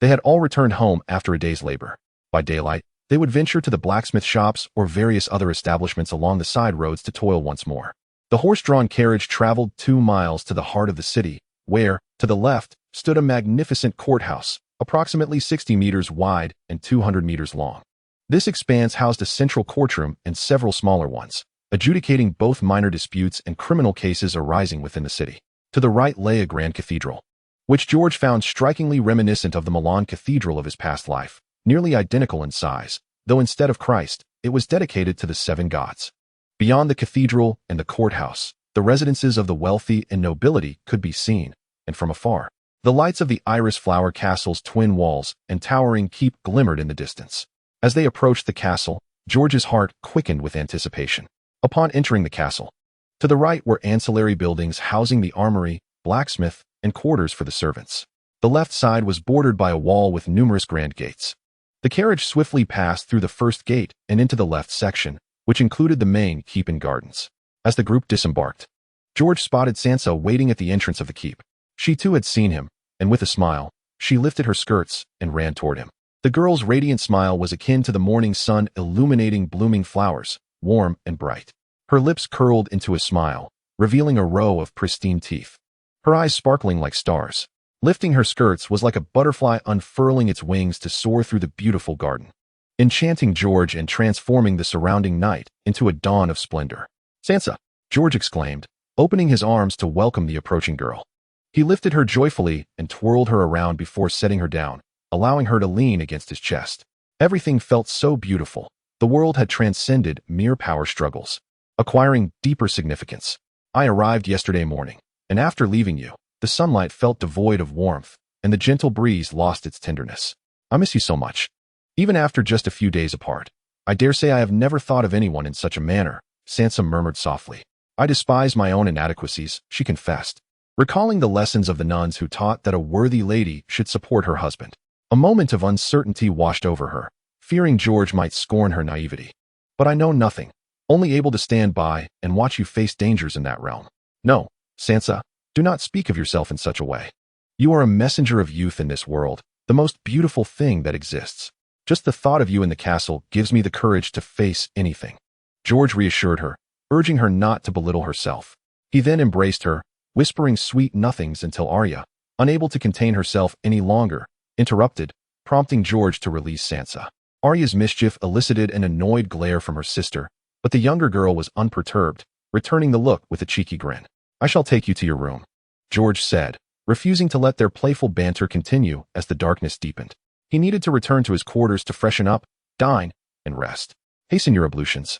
they had all returned home after a day's labor. By daylight, they would venture to the blacksmith shops or various other establishments along the side roads to toil once more. The horse-drawn carriage traveled 2 miles to the heart of the city, where, to the left, stood a magnificent courthouse, approximately 60 meters wide and 200 meters long. This expanse housed a central courtroom and several smaller ones, adjudicating both minor disputes and criminal cases arising within the city. To the right lay a grand cathedral, which George found strikingly reminiscent of the Milan Cathedral of his past life, nearly identical in size, though instead of Christ, it was dedicated to the 7 gods. Beyond the cathedral and the courthouse, the residences of the wealthy and nobility could be seen, and from afar, the lights of the iris flower castle's twin walls and towering keep glimmered in the distance. As they approached the castle, George's heart quickened with anticipation. Upon entering the castle, to the right were ancillary buildings housing the armory, blacksmith, and quarters for the servants. The left side was bordered by a wall with numerous grand gates. The carriage swiftly passed through the first gate and into the left section, which included the main keep and gardens. As the group disembarked, George spotted Sansa waiting at the entrance of the keep. She too had seen him, and with a smile, she lifted her skirts and ran toward him. The girl's radiant smile was akin to the morning sun illuminating blooming flowers, warm and bright. Her lips curled into a smile, revealing a row of pristine teeth, her eyes sparkling like stars. Lifting her skirts was like a butterfly unfurling its wings to soar through the beautiful garden, enchanting George and transforming the surrounding night into a dawn of splendor. "Sansa!" George exclaimed, opening his arms to welcome the approaching girl. He lifted her joyfully and twirled her around before setting her down, allowing her to lean against his chest. Everything felt so beautiful. The world had transcended mere power struggles, acquiring deeper significance. "I arrived yesterday morning, and after leaving you, the sunlight felt devoid of warmth, and the gentle breeze lost its tenderness. I miss you so much. Even after just a few days apart, I dare say I have never thought of anyone in such a manner," Sansa murmured softly. "I despise my own inadequacies," she confessed, recalling the lessons of the nuns who taught that a worthy lady should support her husband. A moment of uncertainty washed over her, fearing George might scorn her naivety. "But I know nothing, only able to stand by and watch you face dangers in that realm." "No, Sansa, do not speak of yourself in such a way. You are a messenger of youth in this world, the most beautiful thing that exists. Just the thought of you in the castle gives me the courage to face anything." George reassured her, urging her not to belittle herself. He then embraced her, whispering sweet nothings until Arya, unable to contain herself any longer, interrupted, prompting George to release Sansa. Arya's mischief elicited an annoyed glare from her sister, but the younger girl was unperturbed, returning the look with a cheeky grin. "I shall take you to your room," George said, refusing to let their playful banter continue as the darkness deepened. He needed to return to his quarters to freshen up, dine, and rest. "Hasten your ablutions,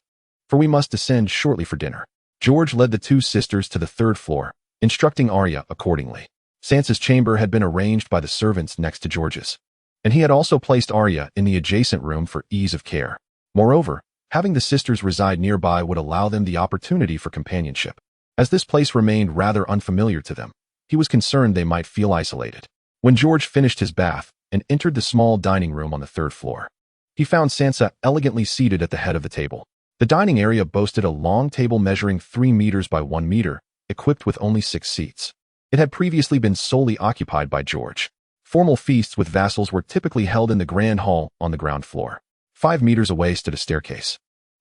for we must descend shortly for dinner." George led the two sisters to the third floor, instructing Arya accordingly. Sansa's chamber had been arranged by the servants next to George's, and he had also placed Arya in the adjacent room for ease of care. Moreover, having the sisters reside nearby would allow them the opportunity for companionship. As this place remained rather unfamiliar to them, he was concerned they might feel isolated. When George finished his bath and entered the small dining room on the third floor, he found Sansa elegantly seated at the head of the table. The dining area boasted a long table measuring 3 meters by 1 meter, equipped with only 6 seats. It had previously been solely occupied by George. Formal feasts with vassals were typically held in the grand hall on the ground floor. 5 meters away stood a staircase,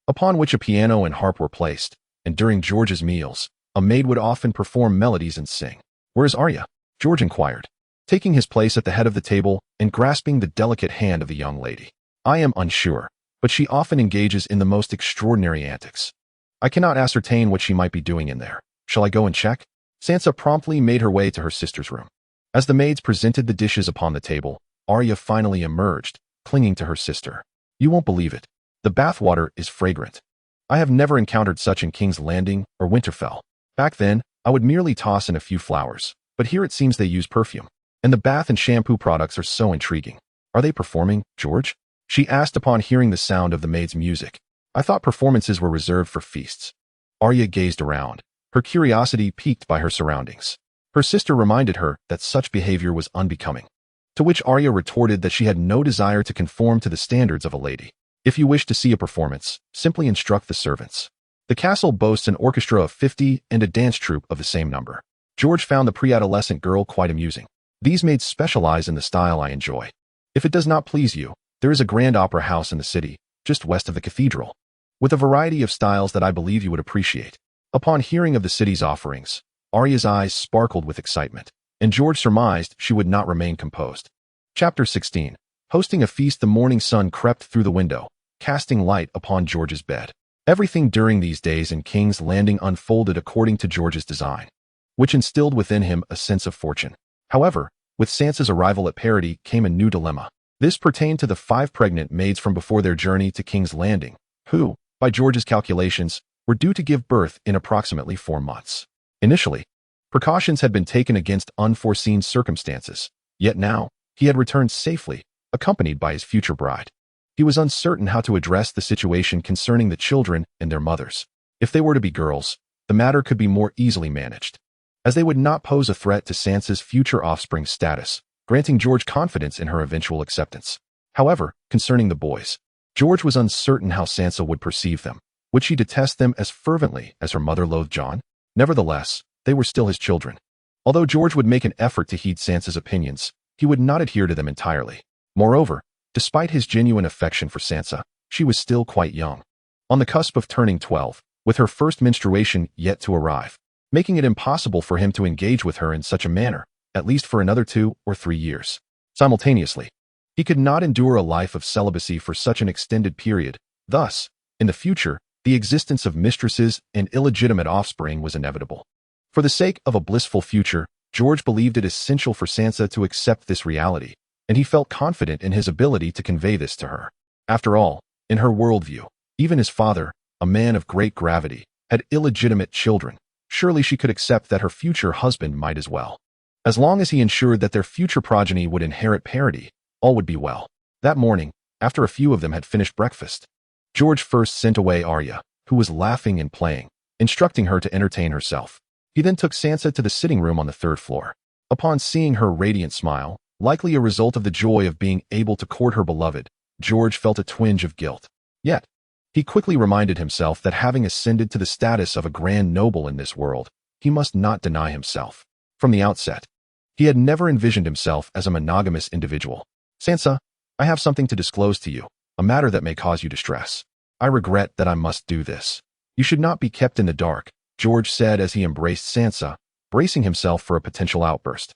upon which a piano and harp were placed, and during George's meals, a maid would often perform melodies and sing. "Where is Arya?" George inquired, taking his place at the head of the table and grasping the delicate hand of the young lady. "I am unsure, but she often engages in the most extraordinary antics. I cannot ascertain what she might be doing in there. Shall I go and check?" Sansa promptly made her way to her sister's room. As the maids presented the dishes upon the table, Arya finally emerged, clinging to her sister. "You won't believe it. The bathwater is fragrant. I have never encountered such in King's Landing or Winterfell. Back then, I would merely toss in a few flowers, but here it seems they use perfume. And the bath and shampoo products are so intriguing. Are they performing, George?" she asked upon hearing the sound of the maid's music. "I thought performances were reserved for feasts." Arya gazed around, her curiosity piqued by her surroundings. Her sister reminded her that such behavior was unbecoming, to which Arya retorted that she had no desire to conform to the standards of a lady. "If you wish to see a performance, simply instruct the servants. The castle boasts an orchestra of 50 and a dance troupe of the same number." George found the pre-adolescent girl quite amusing. "These maids specialize in the style I enjoy. If it does not please you, there is a grand opera house in the city, just west of the cathedral, with a variety of styles that I believe you would appreciate." Upon hearing of the city's offerings, Arya's eyes sparkled with excitement, and George surmised she would not remain composed. Chapter 16. Hosting a feast. The morning sun crept through the window, casting light upon George's bed. Everything during these days in King's Landing unfolded according to George's design, which instilled within him a sense of fortune. However, with Sansa's arrival at Parody came a new dilemma. This pertained to the 5 pregnant maids from before their journey to King's Landing, who, by George's calculations, were due to give birth in approximately 4 months. Initially, precautions had been taken against unforeseen circumstances, yet now, he had returned safely, accompanied by his future bride. He was uncertain how to address the situation concerning the children and their mothers. If they were to be girls, the matter could be more easily managed, as they would not pose a threat to Sansa's future offspring's status, granting George confidence in her eventual acceptance. However, concerning the boys, George was uncertain how Sansa would perceive them. Would she detest them as fervently as her mother loathed Jon? Nevertheless, they were still his children. Although George would make an effort to heed Sansa's opinions, he would not adhere to them entirely. Moreover, despite his genuine affection for Sansa, she was still quite young, on the cusp of turning 12, with her first menstruation yet to arrive, making it impossible for him to engage with her in such a manner, at least for another 2 or 3 years. Simultaneously, he could not endure a life of celibacy for such an extended period. Thus, in the future, the existence of mistresses and illegitimate offspring was inevitable. For the sake of a blissful future, George believed it essential for Sansa to accept this reality, and he felt confident in his ability to convey this to her. After all, in her worldview, even his father, a man of great gravity, had illegitimate children. Surely she could accept that her future husband might as well. As long as he ensured that their future progeny would inherit Parody, all would be well. That morning, after a few of them had finished breakfast, George first sent away Arya, who was laughing and playing, instructing her to entertain herself. He then took Sansa to the sitting room on the 3rd floor. Upon seeing her radiant smile, likely a result of the joy of being able to court her beloved, George felt a twinge of guilt. Yet, he quickly reminded himself that having ascended to the status of a grand noble in this world, he must not deny himself. From the outset, he had never envisioned himself as a monogamous individual. "Sansa, I have something to disclose to you, a matter that may cause you distress. I regret that I must do this. You should not be kept in the dark," George said as he embraced Sansa, bracing himself for a potential outburst.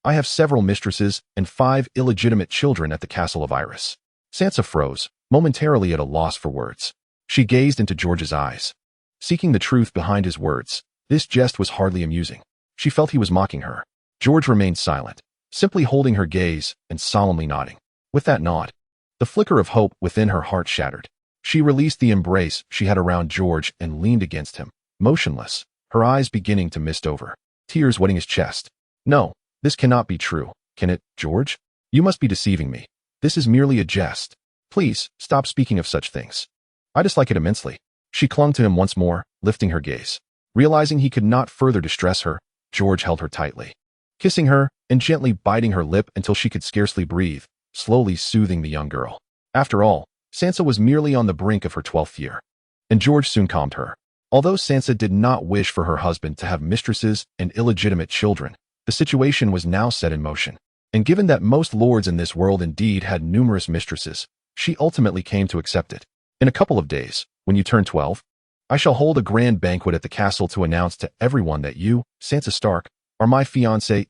I have several mistresses and 5 illegitimate children at the castle of Iris. Sansa froze, momentarily at a loss for words. She gazed into George's eyes, seeking the truth behind his words. This jest was hardly amusing. She felt he was mocking her. George remained silent, simply holding her gaze and solemnly nodding. With that nod, the flicker of hope within her heart shattered. She released the embrace she had around George and leaned against him, motionless, her eyes beginning to mist over, tears wetting his chest. No, this cannot be true, can it, George? You must be deceiving me. This is merely a jest. Please, stop speaking of such things. I dislike it immensely. She clung to him once more, lifting her gaze. Realizing he could not further distress her, George held her tightly, kissing her and gently biting her lip until she could scarcely breathe, slowly soothing the young girl. After all, Sansa was merely on the brink of her 12th year, and George soon calmed her. Although Sansa did not wish for her husband to have mistresses and illegitimate children, the situation was now set in motion. And given that most lords in this world indeed had numerous mistresses, she ultimately came to accept it. In a couple of days, when you turn 12, I shall hold a grand banquet at the castle to announce to everyone that you, Sansa Stark, are my fiancé,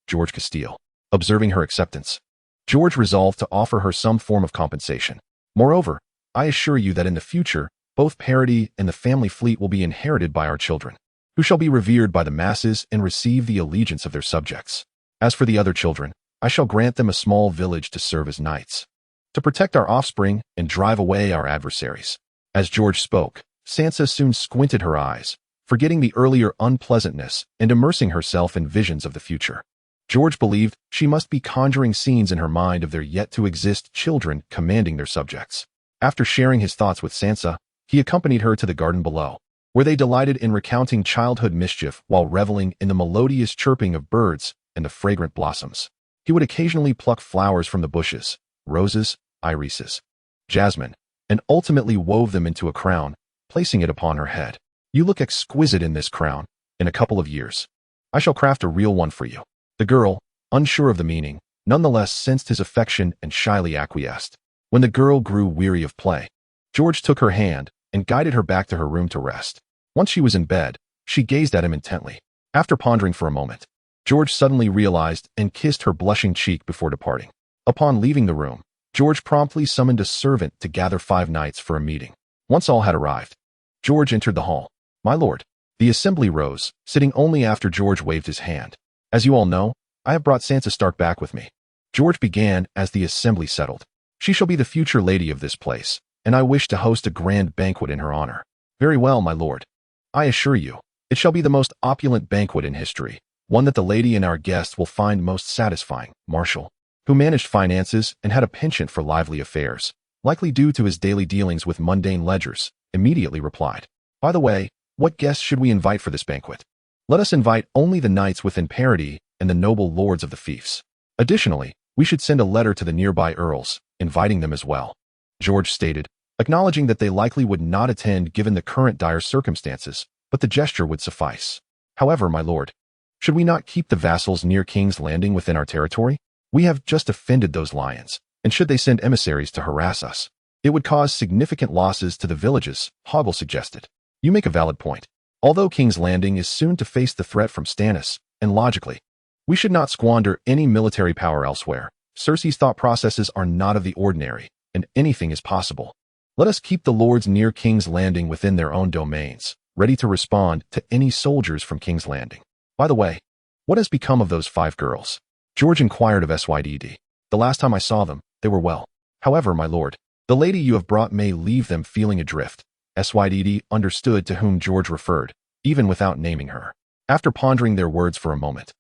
George Castilla. Observing her acceptance, George resolved to offer her some form of compensation. Moreover, I assure you that in the future, both Parody and the family fleet will be inherited by our children, who shall be revered by the masses and receive the allegiance of their subjects. As for the other children, I shall grant them a small village to serve as knights, to protect our offspring and drive away our adversaries. As George spoke, Sansa soon squinted her eyes, forgetting the earlier unpleasantness and immersing herself in visions of the future. George believed she must be conjuring scenes in her mind of their yet-to-exist children commanding their subjects. After sharing his thoughts with Sansa, he accompanied her to the garden below, where they delighted in recounting childhood mischief while reveling in the melodious chirping of birds and the fragrant blossoms. He would occasionally pluck flowers from the bushes, roses, irises, jasmine, and ultimately wove them into a crown, placing it upon her head. You look exquisite in this crown. In a couple of years, I shall craft a real one for you. The girl, unsure of the meaning, nonetheless sensed his affection and shyly acquiesced. When the girl grew weary of play, George took her hand and guided her back to her room to rest. Once she was in bed, she gazed at him intently. After pondering for a moment, George suddenly realized and kissed her blushing cheek before departing. Upon leaving the room, George promptly summoned a servant to gather 5 knights for a meeting. Once all had arrived, George entered the hall. My lord. The assembly rose, sitting only after George waved his hand. As you all know, I have brought Sansa Stark back with me. George began as the assembly settled. She shall be the future lady of this place, and I wish to host a grand banquet in her honor. Very well, my lord. I assure you, it shall be the most opulent banquet in history, one that the lady and our guests will find most satisfying. Marshall, who managed finances and had a penchant for lively affairs, likely due to his daily dealings with mundane ledgers, immediately replied, By the way, what guests should we invite for this banquet? Let us invite only the knights within Parody and the noble lords of the fiefs. Additionally, we should send a letter to the nearby earls, inviting them as well. George stated, acknowledging that they likely would not attend given the current dire circumstances, but the gesture would suffice. However, my lord, should we not keep the vassals near King's Landing within our territory? We have just offended those lions, and should they send emissaries to harass us, it would cause significant losses to the villages, Hoggle suggested. You make a valid point. Although King's Landing is soon to face the threat from Stannis, and logically, we should not squander any military power elsewhere. Cersei's thought processes are not of the ordinary, and anything is possible. Let us keep the lords near King's Landing within their own domains, ready to respond to any soldiers from King's Landing. By the way, what has become of those 5 girls? George inquired of Syd. The last time I saw them, they were well. However, my lord, the lady you have brought may leave them feeling adrift. Syd understood to whom George referred, even without naming her. After pondering their words for a moment,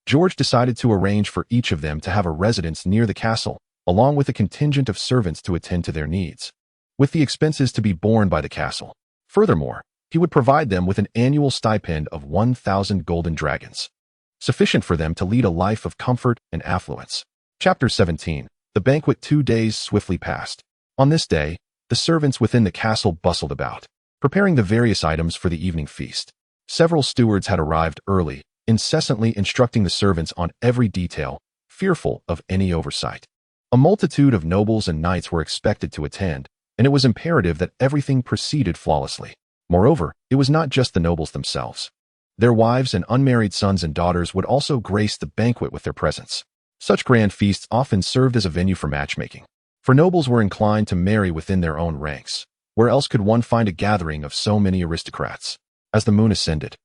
George decided to arrange for each of them to have a residence near the castle, along with a contingent of servants to attend to their needs, with the expenses to be borne by the castle. Furthermore, he would provide them with an annual stipend of 1,000 golden dragons, sufficient for them to lead a life of comfort and affluence. Chapter 17. The banquet. 2 days swiftly passed. On this day, the servants within the castle bustled about, preparing the various items for the evening feast. Several stewards had arrived early, incessantly instructing the servants on every detail, fearful of any oversight. A multitude of nobles and knights were expected to attend, and it was imperative that everything proceeded flawlessly. Moreover, it was not just the nobles themselves. Their wives and unmarried sons and daughters would also grace the banquet with their presence. Such grand feasts often served as a venue for matchmaking, for nobles were inclined to marry within their own ranks. Where else could one find a gathering of so many aristocrats? As the moon ascended,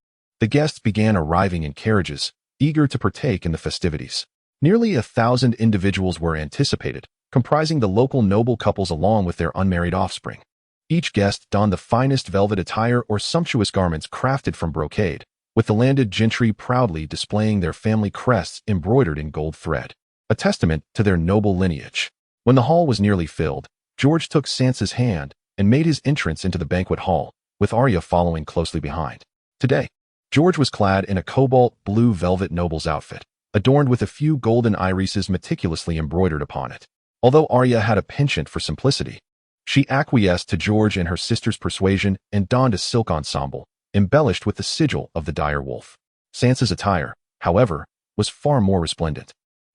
the guests began arriving in carriages, eager to partake in the festivities. Nearly 1,000 individuals were anticipated, comprising the local noble couples along with their unmarried offspring. Each guest donned the finest velvet attire or sumptuous garments crafted from brocade, with the landed gentry proudly displaying their family crests embroidered in gold thread, a testament to their noble lineage. When the hall was nearly filled, George took Sansa's hand and made his entrance into the banquet hall, with Arya following closely behind. Today, George was clad in a cobalt blue velvet noble's outfit, adorned with a few golden irises meticulously embroidered upon it. Although Arya had a penchant for simplicity, she acquiesced to George and her sister's persuasion and donned a silk ensemble, embellished with the sigil of the dire wolf. Sansa's attire, however, was far more resplendent.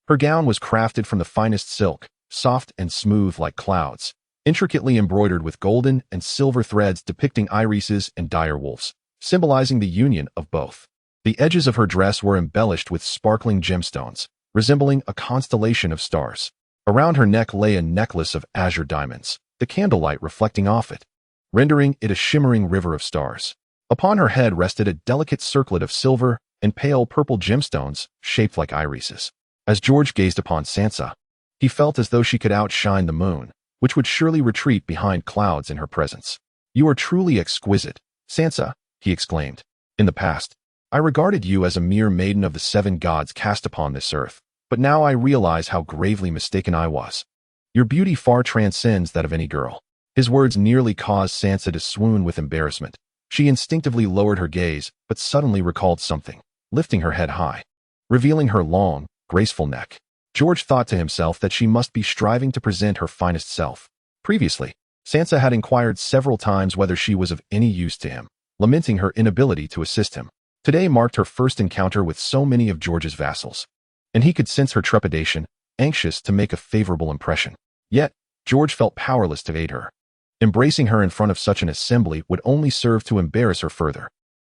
Her gown was crafted from the finest silk, soft and smooth like clouds, intricately embroidered with golden and silver threads depicting irises and dire wolves, symbolizing the union of both. The edges of her dress were embellished with sparkling gemstones, resembling a constellation of stars. Around her neck lay a necklace of azure diamonds, the candlelight reflecting off it, rendering it a shimmering river of stars. Upon her head rested a delicate circlet of silver and pale purple gemstones shaped like irises. As George gazed upon Sansa, he felt as though she could outshine the moon, which would surely retreat behind clouds in her presence. "You are truly exquisite, Sansa," he exclaimed. "In the past, I regarded you as a mere maiden of the 7 gods cast upon this earth, but now I realize how gravely mistaken I was. Your beauty far transcends that of any girl." His words nearly caused Sansa to swoon with embarrassment. She instinctively lowered her gaze, but suddenly recalled something, lifting her head high, revealing her long, graceful neck. George thought to himself that she must be striving to present her finest self. Previously, Sansa had inquired several times whether she was of any use to him, lamenting her inability to assist him. Today marked her first encounter with so many of George's vassals, and he could sense her trepidation, anxious to make a favorable impression. Yet, George felt powerless to aid her. Embracing her in front of such an assembly would only serve to embarrass her further.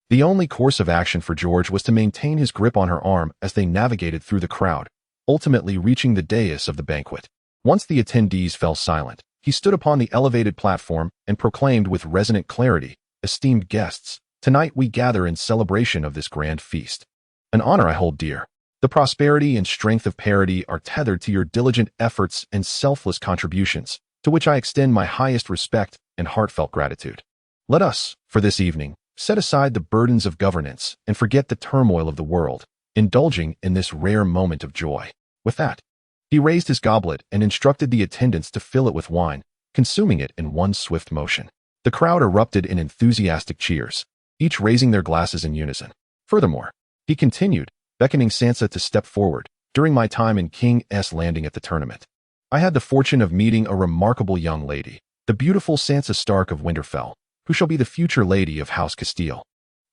The only course of action for George was to maintain his grip on her arm as they navigated through the crowd, ultimately reaching the dais of the banquet. Once the attendees fell silent, he stood upon the elevated platform and proclaimed with resonant clarity, "Esteemed guests, tonight we gather in celebration of this grand feast. An honor I hold dear. The prosperity and strength of Parody are tethered to your diligent efforts and selfless contributions, to which I extend my highest respect and heartfelt gratitude. Let us, for this evening, set aside the burdens of governance and forget the turmoil of the world, indulging in this rare moment of joy." With that, he raised his goblet and instructed the attendants to fill it with wine, consuming it in one swift motion. The crowd erupted in enthusiastic cheers, each raising their glasses in unison. Furthermore, he continued, beckoning Sansa to step forward. "During my time in King's Landing at the tournament, I had the fortune of meeting a remarkable young lady, the beautiful Sansa Stark of Winterfell, who shall be the future lady of House Castile."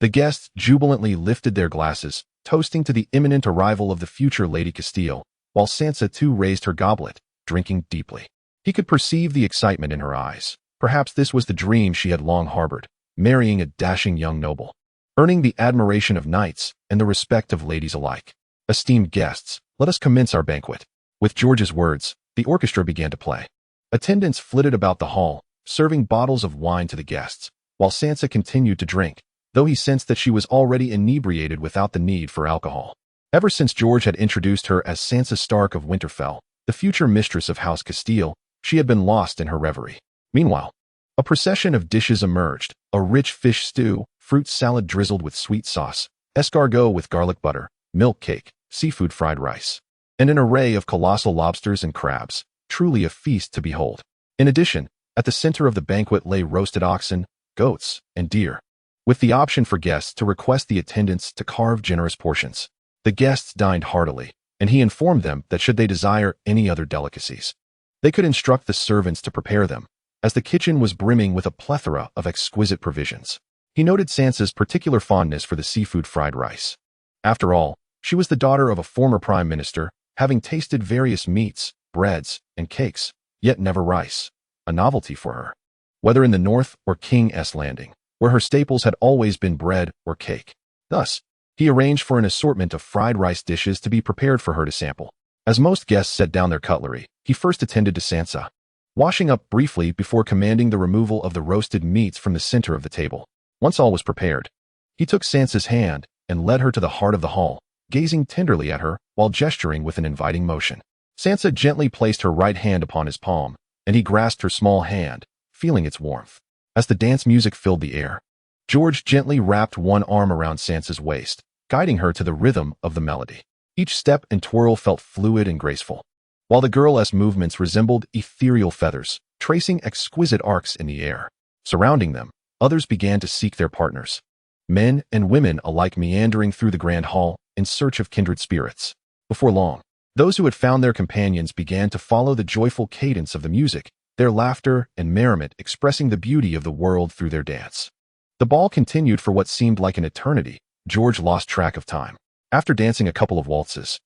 The guests jubilantly lifted their glasses, toasting to the imminent arrival of the future Lady Castile, while Sansa too raised her goblet, drinking deeply. He could perceive the excitement in her eyes. Perhaps this was the dream she had long harbored, marrying a dashing young noble, earning the admiration of knights and the respect of ladies alike. "Esteemed guests, let us commence our banquet." With George's words, the orchestra began to play. Attendants flitted about the hall, serving bottles of wine to the guests, while Sansa continued to drink, though he sensed that she was already inebriated without the need for alcohol. Ever since George had introduced her as Sansa Stark of Winterfell, the future mistress of House Castile, she had been lost in her reverie. Meanwhile, a procession of dishes emerged: a rich fish stew, fruit salad drizzled with sweet sauce, escargot with garlic butter, milk cake, seafood fried rice, and an array of colossal lobsters and crabs, truly a feast to behold. In addition, at the center of the banquet lay roasted oxen, goats, and deer, with the option for guests to request the attendants to carve generous portions. The guests dined heartily, and he informed them that should they desire any other delicacies, they could instruct the servants to prepare them, as the kitchen was brimming with a plethora of exquisite provisions. He noted Sansa's particular fondness for the seafood fried rice. After all, she was the daughter of a former prime minister, having tasted various meats, breads, and cakes, yet never rice, a novelty for her. Whether in the north or King's Landing, where her staples had always been bread or cake, Thus, he arranged for an assortment of fried rice dishes to be prepared for her to sample. As most guests set down their cutlery, he first attended to Sansa, washing up briefly before commanding the removal of the roasted meats from the center of the table. Once all was prepared, he took Sansa's hand and led her to the heart of the hall, gazing tenderly at her while gesturing with an inviting motion. Sansa gently placed her right hand upon his palm, and he grasped her small hand, feeling its warmth. As the dance music filled the air, George gently wrapped one arm around Sansa's waist, guiding her to the rhythm of the melody. Each step and twirl felt fluid and graceful, while the girl's movements resembled ethereal feathers, tracing exquisite arcs in the air. Surrounding them, others began to seek their partners, men and women alike meandering through the grand hall in search of kindred spirits. Before long, those who had found their companions began to follow the joyful cadence of the music, their laughter and merriment expressing the beauty of the world through their dance. The ball continued for what seemed like an eternity. George lost track of time. After dancing a couple of waltzes,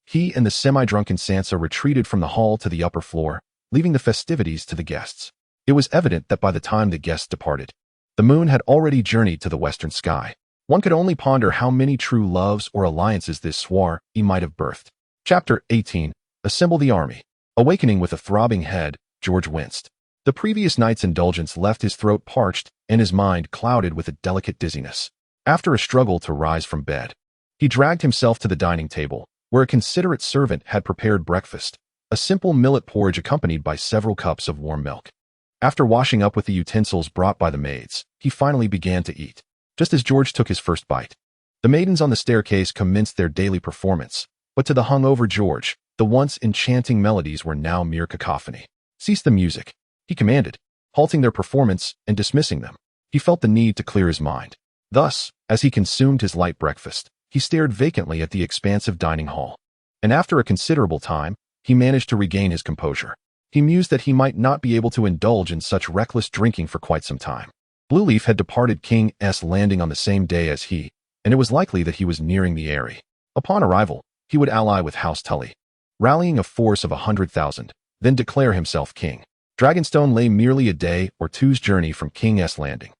he and the semi-drunken Sansa retreated from the hall to the upper floor, leaving the festivities to the guests. It was evident that by the time the guests departed, the moon had already journeyed to the western sky. One could only ponder how many true loves or alliances this soiree might have birthed. Chapter 18. Assemble the army. Awakening with a throbbing head, George winced. The previous night's indulgence left his throat parched and his mind clouded with a delicate dizziness. After a struggle to rise from bed, he dragged himself to the dining table, where a considerate servant had prepared breakfast, a simple millet porridge accompanied by several cups of warm milk. After washing up with the utensils brought by the maids, he finally began to eat. Just as George took his first bite, the maidens on the staircase commenced their daily performance, but to the hungover George, the once enchanting melodies were now mere cacophony. "Cease the music," he commanded, halting their performance and dismissing them. He felt the need to clear his mind. Thus, as he consumed his light breakfast, he stared vacantly at the expansive dining hall. And after a considerable time, he managed to regain his composure. He mused that he might not be able to indulge in such reckless drinking for quite some time. Blueleaf had departed King's Landing on the same day as he, and it was likely that he was nearing the Eyrie. Upon arrival, he would ally with House Tully, rallying a force of 100,000, then declare himself king. Dragonstone lay merely a day or two's journey from King's Landing.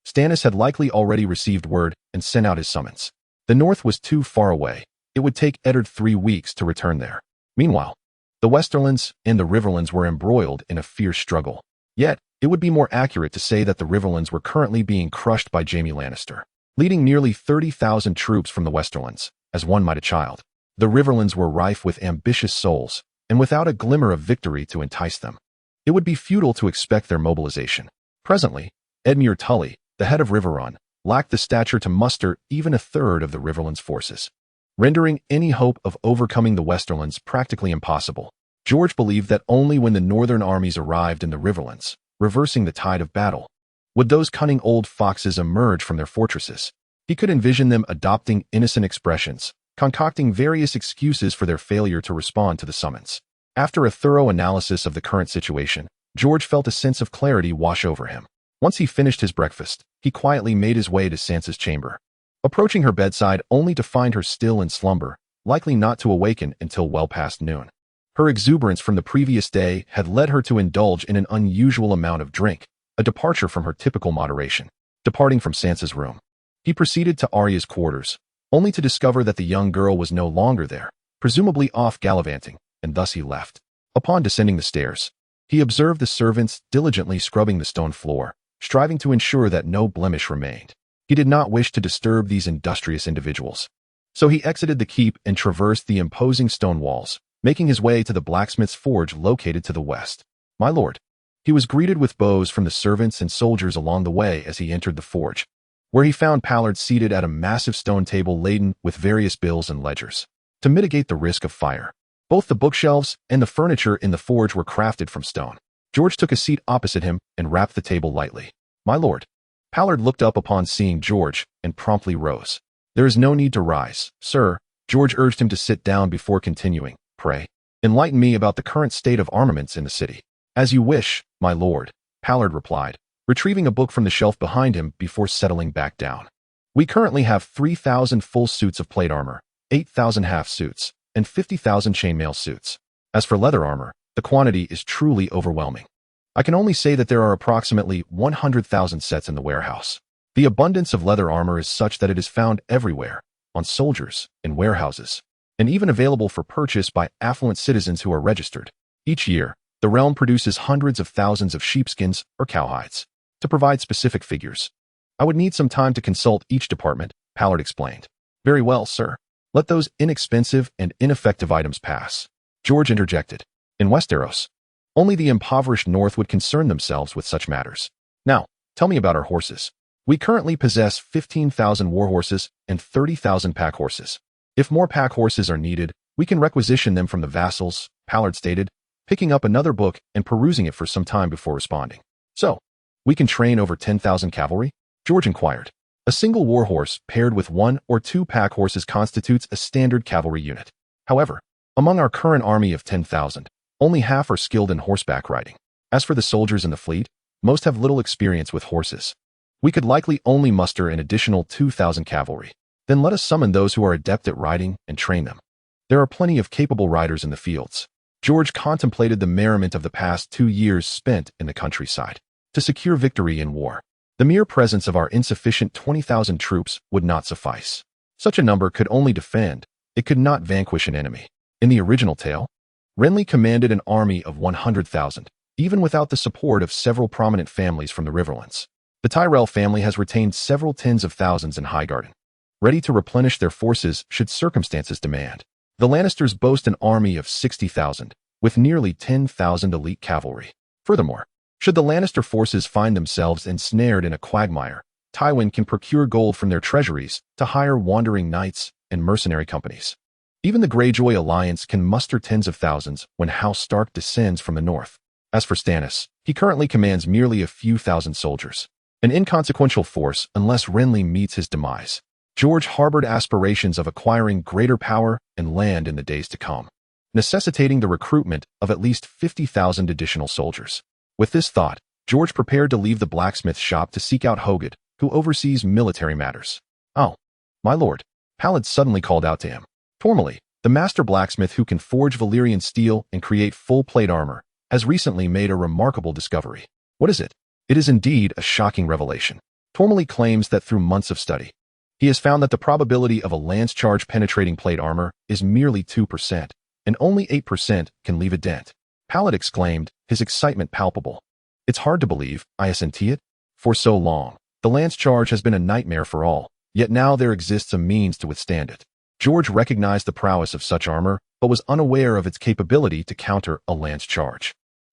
Stannis had likely already received word and sent out his summons. The north was too far away. It would take Eddard 3 weeks to return there. Meanwhile, the Westerlands and the Riverlands were embroiled in a fierce struggle. Yet, it would be more accurate to say that the Riverlands were currently being crushed by Jaime Lannister, leading nearly 30,000 troops from the Westerlands, as one might a child. The Riverlands were rife with ambitious souls, and without a glimmer of victory to entice them. It would be futile to expect their mobilization. Presently, Edmure Tully, the head of Riverrun, lacked the stature to muster even a third of the Riverlands' forces, rendering any hope of overcoming the Westerlands practically impossible. George believed that only when the northern armies arrived in the Riverlands, reversing the tide of battle, would those cunning old foxes emerge from their fortresses. He could envision them adopting innocent expressions, concocting various excuses for their failure to respond to the summons. After a thorough analysis of the current situation, George felt a sense of clarity wash over him. Once he finished his breakfast, he quietly made his way to Sansa's chamber, approaching her bedside only to find her still in slumber, likely not to awaken until well past noon. Her exuberance from the previous day had led her to indulge in an unusual amount of drink, a departure from her typical moderation. Departing from Sansa's room, he proceeded to Arya's quarters, only to discover that the young girl was no longer there, presumably off gallivanting, and thus he left. Upon descending the stairs, he observed the servants diligently scrubbing the stone floor, striving to ensure that no blemish remained. He did not wish to disturb these industrious individuals, so he exited the keep and traversed the imposing stone walls, making his way to the blacksmith's forge located to the west. "My lord." He was greeted with bows from the servants and soldiers along the way as he entered the forge, where he found Pallard seated at a massive stone table laden with various bills and ledgers. To mitigate the risk of fire, both the bookshelves and the furniture in the forge were crafted from stone. George took a seat opposite him and rapped the table lightly. "My lord." Pallard looked up upon seeing George and promptly rose. "There is no need to rise, sir." George urged him to sit down before continuing. "Pray, enlighten me about the current state of armaments in the city." "As you wish, my lord," Pallard replied, retrieving a book from the shelf behind him before settling back down. "We currently have 3,000 full suits of plate armor, 8,000 half suits, and 50,000 chainmail suits. As for leather armor, the quantity is truly overwhelming. I can only say that there are approximately 100,000 sets in the warehouse. The abundance of leather armor is such that it is found everywhere, on soldiers, in warehouses, and even available for purchase by affluent citizens who are registered. Each year, the realm produces hundreds of thousands of sheepskins or cowhides. To provide specific figures, I would need some time to consult each department, Parody explained. Very well, sir. Let those inexpensive and ineffective items pass, George interjected. In Westeros, only the impoverished North would concern themselves with such matters. Now, tell me about our horses. We currently possess 15,000 war horses and 30,000 pack horses. If more pack horses are needed, we can requisition them from the vassals, Parody stated, picking up another book and perusing it for some time before responding. So, we can train over 10,000 cavalry? George inquired. A single war horse paired with 1 or 2 pack horses constitutes a standard cavalry unit. However, among our current army of 10,000, only half are skilled in horseback riding. As for the soldiers in the fleet, most have little experience with horses. We could likely only muster an additional 2,000 cavalry. Then let us summon those who are adept at riding and train them. There are plenty of capable riders in the fields. George contemplated the merriment of the past 2 years spent in the countryside. To secure victory in war, the mere presence of our insufficient 20,000 troops would not suffice. Such a number could only defend, it could not vanquish an enemy. In the original tale, Renly commanded an army of 100,000, even without the support of several prominent families from the Riverlands. The Tyrell family has retained several tens of thousands in Highgarden, ready to replenish their forces should circumstances demand. The Lannisters boast an army of 60,000, with nearly 10,000 elite cavalry. Furthermore, should the Lannister forces find themselves ensnared in a quagmire, Tywin can procure gold from their treasuries to hire wandering knights and mercenary companies. Even the Greyjoy alliance can muster tens of thousands when House Stark descends from the north. As for Stannis, he currently commands merely a few thousand soldiers, an inconsequential force unless Renly meets his demise. George harbored aspirations of acquiring greater power and land in the days to come, necessitating the recruitment of at least 50,000 additional soldiers. With this thought, George prepared to leave the blacksmith shop to seek out Hoged, who oversees military matters. Oh, my lord, Parody suddenly called out to him. Tormally, the master blacksmith who can forge Valyrian steel and create full plate armor, has recently made a remarkable discovery. What is it? It is indeed a shocking revelation. Tormally claims that through months of study, he has found that the probability of a lance charge penetrating plate armor is merely 2%, and only 8% can leave a dent. Parody exclaimed, his excitement palpable. It's hard to believe, I assent it. For so long, the lance charge has been a nightmare for all, yet now there exists a means to withstand it. George recognized the prowess of such armor, but was unaware of its capability to counter a lance charge.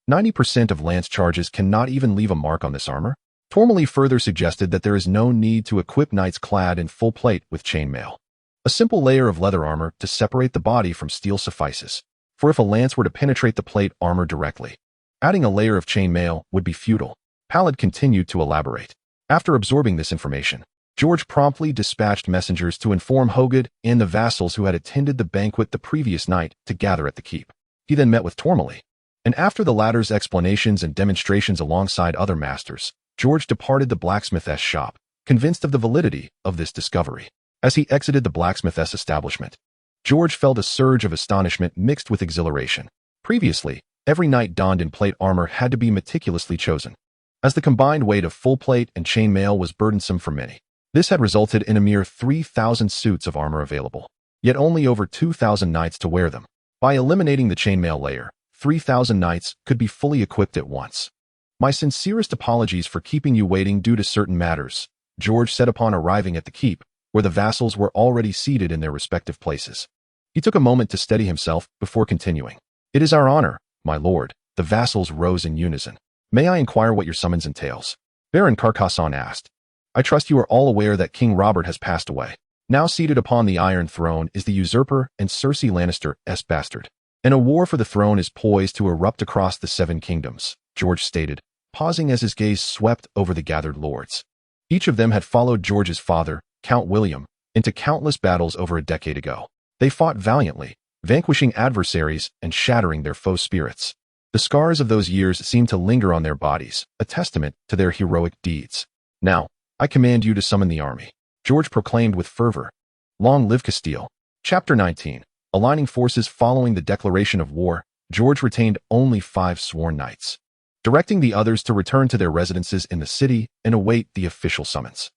90% of lance charges cannot even leave a mark on this armor. Tormally further suggested that there is no need to equip knights clad in full plate with chainmail. A simple layer of leather armor to separate the body from steel suffices. For if a lance were to penetrate the plate armor directly, adding a layer of chainmail would be futile. Parody continued to elaborate. After absorbing this information, George promptly dispatched messengers to inform Hoged and the vassals who had attended the banquet the previous night to gather at the keep. He then met with Tormally, and after the latter's explanations and demonstrations alongside other masters, George departed the blacksmith's shop, convinced of the validity of this discovery. As he exited the blacksmith's establishment, George felt a surge of astonishment mixed with exhilaration. Previously, every knight donned in plate armor had to be meticulously chosen, as the combined weight of full plate and chainmail was burdensome for many. This had resulted in a mere 3,000 suits of armor available, yet only over 2,000 knights to wear them. By eliminating the chainmail layer, 3,000 knights could be fully equipped at once. My sincerest apologies for keeping you waiting due to certain matters, George said upon arriving at the keep, where the vassals were already seated in their respective places. He took a moment to steady himself before continuing. It is our honor, my lord. The vassals rose in unison. May I inquire what your summons entails? Baron Carcassonne asked. I trust you are all aware that King Robert has passed away. Now seated upon the Iron Throne is the usurper and Cersei Lannister's bastard. And a war for the throne is poised to erupt across the Seven Kingdoms, George stated, pausing as his gaze swept over the gathered lords. Each of them had followed George's father, Count William, into countless battles over a decade ago. They fought valiantly, vanquishing adversaries and shattering their foes' spirits. The scars of those years seemed to linger on their bodies, a testament to their heroic deeds. Now, I command you to summon the army, George proclaimed with fervor. Long live Castile. Chapter 19. Aligning forces following the declaration of war, George retained only 5 sworn knights, directing the others to return to their residences in the city and await the official summons.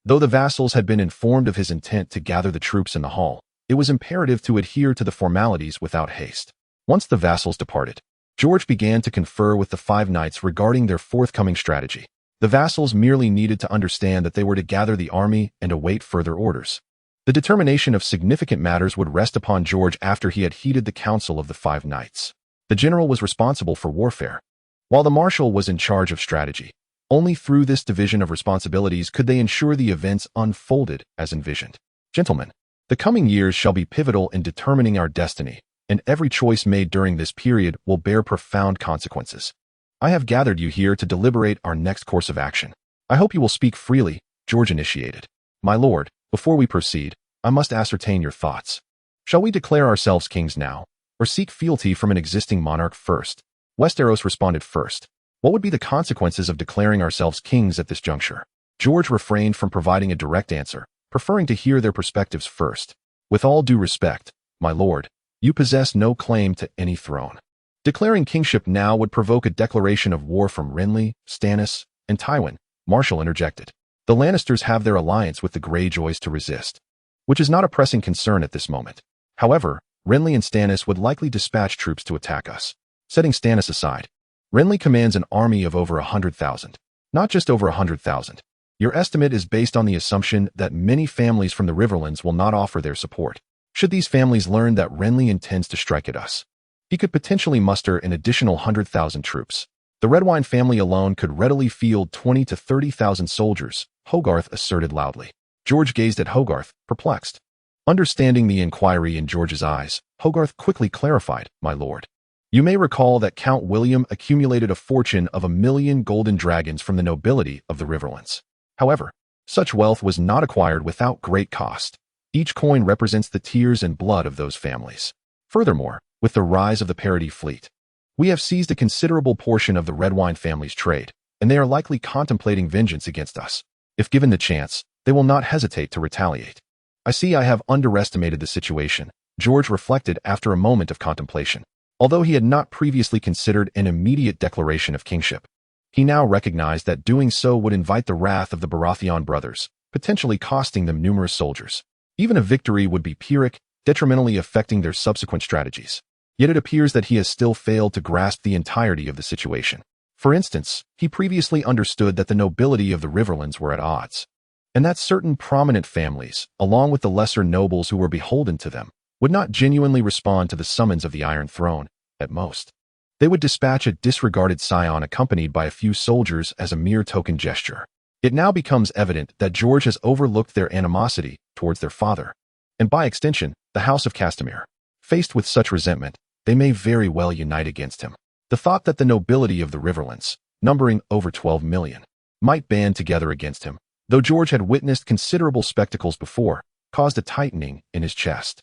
Though the vassals had been informed of his intent to gather the troops in the hall, it was imperative to adhere to the formalities without haste. Once the vassals departed, George began to confer with the 5 knights regarding their forthcoming strategy. The vassals merely needed to understand that they were to gather the army and await further orders. The determination of significant matters would rest upon George after he had heeded the counsel of the 5 knights. The general was responsible for warfare, while the marshal was in charge of strategy. Only through this division of responsibilities could they ensure the events unfolded as envisioned. Gentlemen, the coming years shall be pivotal in determining our destiny, and every choice made during this period will bear profound consequences. I have gathered you here to deliberate our next course of action. I hope you will speak freely, George initiated. My lord, before we proceed, I must ascertain your thoughts. Shall we declare ourselves kings now, or seek fealty from an existing monarch first? Westeros responded first. What would be the consequences of declaring ourselves kings at this juncture? George refrained from providing a direct answer, preferring to hear their perspectives first. With all due respect, my lord, you possess no claim to any throne. Declaring kingship now would provoke a declaration of war from Renly, Stannis, and Tywin, Marshall interjected. The Lannisters have their alliance with the Greyjoys to resist, which is not a pressing concern at this moment. However, Renly and Stannis would likely dispatch troops to attack us. Setting Stannis aside, Renly commands an army of over 100,000. Not just over 100,000. Your estimate is based on the assumption that many families from the Riverlands will not offer their support. Should these families learn that Renly intends to strike at us, he could potentially muster an additional 100,000 troops. The Redwine family alone could readily field 20 to 30,000 soldiers, Hogarth asserted loudly. George gazed at Hogarth, perplexed. Understanding the inquiry in George's eyes, Hogarth quickly clarified, my lord. You may recall that Count William accumulated a fortune of 1,000,000 golden dragons from the nobility of the Riverlands. However, such wealth was not acquired without great cost. Each coin represents the tears and blood of those families. Furthermore, with the rise of the Parody fleet, we have seized a considerable portion of the Redwine family's trade, and they are likely contemplating vengeance against us. If given the chance, they will not hesitate to retaliate. I see I have underestimated the situation, George reflected after a moment of contemplation. Although he had not previously considered an immediate declaration of kingship, he now recognized that doing so would invite the wrath of the Baratheon brothers, potentially costing them numerous soldiers. Even a victory would be Pyrrhic, detrimentally affecting their subsequent strategies. Yet it appears that he has still failed to grasp the entirety of the situation. For instance, he previously understood that the nobility of the Riverlands were at odds, and that certain prominent families, along with the lesser nobles who were beholden to them, would not genuinely respond to the summons of the Iron Throne. At most, they would dispatch a disregarded scion accompanied by a few soldiers as a mere token gesture. It now becomes evident that George has overlooked their animosity towards their father, and by extension, the House of Castamere. Faced with such resentment, they may very well unite against him. The thought that the nobility of the Riverlands, numbering over 12 million, might band together against him, though George had witnessed considerable spectacles before, caused a tightening in his chest.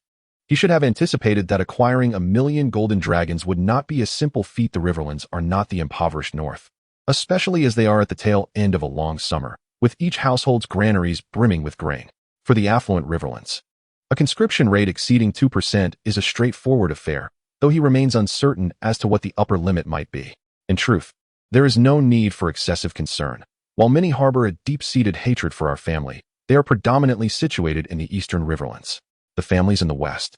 He should have anticipated that acquiring 1,000,000 golden dragons would not be a simple feat. The Riverlands are not the impoverished north, especially as they are at the tail end of a long summer, with each household's granaries brimming with grain. For the affluent Riverlands, a conscription rate exceeding 2% is a straightforward affair, though he remains uncertain as to what the upper limit might be. In truth, there is no need for excessive concern. While many harbor a deep-seated hatred for our family, they are predominantly situated in the eastern Riverlands. The families in the west,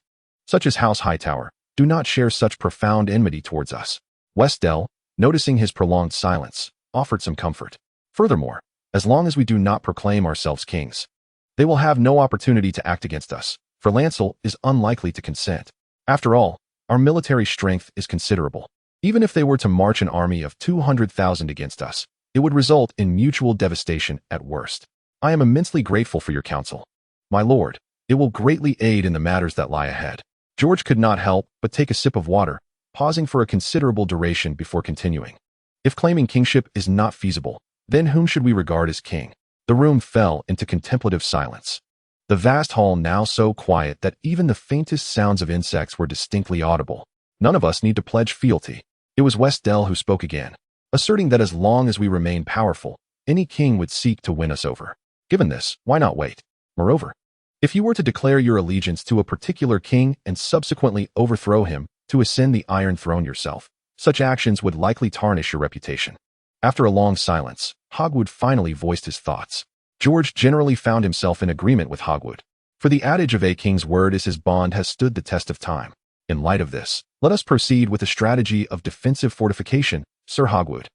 such as House Hightower, do not share such profound enmity towards us. Westdell, noticing his prolonged silence, offered some comfort. Furthermore, as long as we do not proclaim ourselves kings, they will have no opportunity to act against us, for Lancel is unlikely to consent. After all, our military strength is considerable. Even if they were to march an army of 200,000 against us, it would result in mutual devastation at worst. I am immensely grateful for your counsel, my lord. It will greatly aid in the matters that lie ahead. George could not help but take a sip of water, pausing for a considerable duration before continuing. If claiming kingship is not feasible, then whom should we regard as king? The room fell into contemplative silence. The vast hall now so quiet that even the faintest sounds of insects were distinctly audible. None of us need to pledge fealty. It was Westdell who spoke again, asserting that as long as we remain powerful, any king would seek to win us over. Given this, why not wait? Moreover, if you were to declare your allegiance to a particular king and subsequently overthrow him to ascend the Iron Throne yourself, such actions would likely tarnish your reputation. After a long silence, Hogwood finally voiced his thoughts. George generally found himself in agreement with Hogwood. For the adage of a king's word is his bond has stood the test of time. In light of this, let us proceed with a strategy of defensive fortification, Sir Hogwood.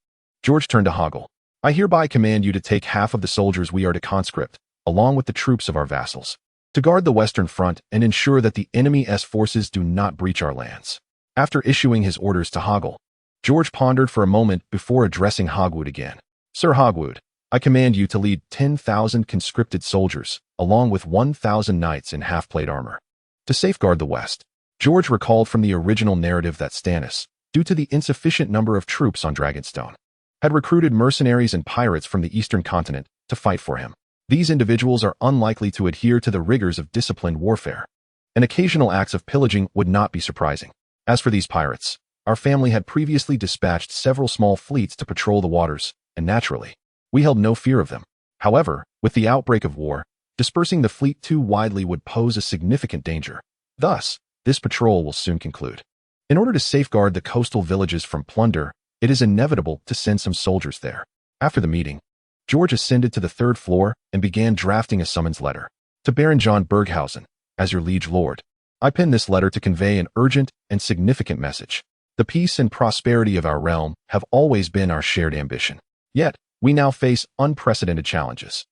George turned to Hoggle. I hereby command you to take half of the soldiers we are to conscript, along with the troops of our vassals, to guard the western front and ensure that the enemy's forces do not breach our lands. After issuing his orders to Hoggle, George pondered for a moment before addressing Hogwood again. Sir Hogwood, I command you to lead 10,000 conscripted soldiers, along with 1,000 knights in half-plate armor, to safeguard the West. George recalled from the original narrative that Stannis, due to the insufficient number of troops on Dragonstone, had recruited mercenaries and pirates from the eastern continent to fight for him. These individuals are unlikely to adhere to the rigors of disciplined warfare, and occasional acts of pillaging would not be surprising. As for these pirates, our family had previously dispatched several small fleets to patrol the waters, and naturally, we held no fear of them. However, with the outbreak of war, dispersing the fleet too widely would pose a significant danger. Thus, this patrol will soon conclude. In order to safeguard the coastal villages from plunder, it is inevitable to send some soldiers there. After the meeting, George ascended to the third floor and began drafting a summons letter. To Baron John Berghausen, as your liege lord, I pen this letter to convey an urgent and significant message. The peace and prosperity of our realm have always been our shared ambition. Yet, we now face unprecedented challenges.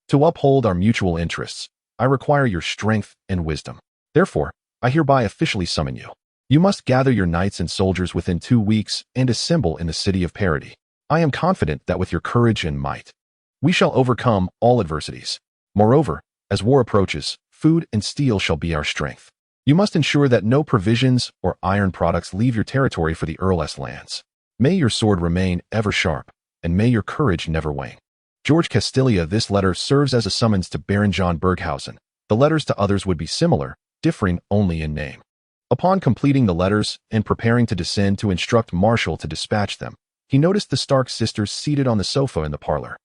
To uphold our mutual interests, I require your strength and wisdom. Therefore, I hereby officially summon you. You must gather your knights and soldiers within 2 weeks and assemble in the city of Parody. I am confident that with your courage and might, we shall overcome all adversities. Moreover, as war approaches, food and steel shall be our strength. You must ensure that no provisions or iron products leave your territory for the Earl's lands. May your sword remain ever sharp, and may your courage never wane. George Castilla. This letter serves as a summons to Baron John Berghausen. The letters to others would be similar, differing only in name. Upon completing the letters and preparing to descend to instruct Marshall to dispatch them, he noticed the Stark sisters seated on the sofa in the parlor.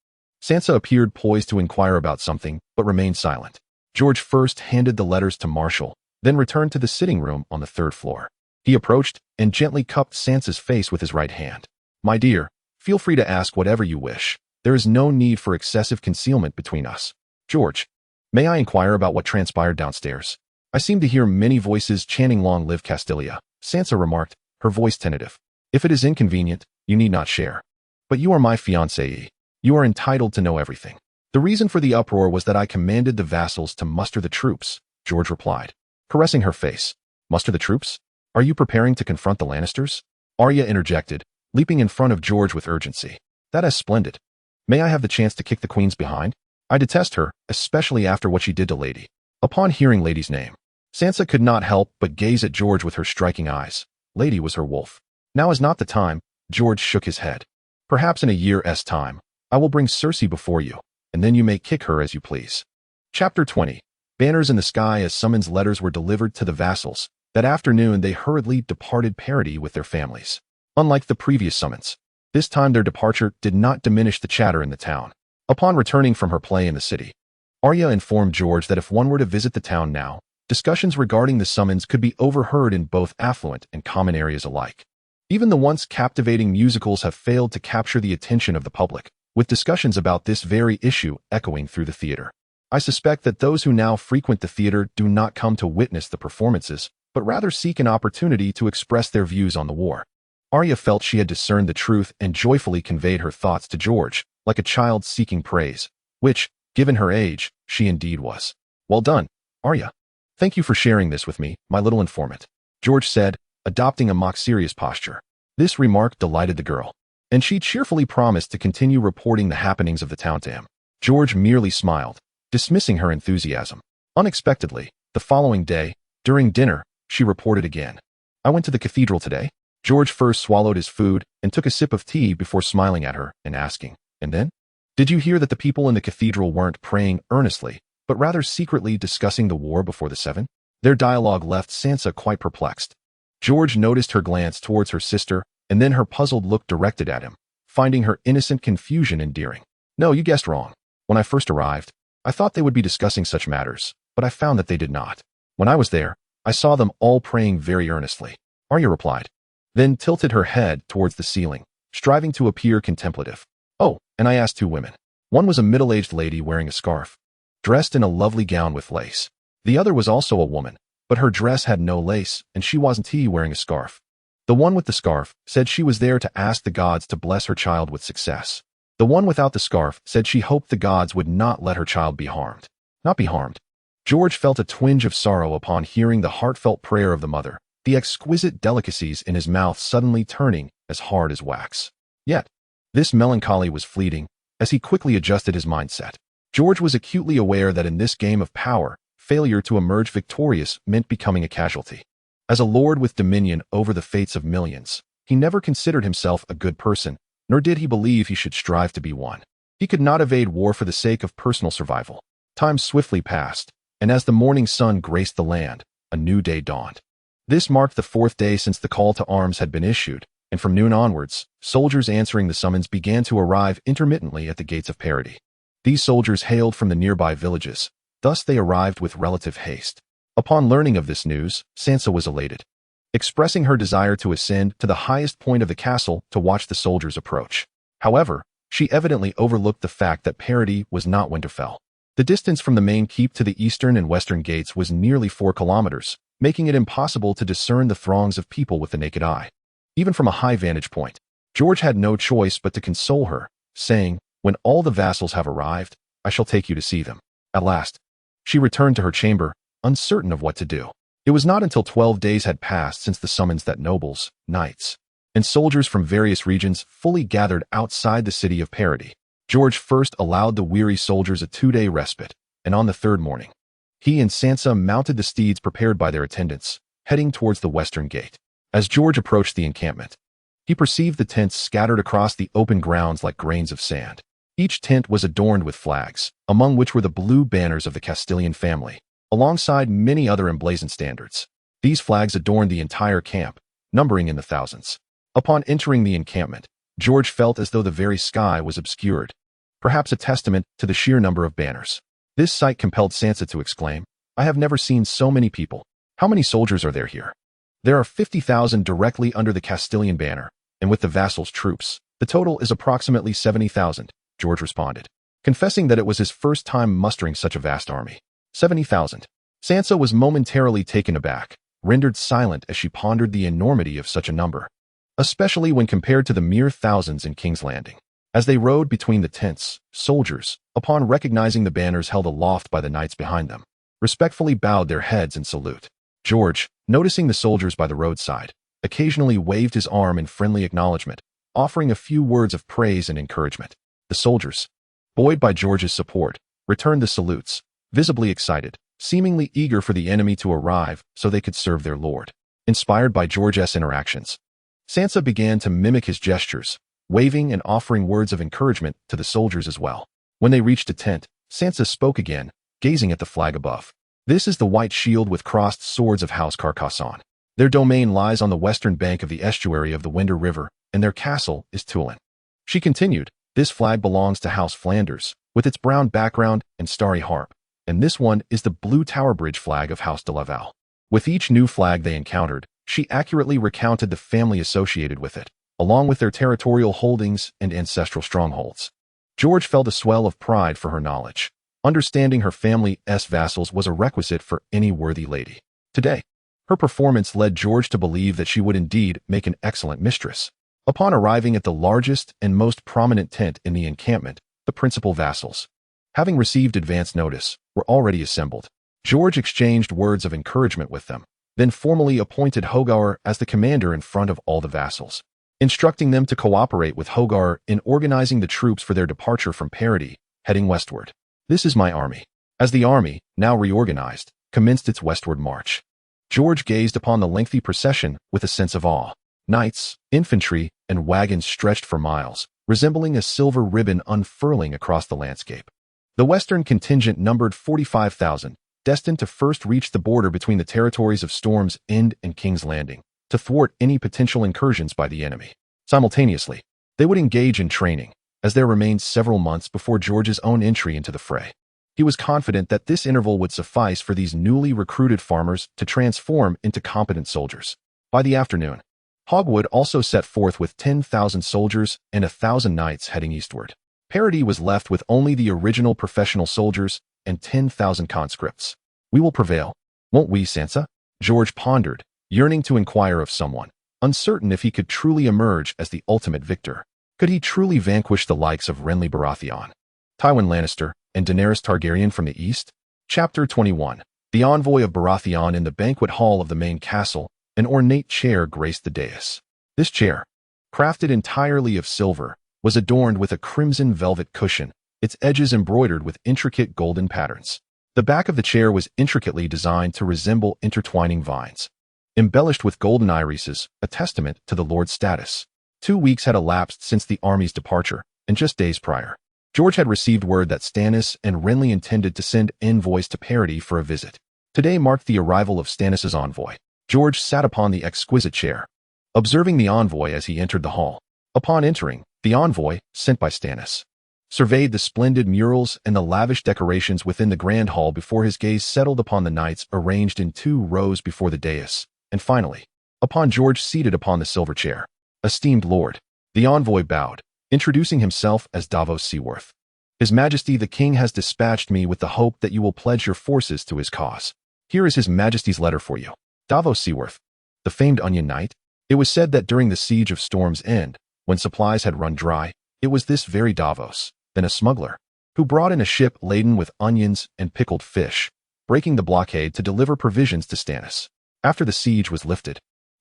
Sansa appeared poised to inquire about something, but remained silent. George first handed the letters to Marshall, then returned to the sitting room on the 3rd floor. He approached and gently cupped Sansa's face with his right hand. My dear, feel free to ask whatever you wish. There is no need for excessive concealment between us. George, may I inquire about what transpired downstairs? I seem to hear many voices chanting Long Live Castilla, Sansa remarked, her voice tentative. If it is inconvenient, you need not share. But you are my fiancée. You are entitled to know everything. The reason for the uproar was that I commanded the vassals to muster the troops, George replied, caressing her face. Muster the troops? Are you preparing to confront the Lannisters? Arya interjected, leaping in front of George with urgency. That is splendid. May I have the chance to kick the queen's behind? I detest her, especially after what she did to Lady. Upon hearing Lady's name, Sansa could not help but gaze at George with her striking eyes. Lady was her wolf. Now is not the time, George shook his head. Perhaps in a year's time, I will bring Cersei before you, and then you may kick her as you please. Chapter 20. Banners in the sky. As summons letters were delivered to the vassals, that afternoon they hurriedly departed Parody with their families. Unlike the previous summons, this time their departure did not diminish the chatter in the town. Upon returning from her play in the city, Arya informed George that if one were to visit the town now, discussions regarding the summons could be overheard in both affluent and common areas alike. Even the once captivating musicals have failed to capture the attention of the public, with discussions about this very issue echoing through the theater. I suspect that those who now frequent the theater do not come to witness the performances, but rather seek an opportunity to express their views on the war. Arya felt she had discerned the truth and joyfully conveyed her thoughts to George, like a child seeking praise, which, given her age, she indeed was. Well done, Arya. Thank you for sharing this with me, my little informant, George said, adopting a mock-serious posture. This remark delighted the girl, and she cheerfully promised to continue reporting the happenings of the town to him. George merely smiled, dismissing her enthusiasm. Unexpectedly, the following day, during dinner, she reported again. I went to the cathedral today. George first swallowed his food and took a sip of tea before smiling at her and asking, and then? Did you hear that the people in the cathedral weren't praying earnestly, but rather secretly discussing the war before the Seven? Their dialogue left Sansa quite perplexed. George noticed her glance towards her sister, and then her puzzled look directed at him, finding her innocent confusion endearing. No, you guessed wrong. When I first arrived, I thought they would be discussing such matters, but I found that they did not. When I was there, I saw them all praying very earnestly, Arya replied, then tilted her head towards the ceiling, striving to appear contemplative. Oh, and I asked 2 women. One was a middle-aged lady wearing a scarf, dressed in a lovely gown with lace. The other was also a woman, but her dress had no lace, and she wasn't wearing a scarf. The one with the scarf said she was there to ask the gods to bless her child with success. The one without the scarf said she hoped the gods would not let her child be harmed. Not be harmed. George felt a twinge of sorrow upon hearing the heartfelt prayer of the mother, the exquisite delicacies in his mouth suddenly turning as hard as wax. Yet, this melancholy was fleeting, as he quickly adjusted his mindset. George was acutely aware that in this game of power, failure to emerge victorious meant becoming a casualty. As a lord with dominion over the fates of millions, he never considered himself a good person, nor did he believe he should strive to be one. He could not evade war for the sake of personal survival. Time swiftly passed, and as the morning sun graced the land, a new day dawned. This marked the 4th day since the call to arms had been issued, and from noon onwards, soldiers answering the summons began to arrive intermittently at the gates of Parody. These soldiers hailed from the nearby villages, thus they arrived with relative haste. Upon learning of this news, Sansa was elated, expressing her desire to ascend to the highest point of the castle to watch the soldiers approach. However, she evidently overlooked the fact that Parody was not Winterfell. The distance from the main keep to the eastern and western gates was nearly 4 kilometers, making it impossible to discern the throngs of people with the naked eye. Even from a high vantage point, George had no choice but to console her, saying, "When all the vassals have arrived, I shall take you to see them." At last, she returned to her chamber, uncertain of what to do. It was not until 12 days had passed since the summons that nobles, knights, and soldiers from various regions fully gathered outside the city of Parody. George first allowed the weary soldiers a 2-day respite, and on the 3rd morning, he and Sansa mounted the steeds prepared by their attendants, heading towards the western gate. As George approached the encampment, he perceived the tents scattered across the open grounds like grains of sand. Each tent was adorned with flags, among which were the blue banners of the Castellian family, alongside many other emblazoned standards. These flags adorned the entire camp, numbering in the thousands. Upon entering the encampment, George felt as though the very sky was obscured, perhaps a testament to the sheer number of banners. This sight compelled Sansa to exclaim, "I have never seen so many people. How many soldiers are there here?" "There are 50,000 directly under the Castellian banner, and with the vassals' troops, the total is approximately 70,000, George responded, confessing that it was his first time mustering such a vast army. 70,000. Sansa was momentarily taken aback, rendered silent as she pondered the enormity of such a number, especially when compared to the mere thousands in King's Landing. As they rode between the tents, soldiers, upon recognizing the banners held aloft by the knights behind them, respectfully bowed their heads in salute. George, noticing the soldiers by the roadside, occasionally waved his arm in friendly acknowledgement, offering a few words of praise and encouragement. The soldiers, buoyed by George's support, returned the salutes, visibly excited, seemingly eager for the enemy to arrive so they could serve their lord. Inspired by George's interactions, Sansa began to mimic his gestures, waving and offering words of encouragement to the soldiers as well. When they reached a tent, Sansa spoke again, gazing at the flag above. "This is the white shield with crossed swords of House Carcassonne. Their domain lies on the western bank of the estuary of the Winder River, and their castle is Tulin." She continued, "This flag belongs to House Flanders, with its brown background and starry harp, and this one is the blue Tower Bridge flag of House de Laval." With each new flag they encountered, she accurately recounted the family associated with it, along with their territorial holdings and ancestral strongholds. George felt a swell of pride for her knowledge. Understanding her family's vassals was a requisite for any worthy lady. Today, her performance led George to believe that she would indeed make an excellent mistress. Upon arriving at the largest and most prominent tent in the encampment, the principal vassals, having received advance notice, were already assembled. George exchanged words of encouragement with them, then formally appointed Hogar as the commander in front of all the vassals, instructing them to cooperate with Hogar in organizing the troops for their departure from Parody, heading westward. "This is my army." As the army, now reorganized, commenced its westward march, George gazed upon the lengthy procession with a sense of awe. Knights, infantry, and wagons stretched for miles, resembling a silver ribbon unfurling across the landscape. The western contingent numbered 45,000, destined to first reach the border between the territories of Storm's End and King's Landing, to thwart any potential incursions by the enemy. Simultaneously, they would engage in training, as there remained several months before George's own entry into the fray. He was confident that this interval would suffice for these newly recruited farmers to transform into competent soldiers. By the afternoon, Hogwood also set forth with 10,000 soldiers and 1,000 knights heading eastward. Parody was left with only the original professional soldiers and 10,000 conscripts. We will prevail, won't we, Sansa? George pondered, yearning to inquire of someone, uncertain if he could truly emerge as the ultimate victor. Could he truly vanquish the likes of Renly Baratheon, Tywin Lannister, and Daenerys Targaryen from the east? Chapter 21. The envoy of Baratheon. In the banquet hall of the main castle, an ornate chair graced the dais. This chair, crafted entirely of silver, was adorned with a crimson velvet cushion, its edges embroidered with intricate golden patterns. The back of the chair was intricately designed to resemble intertwining vines, embellished with golden irises, a testament to the lord's status. 2 weeks had elapsed since the army's departure, and just days prior, George had received word that Stannis and Renly intended to send envoys to Parody for a visit. Today marked the arrival of Stannis' envoy. George sat upon the exquisite chair, observing the envoy as he entered the hall. Upon entering, the envoy, sent by Stannis, surveyed the splendid murals and the lavish decorations within the grand hall before his gaze settled upon the knights arranged in 2 rows before the dais, and finally, upon George seated upon the silver chair. Esteemed lord, the envoy bowed, introducing himself as Davos Seaworth. His Majesty the King has dispatched me with the hope that you will pledge your forces to his cause. Here is His Majesty's letter for you. Davos Seaworth, the famed Onion Knight. It was said that during the siege of Storm's End, when supplies had run dry, it was this very Davos, then a smuggler, who brought in a ship laden with onions and pickled fish, breaking the blockade to deliver provisions to Stannis. After the siege was lifted,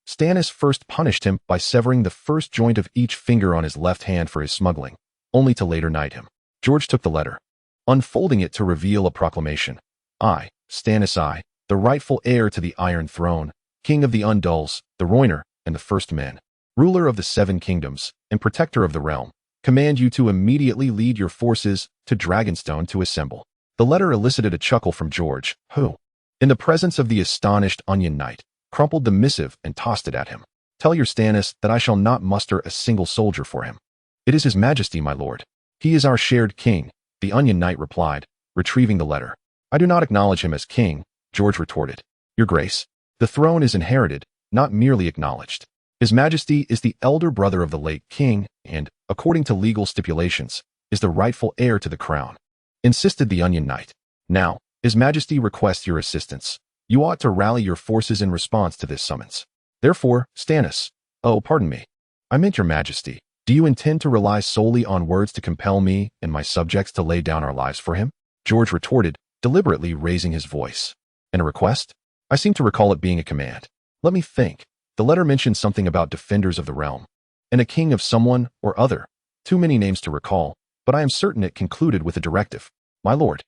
Stannis first punished him by severing the first joint of each finger on his left hand for his smuggling, only to later knight him. George took the letter, unfolding it to reveal a proclamation. I, Stannis I, the rightful heir to the Iron Throne, King of the Undulls, the Rhoynar, and the First Men, ruler of the 7 kingdoms, and protector of the realm, command you to immediately lead your forces to Dragonstone to assemble. The letter elicited a chuckle from George, who, in the presence of the astonished Onion Knight, crumpled the missive and tossed it at him. Tell your Stannis that I shall not muster a single soldier for him. It is His Majesty, my lord. He is our shared king, the Onion Knight replied, retrieving the letter. I do not acknowledge him as king, George retorted. Your Grace, the throne is inherited, not merely acknowledged. His Majesty is the elder brother of the late king and, according to legal stipulations, is the rightful heir to the crown, insisted the Onion Knight. Now, His Majesty requests your assistance. You ought to rally your forces in response to this summons. Therefore, Stannis, oh, pardon me, I meant your Majesty, do you intend to rely solely on words to compel me and my subjects to lay down our lives for him? George retorted, deliberately raising his voice. And a request? I seem to recall it being a command. Let me think. The letter mentioned something about defenders of the realm, and a king of someone or other. Too many names to recall, but I am certain it concluded with a directive. My lord,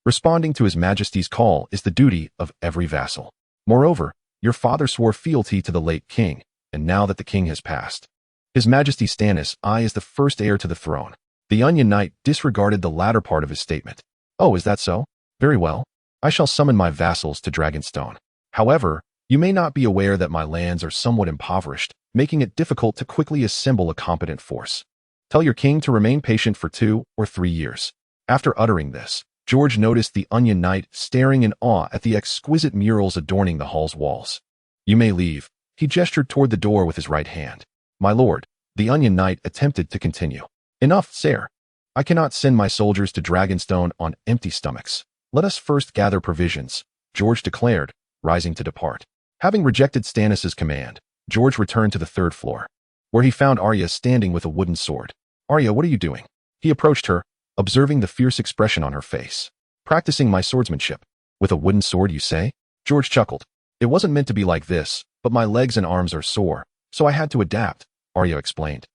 responding to His Majesty's call is the duty of every vassal. Moreover, your father swore fealty to the late king, and now that the king has passed, His Majesty Stannis I is the first heir to the throne. The Onion Knight disregarded the latter part of his statement. Oh, is that so? Very well. I shall summon my vassals to Dragonstone. However, you may not be aware that my lands are somewhat impoverished, making it difficult to quickly assemble a competent force. Tell your king to remain patient for 2 or 3 years. After uttering this, George noticed the Onion Knight staring in awe at the exquisite murals adorning the hall's walls. You may leave. He gestured toward the door with his right hand. My lord, the Onion Knight attempted to continue. Enough, sire. I cannot send my soldiers to Dragonstone on empty stomachs. Let us first gather provisions, George declared, rising to depart. Having rejected Stannis' command, George returned to the 3rd floor, where he found Arya standing with a wooden sword. Arya, what are you doing? He approached her, observing the fierce expression on her face. Practicing my swordsmanship. With a wooden sword, you say? George chuckled. It wasn't meant to be like this, but my legs and arms are sore, so I had to adapt, Arya explained.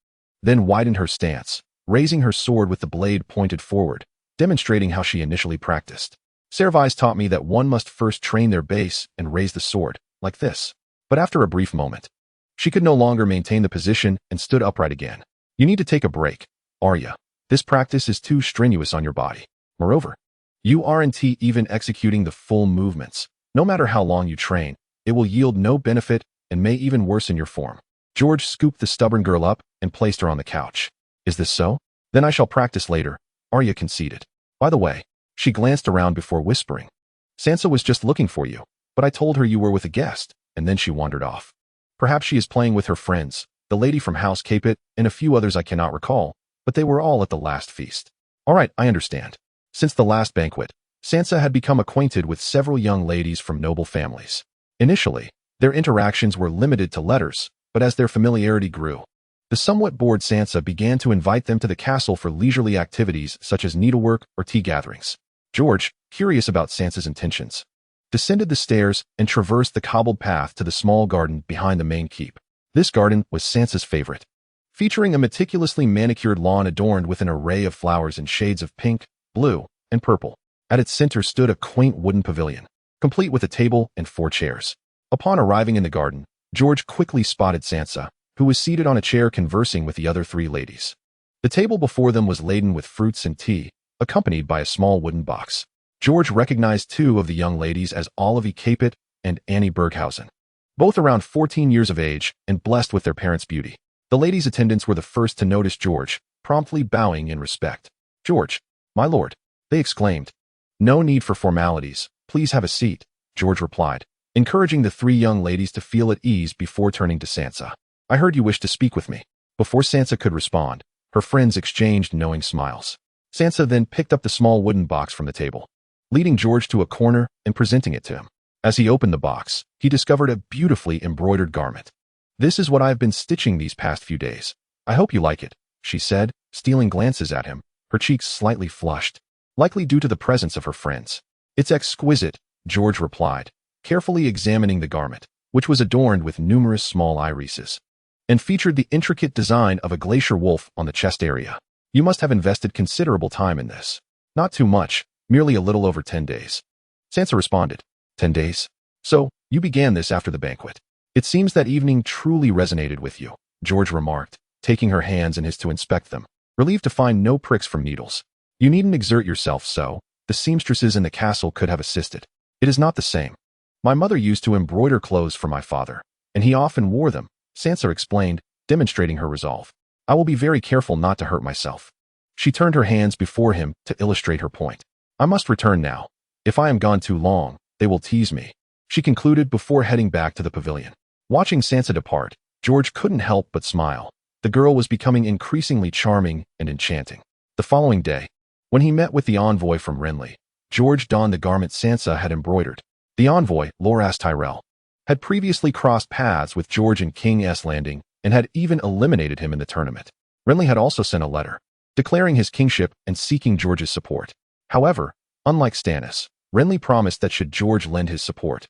Then widened her stance, raising her sword with the blade pointed forward, demonstrating how she initially practiced. Servais taught me that one must first train their base and raise the sword, like this. But after a brief moment, she could no longer maintain the position and stood upright again. You need to take a break, Arya. This practice is too strenuous on your body. Moreover, you aren't even executing the full movements. No matter how long you train, it will yield no benefit and may even worsen your form. George scooped the stubborn girl up and placed her on the couch. Is this so? Then I shall practice later, Arya conceded. By the way, she glanced around before whispering. Sansa was just looking for you, but I told her you were with a guest, and then she wandered off. Perhaps she is playing with her friends, the lady from House Capet, and a few others I cannot recall. but they were all at the last feast. All right, I understand. Since the last banquet, Sansa had become acquainted with several young ladies from noble families. Initially, their interactions were limited to letters, but as their familiarity grew, the somewhat bored Sansa began to invite them to the castle for leisurely activities such as needlework or tea gatherings. George, curious about Sansa's intentions, descended the stairs and traversed the cobbled path to the small garden behind the main keep. This garden was Sansa's favorite, featuring a meticulously manicured lawn adorned with an array of flowers in shades of pink, blue, and purple. At its center stood a quaint wooden pavilion, complete with a table and 4 chairs. Upon arriving in the garden, George quickly spotted Sansa, who was seated on a chair conversing with the other 3 ladies. The table before them was laden with fruits and tea, accompanied by a small wooden box. George recognized 2 of the young ladies as Olivia Capet and Annie Berghausen, both around 14 years of age and blessed with their parents' beauty. The ladies' attendants were the first to notice George, promptly bowing in respect. "George, my lord," they exclaimed. "No need for formalities. Please have a seat," George replied, encouraging the 3 young ladies to feel at ease before turning to Sansa. "I heard you wished to speak with me." Before Sansa could respond, her friends exchanged knowing smiles. Sansa then picked up the small wooden box from the table, leading George to a corner and presenting it to him. As he opened the box, he discovered a beautifully embroidered garment. "This is what I have been stitching these past few days. I hope you like it," she said, stealing glances at him, her cheeks slightly flushed, likely due to the presence of her friends. "It's exquisite," George replied, carefully examining the garment, which was adorned with numerous small irises, and featured the intricate design of a glacier wolf on the chest area. "You must have invested considerable time in this." "Not too much, merely a little over 10 days. Sansa responded. 10 days? So, you began this after the banquet. It seems that evening truly resonated with you," George remarked, taking her hands in his to inspect them, relieved to find no pricks from needles. "You needn't exert yourself so. The seamstresses in the castle could have assisted. It is not the same. My mother used to embroider clothes for my father, and he often wore them," Sansa explained, demonstrating her resolve. "I will be very careful not to hurt myself." She turned her hands before him to illustrate her point. "I must return now. If I am gone too long, they will tease me," she concluded before heading back to the pavilion. Watching Sansa depart, George couldn't help but smile. The girl was becoming increasingly charming and enchanting. The following day, when he met with the envoy from Renly, George donned the garment Sansa had embroidered. The envoy, Loras Tyrell, had previously crossed paths with George in King's Landing and had even eliminated him in the tournament. Renly had also sent a letter, declaring his kingship and seeking George's support. However, unlike Stannis, Renly promised that should George lend his support,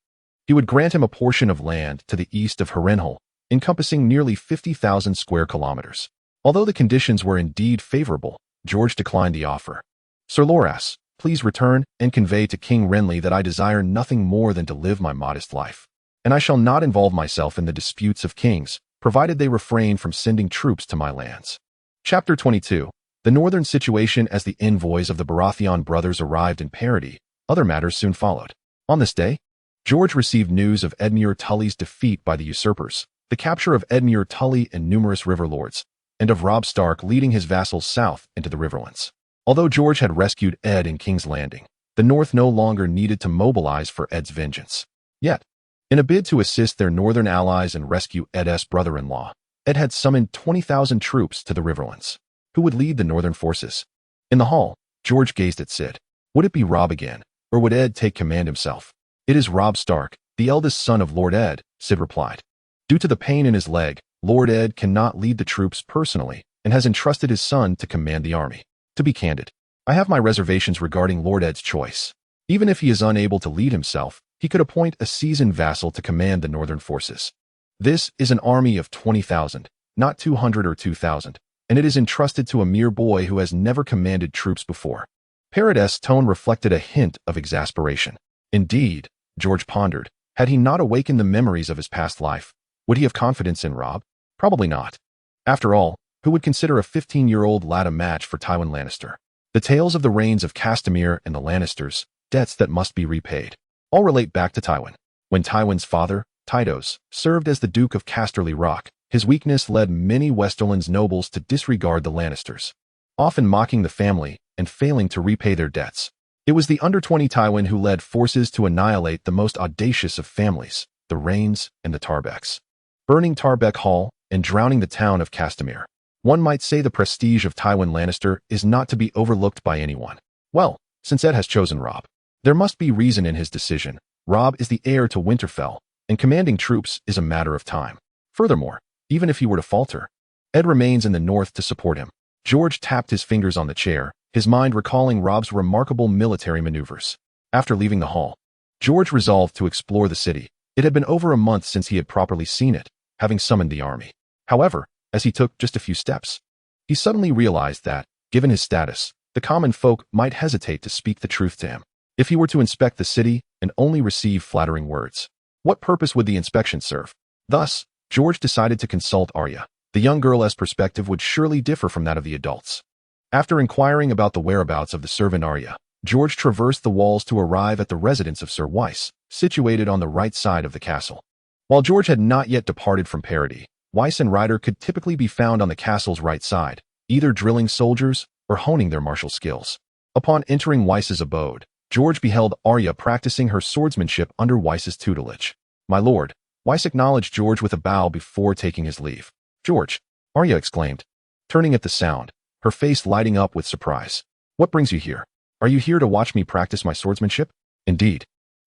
he would grant him a portion of land to the east of Harrenhal, encompassing nearly 50,000 square kilometers. Although the conditions were indeed favorable, George declined the offer. "Sir Loras, please return and convey to King Renly that I desire nothing more than to live my modest life, and I shall not involve myself in the disputes of kings, provided they refrain from sending troops to my lands." Chapter 22. The northern situation. As the envoys of the Baratheon brothers arrived in Parody, other matters soon followed. On this day, George received news of Edmure Tully's defeat by the usurpers, the capture of Edmure Tully and numerous river lords, and of Robb Stark leading his vassals south into the Riverlands. Although George had rescued Ed in King's Landing, the North no longer needed to mobilize for Ed's vengeance. Yet, in a bid to assist their northern allies and rescue Ed's brother-in-law, Ed had summoned 20,000 troops to the Riverlands. Who would lead the northern forces? In the hall, George gazed at Sid. Would it be Robb again, or would Ed take command himself? "It is Robb Stark, the eldest son of Lord Ed," Sid replied. Due to the pain in his leg, Lord Ed cannot lead the troops personally and has entrusted his son to command the army. To be candid, I have my reservations regarding Lord Ed's choice. Even if he is unable to lead himself, he could appoint a seasoned vassal to command the northern forces. This is an army of 20,000, not 200 or 2,000, and it is entrusted to a mere boy who has never commanded troops before. Parody's tone reflected a hint of exasperation. Indeed, George pondered, had he not awakened the memories of his past life, would he have confidence in Robb? Probably not. After all, who would consider a 15-year-old lad a match for Tywin Lannister? The tales of the reigns of Castamere and the Lannisters, debts that must be repaid, all relate back to Tywin. When Tywin's father, Tydos, served as the Duke of Casterly Rock, his weakness led many Westerland's nobles to disregard the Lannisters, often mocking the family and failing to repay their debts. It was the under-20 Tywin who led forces to annihilate the most audacious of families, the Reynes and the Tarbecks, burning Tarbeck Hall and drowning the town of Castamere. One might say the prestige of Tywin Lannister is not to be overlooked by anyone. Well, since Ed has chosen Robb, there must be reason in his decision. Robb is the heir to Winterfell, and commanding troops is a matter of time. Furthermore, even if he were to falter, Ed remains in the north to support him. George tapped his fingers on the chair, his mind recalling Robb's remarkable military maneuvers. After leaving the hall, George resolved to explore the city. It had been over a month since he had properly seen it, having summoned the army. However, as he took just a few steps, he suddenly realized that, given his status, the common folk might hesitate to speak the truth to him. If he were to inspect the city and only receive flattering words, what purpose would the inspection serve? Thus, George decided to consult Arya. The young girl's perspective would surely differ from that of the adults. After inquiring about the whereabouts of the servant Arya, George traversed the walls to arrive at the residence of Sir Weiss, situated on the right side of the castle. While George had not yet departed from Parody, Weiss and Ryder could typically be found on the castle's right side, either drilling soldiers or honing their martial skills. Upon entering Weiss's abode, George beheld Arya practicing her swordsmanship under Weiss's tutelage. "My lord," Weiss acknowledged George with a bow before taking his leave. "George," Arya exclaimed, turning at the sound, her face lighting up with surprise. "What brings you here? Are you here to watch me practice my swordsmanship?" "Indeed.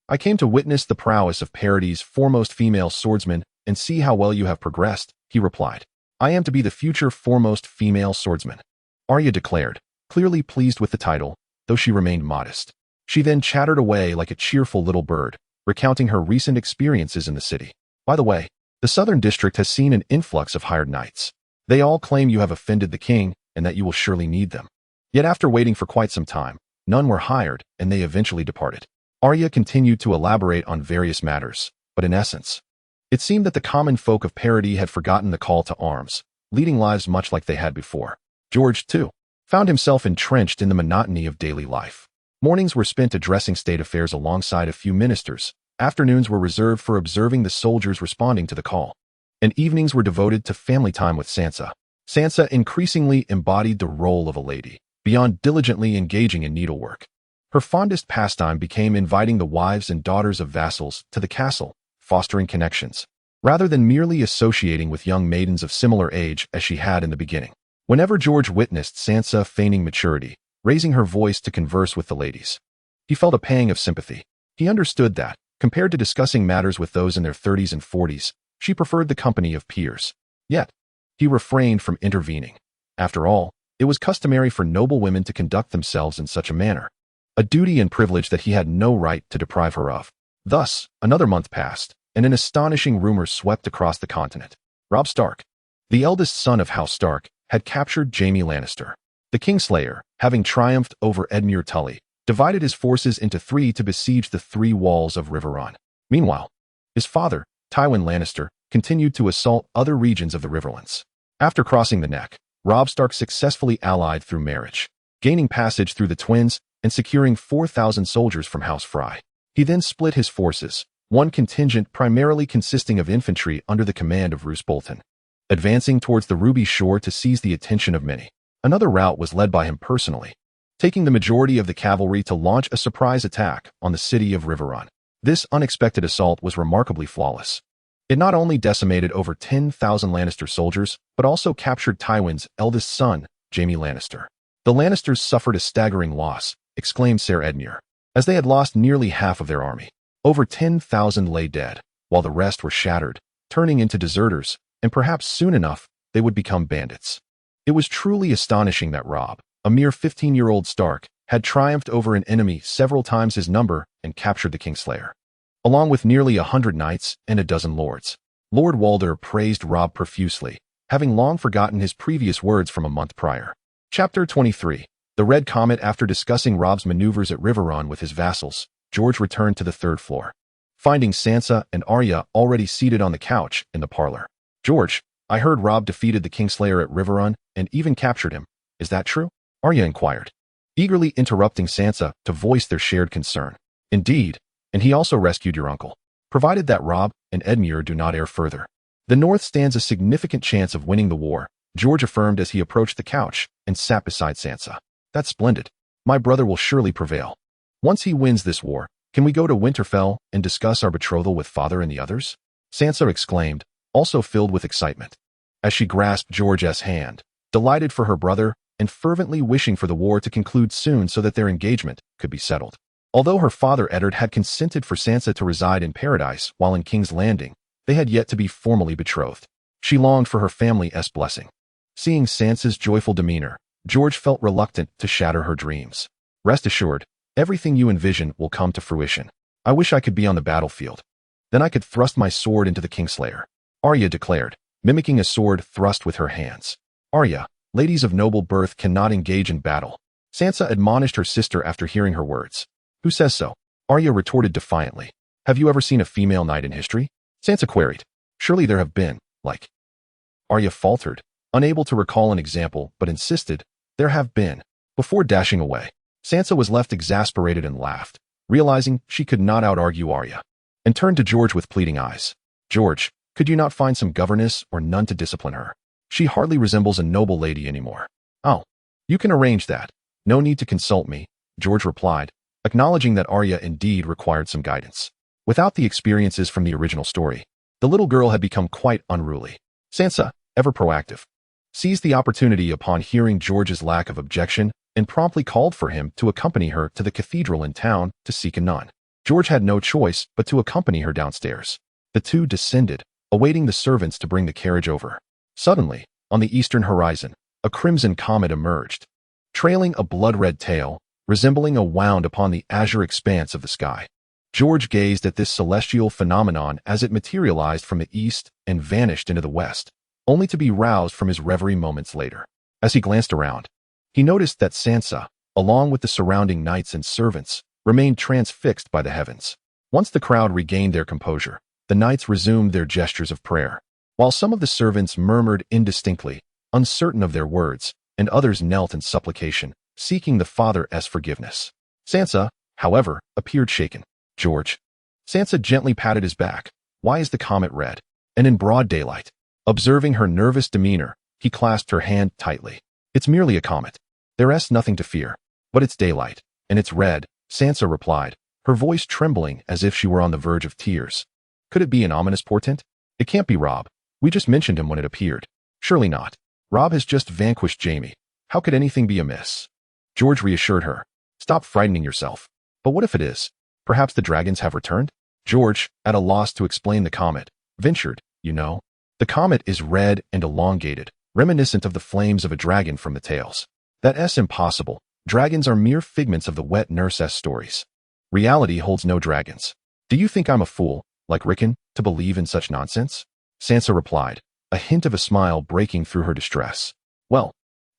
I came to witness the prowess of Parody's foremost female swordsman and see how well you have progressed," he replied. "I am to be the future foremost female swordsman," Arya declared, clearly pleased with the title, though she remained modest. She then chattered away like a cheerful little bird, recounting her recent experiences in the city. "By the way, the southern district has seen an influx of hired knights. They all claim you have offended the king and that you will surely need them. Yet after waiting for quite some time, none were hired and they eventually departed." Arya continued to elaborate on various matters, but in essence, it seemed that the common folk of Parody had forgotten the call to arms, leading lives much like they had before. George, too, found himself entrenched in the monotony of daily life. Mornings were spent addressing state affairs alongside a few ministers, afternoons were reserved for observing the soldiers responding to the call, and evenings were devoted to family time with Sansa. Sansa increasingly embodied the role of a lady, beyond diligently engaging in needlework. Her fondest pastime became inviting the wives and daughters of vassals to the castle, fostering connections, rather than merely associating with young maidens of similar age as she had in the beginning. Whenever George witnessed Sansa feigning maturity, raising her voice to converse with the ladies, he felt a pang of sympathy. He understood that, compared to discussing matters with those in their 30s and 40s, she preferred the company of peers. Yet, he refrained from intervening. After all, it was customary for noble women to conduct themselves in such a manner, a duty and privilege that he had no right to deprive her of. Thus, another month passed, and an astonishing rumor swept across the continent. Robb Stark, the eldest son of House Stark, had captured Jaime Lannister. The Kingslayer, having triumphed over Edmure Tully, divided his forces into three to besiege the three walls of Riverrun. Meanwhile, his father, Tywin Lannister, continued to assault other regions of the Riverlands. After crossing the Neck, Robb Stark successfully allied through marriage, gaining passage through the Twins and securing 4,000 soldiers from House Frye. He then split his forces, one contingent primarily consisting of infantry under the command of Roose Bolton, advancing towards the Ruby Shore to seize the attention of many. Another route was led by him personally, taking the majority of the cavalry to launch a surprise attack on the city of Riverrun. This unexpected assault was remarkably flawless. It not only decimated over 10,000 Lannister soldiers, but also captured Tywin's eldest son, Jaime Lannister. "The Lannisters suffered a staggering loss," exclaimed Ser Edmure, as they had lost nearly half of their army. Over 10,000 lay dead, while the rest were shattered, turning into deserters, and perhaps soon enough, they would become bandits. It was truly astonishing that Robb, a mere 15-year-old Stark, had triumphed over an enemy several times his number and captured the Kingslayer, along with nearly 100 knights and a dozen lords. Lord Walder praised Robb profusely, having long forgotten his previous words from a month prior. Chapter 23. The Red Comet. After discussing Robb's maneuvers at Riverrun with his vassals, George returned to the third floor, finding Sansa and Arya already seated on the couch in the parlor. "George, I heard Robb defeated the Kingslayer at Riverrun and even captured him. Is that true?" Arya inquired, eagerly interrupting Sansa to voice their shared concern. "Indeed, and he also rescued your uncle, provided that Robb and Edmure do not err further. The North stands a significant chance of winning the war," George affirmed as he approached the couch and sat beside Sansa. "That's splendid. My brother will surely prevail. Once he wins this war, can we go to Winterfell and discuss our betrothal with father and the others?" Sansa exclaimed, also filled with excitement. As she grasped George's hand, delighted for her brother and fervently wishing for the war to conclude soon so that their engagement could be settled. Although her father Eddard had consented for Sansa to reside in Paradise while in King's Landing, they had yet to be formally betrothed. She longed for her family's blessing. Seeing Sansa's joyful demeanor, George felt reluctant to shatter her dreams. Rest assured, everything you envision will come to fruition. I wish I could be on the battlefield. Then I could thrust my sword into the Kingslayer, Arya declared, mimicking a sword thrust with her hands. Arya, ladies of noble birth cannot engage in battle. Sansa admonished her sister after hearing her words. Who says so? Arya retorted defiantly. Have you ever seen a female knight in history? Sansa queried. Surely there have been, like. Arya faltered, unable to recall an example, but insisted, there have been. Before dashing away, Sansa was left exasperated and laughed, realizing she could not out-argue Arya, and turned to George with pleading eyes. George, could you not find some governess or nun to discipline her? She hardly resembles a noble lady anymore. Oh, you can arrange that. No need to consult me, George replied, acknowledging that Arya indeed required some guidance. Without the experiences from the original story, the little girl had become quite unruly. Sansa, ever proactive, seized the opportunity upon hearing George's lack of objection and promptly called for him to accompany her to the cathedral in town to seek a nun. George had no choice but to accompany her downstairs. The two descended, awaiting the servants to bring the carriage over. Suddenly, on the eastern horizon, a crimson comet emerged, trailing a blood-red tail, resembling a wound upon the azure expanse of the sky. George gazed at this celestial phenomenon as it materialized from the east and vanished into the west, only to be roused from his reverie moments later. As he glanced around, he noticed that Sansa, along with the surrounding knights and servants, remained transfixed by the heavens. Once the crowd regained their composure, the knights resumed their gestures of prayer, while some of the servants murmured indistinctly, uncertain of their words, and others knelt in supplication, seeking the Father's forgiveness. Sansa, however, appeared shaken. George. Sansa gently patted his back. Why is the comet red? And in broad daylight. Observing her nervous demeanor, he clasped her hand tightly. It's merely a comet. There's nothing to fear. But it's daylight, and it's red, Sansa replied, her voice trembling as if she were on the verge of tears. Could it be an ominous portent? It can't be Robb. We just mentioned him when it appeared. Surely not. Robb has just vanquished Jaime. How could anything be amiss? George reassured her. Stop frightening yourself. But what if it is? Perhaps the dragons have returned? George, at a loss to explain the comet, ventured, you know. The comet is red and elongated, reminiscent of the flames of a dragon from the tales. That's impossible. Dragons are mere figments of the wet nurse's stories. Reality holds no dragons. Do you think I'm a fool, like Rickon, to believe in such nonsense? Sansa replied, a hint of a smile breaking through her distress. Well,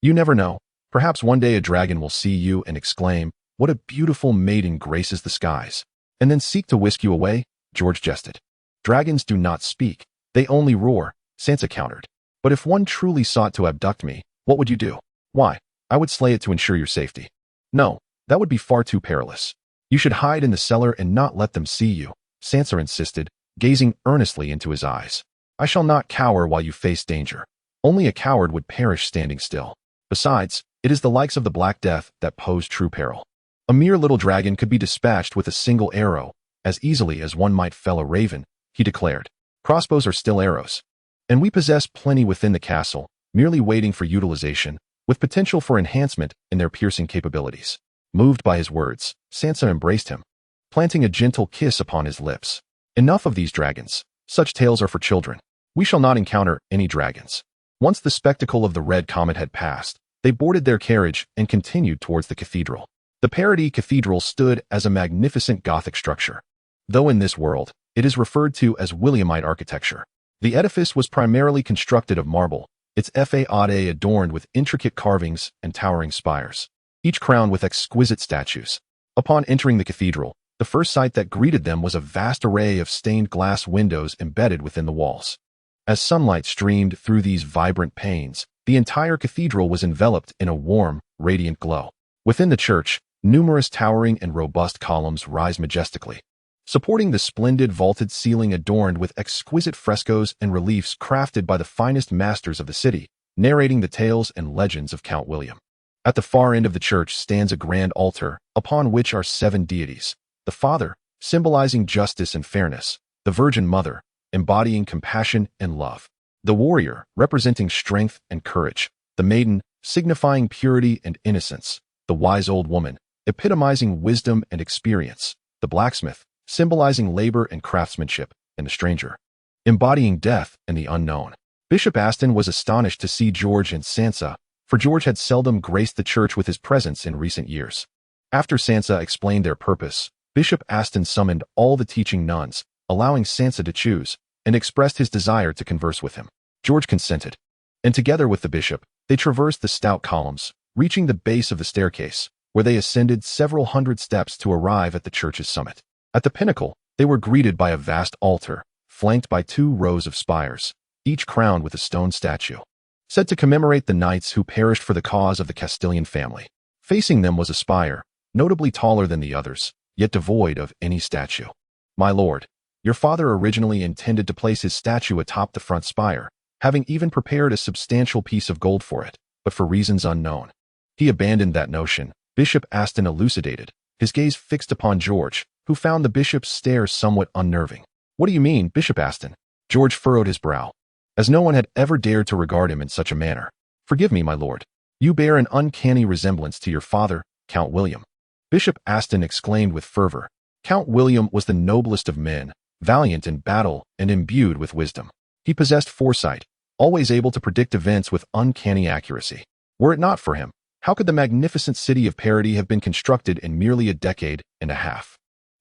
you never know. Perhaps one day a dragon will see you and exclaim, what a beautiful maiden graces the skies, and then seek to whisk you away, George jested. Dragons do not speak. They only roar, Sansa countered. But if one truly sought to abduct me, what would you do? Why, I would slay it to ensure your safety. No, that would be far too perilous. You should hide in the cellar and not let them see you, Sansa insisted, gazing earnestly into his eyes. I shall not cower while you face danger. Only a coward would perish standing still. Besides, it is the likes of the Black Death that pose true peril. A mere little dragon could be dispatched with a single arrow, as easily as one might fell a raven, he declared. Crossbows are still arrows. And we possess plenty within the castle, merely waiting for utilization, with potential for enhancement in their piercing capabilities. Moved by his words, Sansa embraced him, planting a gentle kiss upon his lips. Enough of these dragons. Such tales are for children. We shall not encounter any dragons. Once the spectacle of the red comet had passed, they boarded their carriage and continued towards the cathedral. The Parody Cathedral stood as a magnificent Gothic structure, though in this world, it is referred to as Williamite architecture. The edifice was primarily constructed of marble, its facade adorned with intricate carvings and towering spires, each crowned with exquisite statues. Upon entering the cathedral, the first sight that greeted them was a vast array of stained glass windows embedded within the walls. As sunlight streamed through these vibrant panes, the entire cathedral was enveloped in a warm, radiant glow. Within the church, numerous towering and robust columns rise majestically, supporting the splendid vaulted ceiling adorned with exquisite frescoes and reliefs crafted by the finest masters of the city, narrating the tales and legends of Count William. At the far end of the church stands a grand altar, upon which are 7 deities. The Father, symbolizing justice and fairness, the Virgin Mother, embodying compassion and love, the Warrior, representing strength and courage, the maiden, signifying purity and innocence, the wise old woman, epitomizing wisdom and experience, the blacksmith, symbolizing labor and craftsmanship, and the stranger, embodying death and the unknown. Bishop Aston was astonished to see George and Sansa, for George had seldom graced the church with his presence in recent years. After Sansa explained their purpose, Bishop Aston summoned all the teaching nuns, allowing Sansa to choose, and expressed his desire to converse with him. George consented, and together with the bishop, they traversed the stout columns, reaching the base of the staircase, where they ascended several hundred steps to arrive at the church's summit. At the pinnacle, they were greeted by a vast altar, flanked by 2 rows of spires, each crowned with a stone statue, said to commemorate the knights who perished for the cause of the Castellian family. Facing them was a spire, notably taller than the others, yet devoid of any statue. "My lord, your father originally intended to place his statue atop the front spire, having even prepared a substantial piece of gold for it, but for reasons unknown, he abandoned that notion," Bishop Aston elucidated, his gaze fixed upon George, who found the bishop's stare somewhat unnerving. "What do you mean, Bishop Aston?" George furrowed his brow, as no one had ever dared to regard him in such a manner. "Forgive me, my lord. You bear an uncanny resemblance to your father, Count William," Bishop Aston exclaimed with fervor. Count William was the noblest of men, valiant in battle and imbued with wisdom. He possessed foresight, always able to predict events with uncanny accuracy. Were it not for him, how could the magnificent city of Parody have been constructed in merely a decade and a half?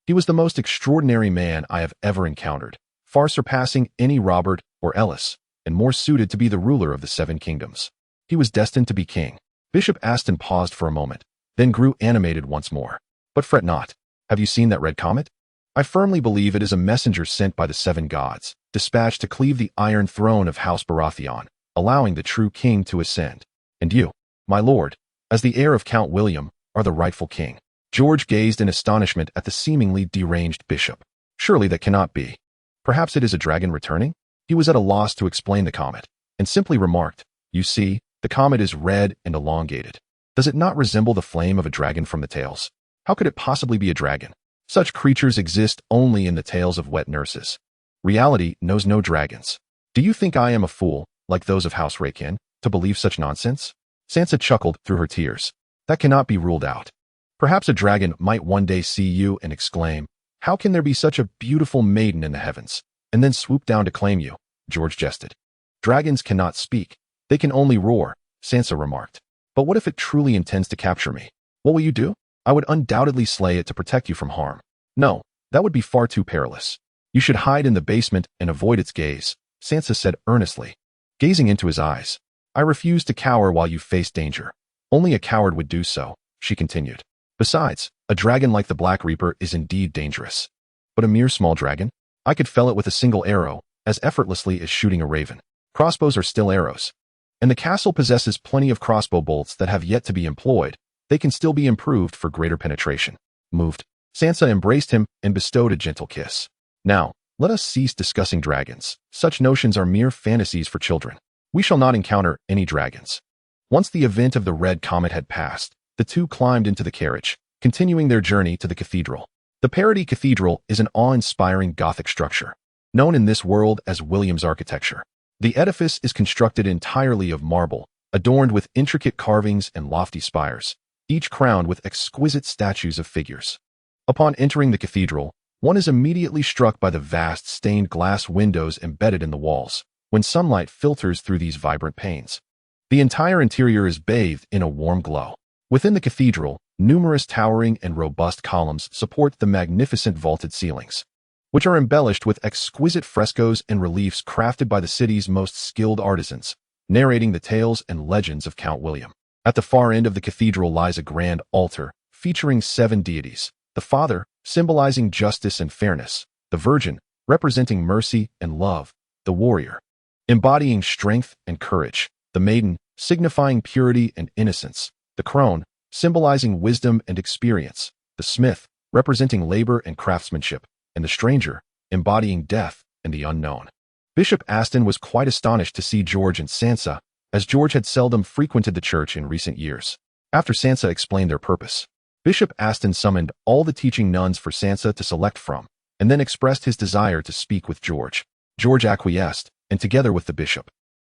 He was the most extraordinary man I have ever encountered, far surpassing any Robert or Ellis, and more suited to be the ruler of the 7 kingdoms. He was destined to be king. Bishop Aston paused for a moment, then grew animated once more. "But fret not. Have you seen that red comet? I firmly believe it is a messenger sent by the 7 gods, dispatched to cleave the iron throne of House Baratheon, allowing the true king to ascend. And you, my lord, as the heir of Count William, are the rightful king." George gazed in astonishment at the seemingly deranged bishop. Surely that cannot be. Perhaps it is a dragon returning? He was at a loss to explain the comet, and simply remarked, "You see, the comet is red and elongated. Does it not resemble the flame of a dragon from the tales? How could it possibly be a dragon? Such creatures exist only in the tales of wet nurses. Reality knows no dragons. Do you think I am a fool, like those of House Raykin, to believe such nonsense?" Sansa chuckled through her tears. "That cannot be ruled out. Perhaps a dragon might one day see you and exclaim, 'How can there be such a beautiful maiden in the heavens?' and then swoop down to claim you," George jested. "Dragons cannot speak. They can only roar," Sansa remarked. "But what if it truly intends to capture me? What will you do?" "I would undoubtedly slay it to protect you from harm." "No, that would be far too perilous. You should hide in the basement and avoid its gaze," Sansa said earnestly, gazing into his eyes. "I refuse to cower while you face danger. Only a coward would do so," she continued. "Besides, a dragon like the Black Reaper is indeed dangerous. But a mere small dragon? I could fell it with a single arrow, as effortlessly as shooting a raven. Crossbows are still arrows. And the castle possesses plenty of crossbow bolts that have yet to be employed. They can still be improved for greater penetration." Moved, Sansa embraced him and bestowed a gentle kiss. "Now, let us cease discussing dragons. Such notions are mere fantasies for children. We shall not encounter any dragons." Once the event of the red comet had passed, the 2 climbed into the carriage, continuing their journey to the cathedral. The Parody Cathedral is an awe-inspiring Gothic structure, known in this world as William's architecture. The edifice is constructed entirely of marble, adorned with intricate carvings and lofty spires, each crowned with exquisite statues of figures. Upon entering the cathedral, one is immediately struck by the vast stained glass windows embedded in the walls, when sunlight filters through these vibrant panes. The entire interior is bathed in a warm glow. Within the cathedral, numerous towering and robust columns support the magnificent vaulted ceilings, which are embellished with exquisite frescoes and reliefs crafted by the city's most skilled artisans, narrating the tales and legends of Count William. At the far end of the cathedral lies a grand altar, featuring 7 deities: the Father, symbolizing justice and fairness; the Virgin, representing mercy and love; the Warrior, embodying strength and courage; the Maiden, signifying purity and innocence; the Crone, symbolizing wisdom and experience; the Smith, representing labor and craftsmanship; and the Stranger, embodying death and the unknown. Bishop Aston was quite astonished to see George and Sansa, as George had seldom frequented the church in recent years. After Sansa explained their purpose, Bishop Aston summoned all the teaching nuns for Sansa to select from, and then expressed his desire to speak with George. George acquiesced, and together with the bishop,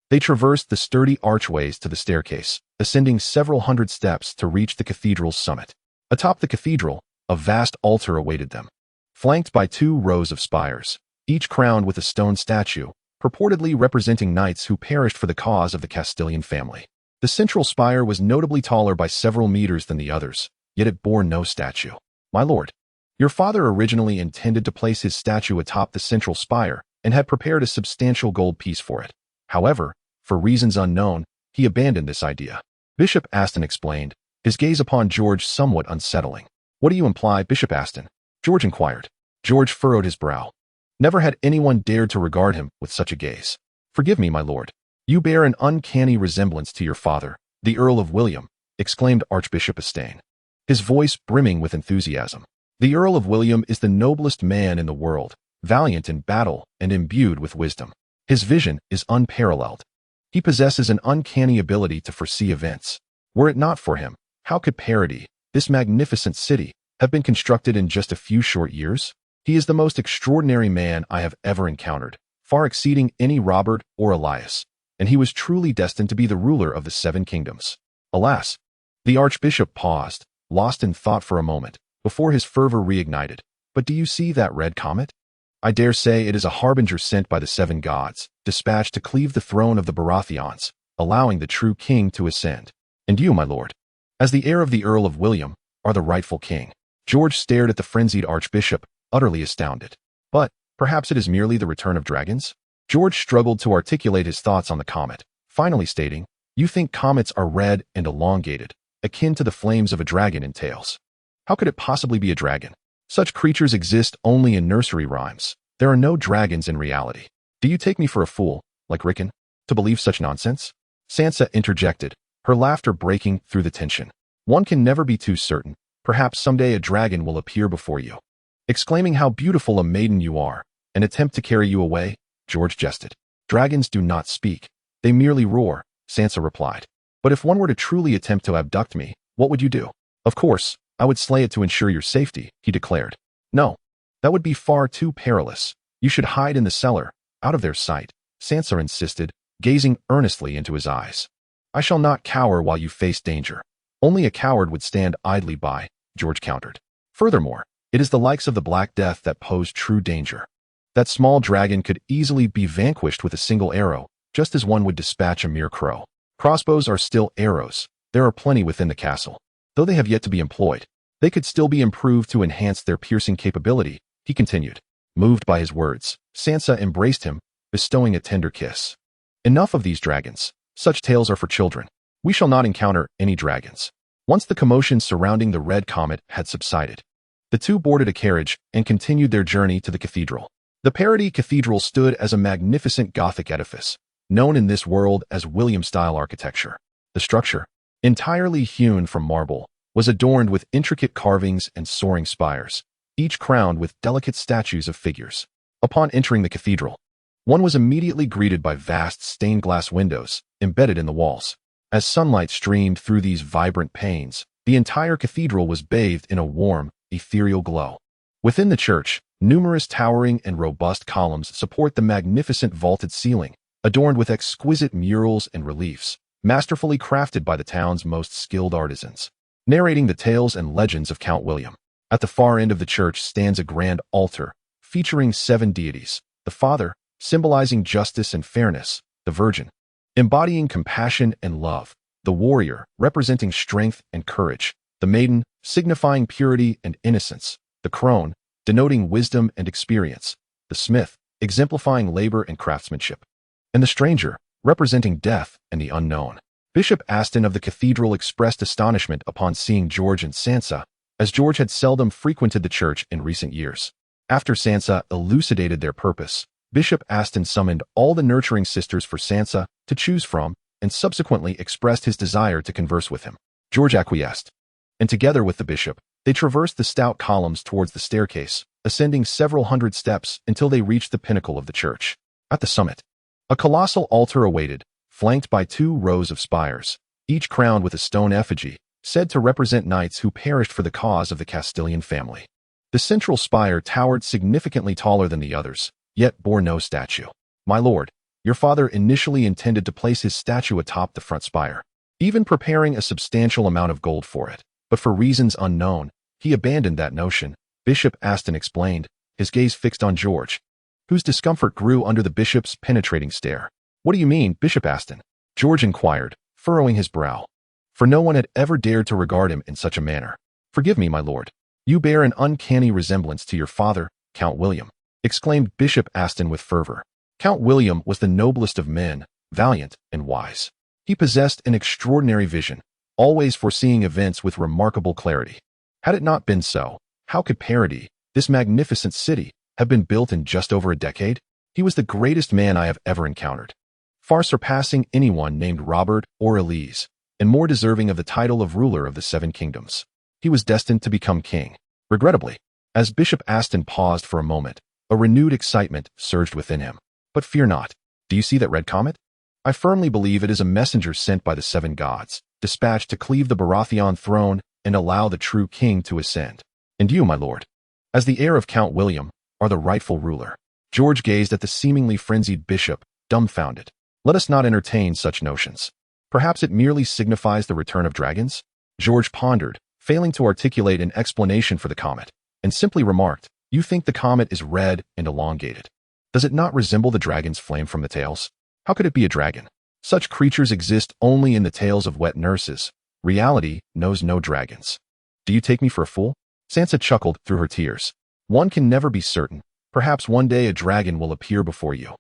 They traversed the sturdy archways to the staircase, ascending several hundred steps to reach the cathedral's summit. Atop the cathedral, a vast altar awaited them, flanked by 2 rows of spires, each crowned with a stone statue, purportedly representing knights who perished for the cause of the Castellian family. The central spire was notably taller by several meters than the others, yet it bore no statue. My lord, your father originally intended to place his statue atop the central spire and had prepared a substantial gold piece for it. However, for reasons unknown, he abandoned this idea. Bishop Aston explained, his gaze upon George somewhat unsettling. What do you imply, Bishop Aston? George inquired. George furrowed his brow. Never had anyone dared to regard him with such a gaze. Forgive me, my lord. You bear an uncanny resemblance to your father, the Earl of William, exclaimed Archbishop Aston, his voice brimming with enthusiasm. The Earl of William is the noblest man in the world, valiant in battle and imbued with wisdom. His vision is unparalleled. He possesses an uncanny ability to foresee events. Were it not for him, how could Parody, this magnificent city, have been constructed in just a few short years? He is the most extraordinary man I have ever encountered, far exceeding any Robert or Elias, and he was truly destined to be the ruler of the 7 kingdoms. Alas! The archbishop paused, lost in thought for a moment, before his fervor reignited. But do you see that red comet? I dare say it is a harbinger sent by the 7 gods, dispatched to cleave the throne of the Baratheons, allowing the true king to ascend. And you, my lord, as the heir of the Earl of William, are the rightful king. George stared at the frenzied archbishop, utterly astounded. But perhaps it is merely the return of dragons? George struggled to articulate his thoughts on the comet, finally stating, you think comets are red and elongated, akin to the flames of a dragon in tales. How could it possibly be a dragon? Such creatures exist only in nursery rhymes. There are no dragons in reality. Do you take me for a fool, like Rickon, to believe such nonsense? Sansa interjected, her laughter breaking through the tension. One can never be too certain. Perhaps someday a dragon will appear before you, exclaiming how beautiful a maiden you are, and attempt to carry you away. George jested. Dragons do not speak. They merely roar, Sansa replied. But if one were to truly attempt to abduct me, what would you do? Of course, I would slay it to ensure your safety, he declared. No, that would be far too perilous. You should hide in the cellar, out of their sight, Sansa insisted, gazing earnestly into his eyes. I shall not cower while you face danger. Only a coward would stand idly by, George countered. Furthermore, it is the likes of the Black Death that pose true danger. That small dragon could easily be vanquished with a single arrow, just as one would dispatch a mere crow. Crossbows are still arrows. There are plenty within the castle. Though they have yet to be employed, they could still be improved to enhance their piercing capability, he continued. Moved by his words, Sansa embraced him, bestowing a tender kiss. Enough of these dragons. Such tales are for children. We shall not encounter any dragons. Once the commotion surrounding the red comet had subsided, the two boarded a carriage and continued their journey to the cathedral. The Parody Cathedral stood as a magnificent Gothic edifice, known in this world as William-style architecture. The structure, entirely hewn from marble, was adorned with intricate carvings and soaring spires, each crowned with delicate statues of figures. Upon entering the cathedral, one was immediately greeted by vast stained glass windows embedded in the walls. As sunlight streamed through these vibrant panes, the entire cathedral was bathed in a warm, ethereal glow. Within the church, numerous towering and robust columns support the magnificent vaulted ceiling, adorned with exquisite murals and reliefs, masterfully crafted by the town's most skilled artisans, narrating the tales and legends of Count William. At the far end of the church stands a grand altar, featuring 7 deities: the Father, symbolizing justice and fairness; the Virgin, embodying compassion and love; the Warrior, representing strength and courage; the Maiden, signifying purity and innocence; the Crone, denoting wisdom and experience; the Smith, exemplifying labor and craftsmanship; and the Stranger, representing death and the unknown. Bishop Aston of the cathedral expressed astonishment upon seeing George and Sansa, as George had seldom frequented the church in recent years. After Sansa elucidated their purpose, Bishop Aston summoned all the nurturing sisters for Sansa to choose from, and subsequently expressed his desire to converse with him. George acquiesced, and together with the bishop, they traversed the stout columns towards the staircase, ascending several hundred steps until they reached the pinnacle of the church. At the summit, a colossal altar awaited, flanked by 2 rows of spires, each crowned with a stone effigy, said to represent knights who perished for the cause of the Castellian family. The central spire towered significantly taller than the others, yet bore no statue. My lord, Your father initially intended to place his statue atop the front spire, even preparing a substantial amount of gold for it. But for reasons unknown, he abandoned that notion, Bishop Aston explained, his gaze fixed on George, whose discomfort grew under the bishop's penetrating stare. What do you mean, Bishop Aston? George inquired, furrowing his brow. For no one had ever dared to regard him in such a manner. Forgive me, my lord. You bear an uncanny resemblance to your father, Count William, exclaimed Bishop Aston with fervor. Count William was the noblest of men, valiant and wise. He possessed an extraordinary vision, always foreseeing events with remarkable clarity. Had it not been so, how could Parody, this magnificent city, have been built in just over a decade? He was the greatest man I have ever encountered, far surpassing anyone named Robert or Elise, and more deserving of the title of ruler of the Seven Kingdoms. He was destined to become king. Regrettably, as Bishop Aston paused for a moment, a renewed excitement surged within him. But fear not. Do you see that red comet? I firmly believe it is a messenger sent by the seven gods, dispatched to cleave the Baratheon throne and allow the true king to ascend. And you, my lord, as the heir of Count William, are the rightful ruler. George gazed at the seemingly frenzied bishop, dumbfounded. Let us not entertain such notions. Perhaps it merely signifies the return of dragons? George pondered, failing to articulate an explanation for the comet, and simply remarked, You think the comet is red and elongated. Does it not resemble the dragon's flame from the tales? How could it be a dragon? Such creatures exist only in the tales of wet nurses. Reality knows no dragons. Do you take me for a fool? Sansa chuckled through her tears. One can never be certain. Perhaps one day a dragon will appear before you.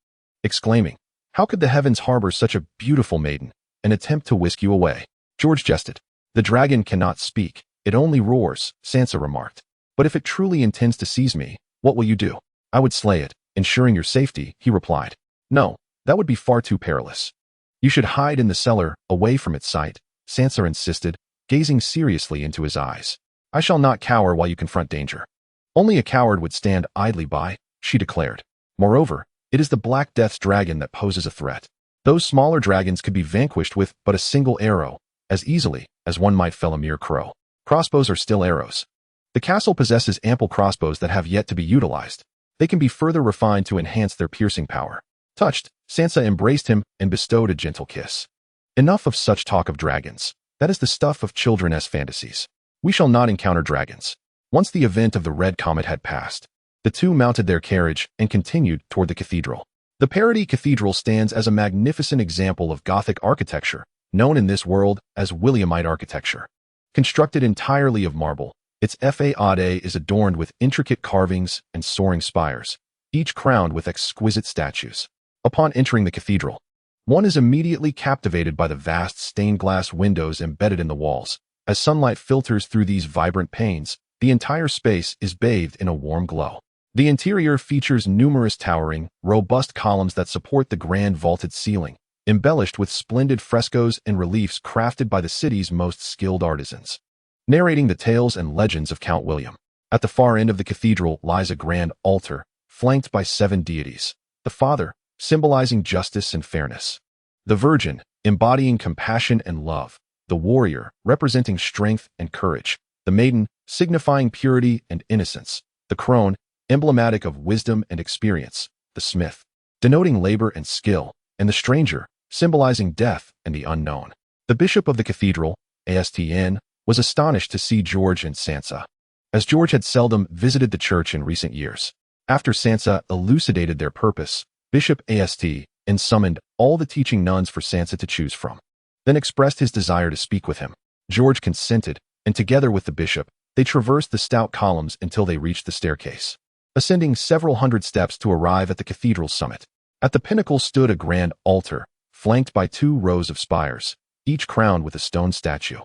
Exclaiming, How could the heavens harbor such a beautiful maiden and attempt to whisk you away? George jested. The dragon cannot speak. It only roars, Sansa remarked. But if it truly intends to seize me, what will you do? I would slay it, ensuring your safety, he replied. No, that would be far too perilous. You should hide in the cellar, away from its sight, Sansa insisted, gazing seriously into his eyes. I shall not cower while you confront danger. Only a coward would stand idly by, she declared. Moreover, it is the Black Death's dragon that poses a threat. Those smaller dragons could be vanquished with but a single arrow, as easily as one might fell a mere crow. Crossbows are still arrows. The castle possesses ample crossbows that have yet to be utilized. They can be further refined to enhance their piercing power. Touched, Sansa embraced him and bestowed a gentle kiss. Enough of such talk of dragons. That is the stuff of children's fantasies. We shall not encounter dragons. Once the event of the red comet had passed, the two mounted their carriage and continued toward the cathedral. The Parody Cathedral stands as a magnificent example of Gothic architecture, known in this world as Williamite architecture. Constructed entirely of marble, its façade is adorned with intricate carvings and soaring spires, each crowned with exquisite statues. Upon entering the cathedral, one is immediately captivated by the vast stained glass windows embedded in the walls. As sunlight filters through these vibrant panes, the entire space is bathed in a warm glow. The interior features numerous towering, robust columns that support the grand vaulted ceiling, embellished with splendid frescoes and reliefs crafted by the city's most skilled artisans, narrating the tales and legends of Count William. At the far end of the cathedral lies a grand altar, flanked by 7 deities. The Father, symbolizing justice and fairness. The Virgin, embodying compassion and love. The Warrior, representing strength and courage. The Maiden, signifying purity and innocence. The Crone, emblematic of wisdom and experience. The Smith, denoting labor and skill. And the Stranger, symbolizing death and the unknown. The Bishop of the Cathedral, Astn, was astonished to see George and Sansa, as George had seldom visited the church in recent years. After Sansa elucidated their purpose, Bishop Astn summoned all the teaching nuns for Sansa to choose from, then expressed his desire to speak with him. George consented, and together with the bishop, they traversed the stout columns until they reached the staircase, ascending several hundred steps to arrive at the cathedral's summit. At the pinnacle stood a grand altar, flanked by 2 rows of spires, each crowned with a stone statue,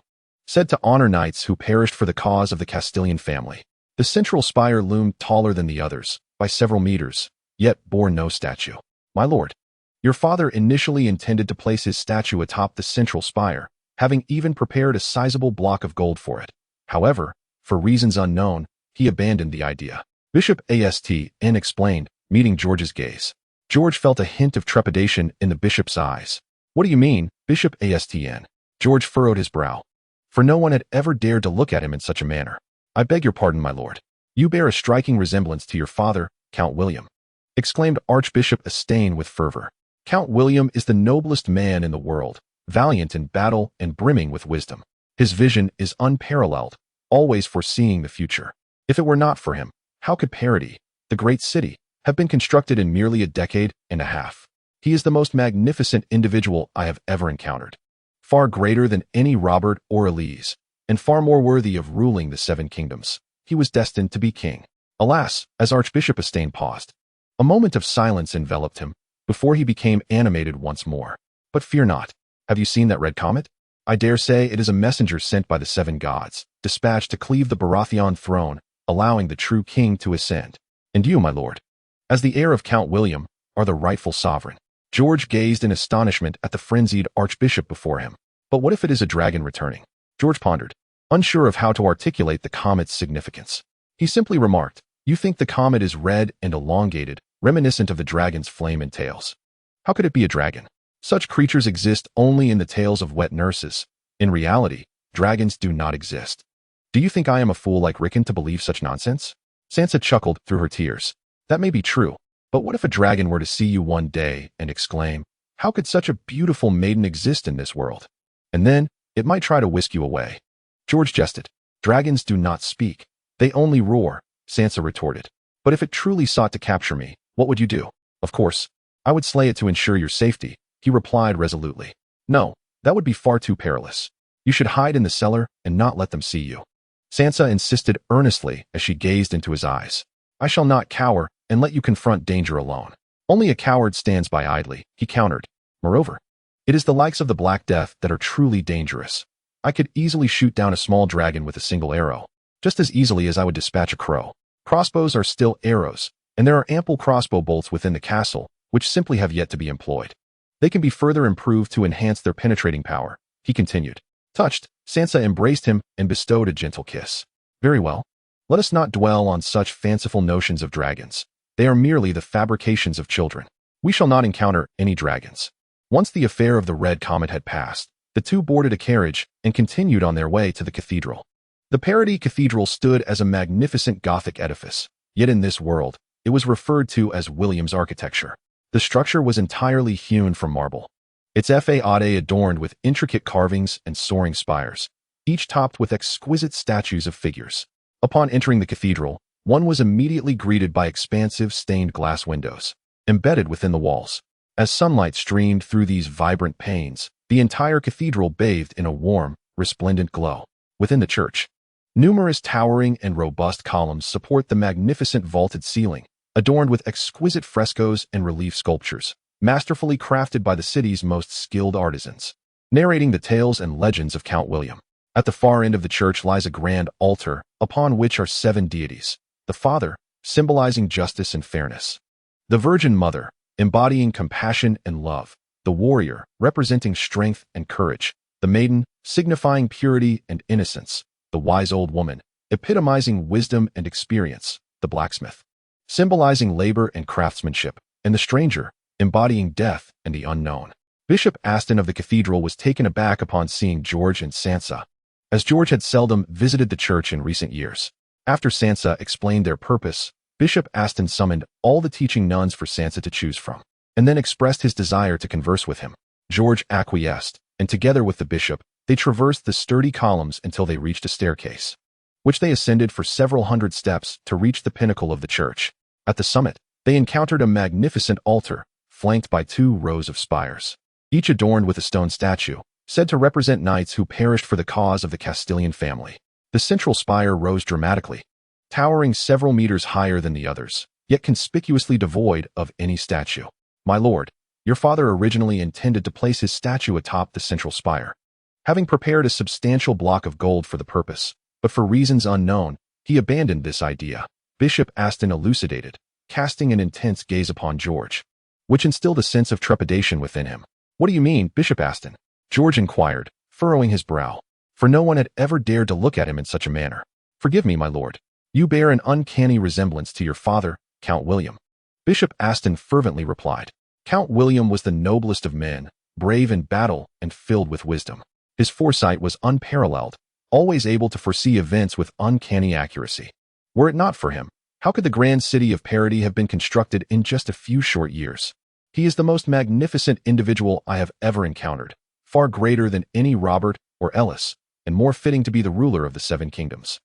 said to honor knights who perished for the cause of the Castellian family. The central spire loomed taller than the others, by several meters, yet bore no statue. My lord, your father initially intended to place his statue atop the central spire, having even prepared a sizable block of gold for it. However, for reasons unknown, he abandoned the idea. Bishop Astn explained, meeting George's gaze. George felt a hint of trepidation in the bishop's eyes. What do you mean, Bishop Astn? George furrowed his brow, for no one had ever dared to look at him in such a manner. I beg your pardon, my lord. You bear a striking resemblance to your father, Count William, exclaimed Archbishop Astn with fervor. Count William is the noblest man in the world, valiant in battle and brimming with wisdom. His vision is unparalleled, always foreseeing the future. If it were not for him, how could Parody, the great city, have been constructed in merely a decade and a half? He is the most magnificent individual I have ever encountered, far greater than any Robert or Elise, and far more worthy of ruling the Seven Kingdoms. He was destined to be king. Alas, as Archbishop Estain paused, a moment of silence enveloped him before he became animated once more. But fear not. Have you seen that red comet? I dare say it is a messenger sent by the seven gods, dispatched to cleave the Baratheon throne, allowing the true king to ascend. And you, my lord, as the heir of Count William, are the rightful sovereign. George gazed in astonishment at the frenzied archbishop before him. But what if it is a dragon returning? George pondered, unsure of how to articulate the comet's significance. He simply remarked, "You think the comet is red and elongated, reminiscent of the dragon's flame and tails. How could it be a dragon? Such creatures exist only in the tales of wet nurses. In reality, dragons do not exist. Do you think I am a fool like Rickon to believe such nonsense?" Sansa chuckled through her tears. That may be true, but what if a dragon were to see you one day and exclaim, "How could such a beautiful maiden exist in this world?" And then, it might try to whisk you away. George jested. Dragons do not speak. They only roar, Sansa retorted. But if it truly sought to capture me, what would you do? Of course, I would slay it to ensure your safety, he replied resolutely. No, that would be far too perilous. You should hide in the cellar and not let them see you. Sansa insisted earnestly as she gazed into his eyes. I shall not cower and let you confront danger alone. Only a coward stands by idly, he countered. Moreover, it is the likes of the Black Death that are truly dangerous. I could easily shoot down a small dragon with a single arrow, just as easily as I would dispatch a crow. Crossbows are still arrows, and there are ample crossbow bolts within the castle, which simply have yet to be employed. They can be further improved to enhance their penetrating power, he continued. Touched, Sansa embraced him and bestowed a gentle kiss. Very well. Let us not dwell on such fanciful notions of dragons. They are merely the fabrications of children. We shall not encounter any dragons. Once the affair of the red comet had passed, the two boarded a carriage and continued on their way to the cathedral. The Parody Cathedral stood as a magnificent Gothic edifice, yet in this world, it was referred to as William's architecture. The structure was entirely hewn from marble, its façade adorned with intricate carvings and soaring spires, each topped with exquisite statues of figures. Upon entering the cathedral, one was immediately greeted by expansive stained glass windows, embedded within the walls. As sunlight streamed through these vibrant panes, the entire cathedral bathed in a warm, resplendent glow. Within the church, numerous towering and robust columns support the magnificent vaulted ceiling, adorned with exquisite frescoes and relief sculptures, masterfully crafted by the city's most skilled artisans, narrating the tales and legends of Count William. At the far end of the church lies a grand altar, upon which are 7 deities: the Father, symbolizing justice and fairness; the Virgin Mother, embodying compassion and love; the Warrior, representing strength and courage; the Maiden, signifying purity and innocence; the Wise Old Woman, epitomizing wisdom and experience; the Blacksmith, symbolizing labor and craftsmanship; and the Stranger, embodying death and the unknown. Bishop Aston of the cathedral was taken aback upon seeing George and Sansa, as George had seldom visited the church in recent years. After Sansa explained their purpose, Bishop Aston summoned all the teaching nuns for Sansa to choose from, and then expressed his desire to converse with him. George acquiesced, and together with the bishop, they traversed the sturdy columns until they reached a staircase, which they ascended for several hundred steps to reach the pinnacle of the church. At the summit, they encountered a magnificent altar, flanked by 2 rows of spires, each adorned with a stone statue, said to represent knights who perished for the cause of the Castellian family. The central spire rose dramatically, towering several meters higher than the others, yet conspicuously devoid of any statue. My lord, your father originally intended to place his statue atop the central spire, having prepared a substantial block of gold for the purpose, but for reasons unknown, he abandoned this idea. Bishop Aston elucidated, casting an intense gaze upon George, which instilled a sense of trepidation within him. What do you mean, Bishop Aston? George inquired, furrowing his brow, for no one had ever dared to look at him in such a manner. Forgive me, my lord. You bear an uncanny resemblance to your father, Count William. Bishop Aston fervently replied. Count William was the noblest of men, brave in battle and filled with wisdom. His foresight was unparalleled, always able to foresee events with uncanny accuracy. Were it not for him, how could the grand city of Parody have been constructed in just a few short years? He is the most magnificent individual I have ever encountered, far greater than any Robert or Ellis, and more fitting to be the ruler of the Seven Kingdoms.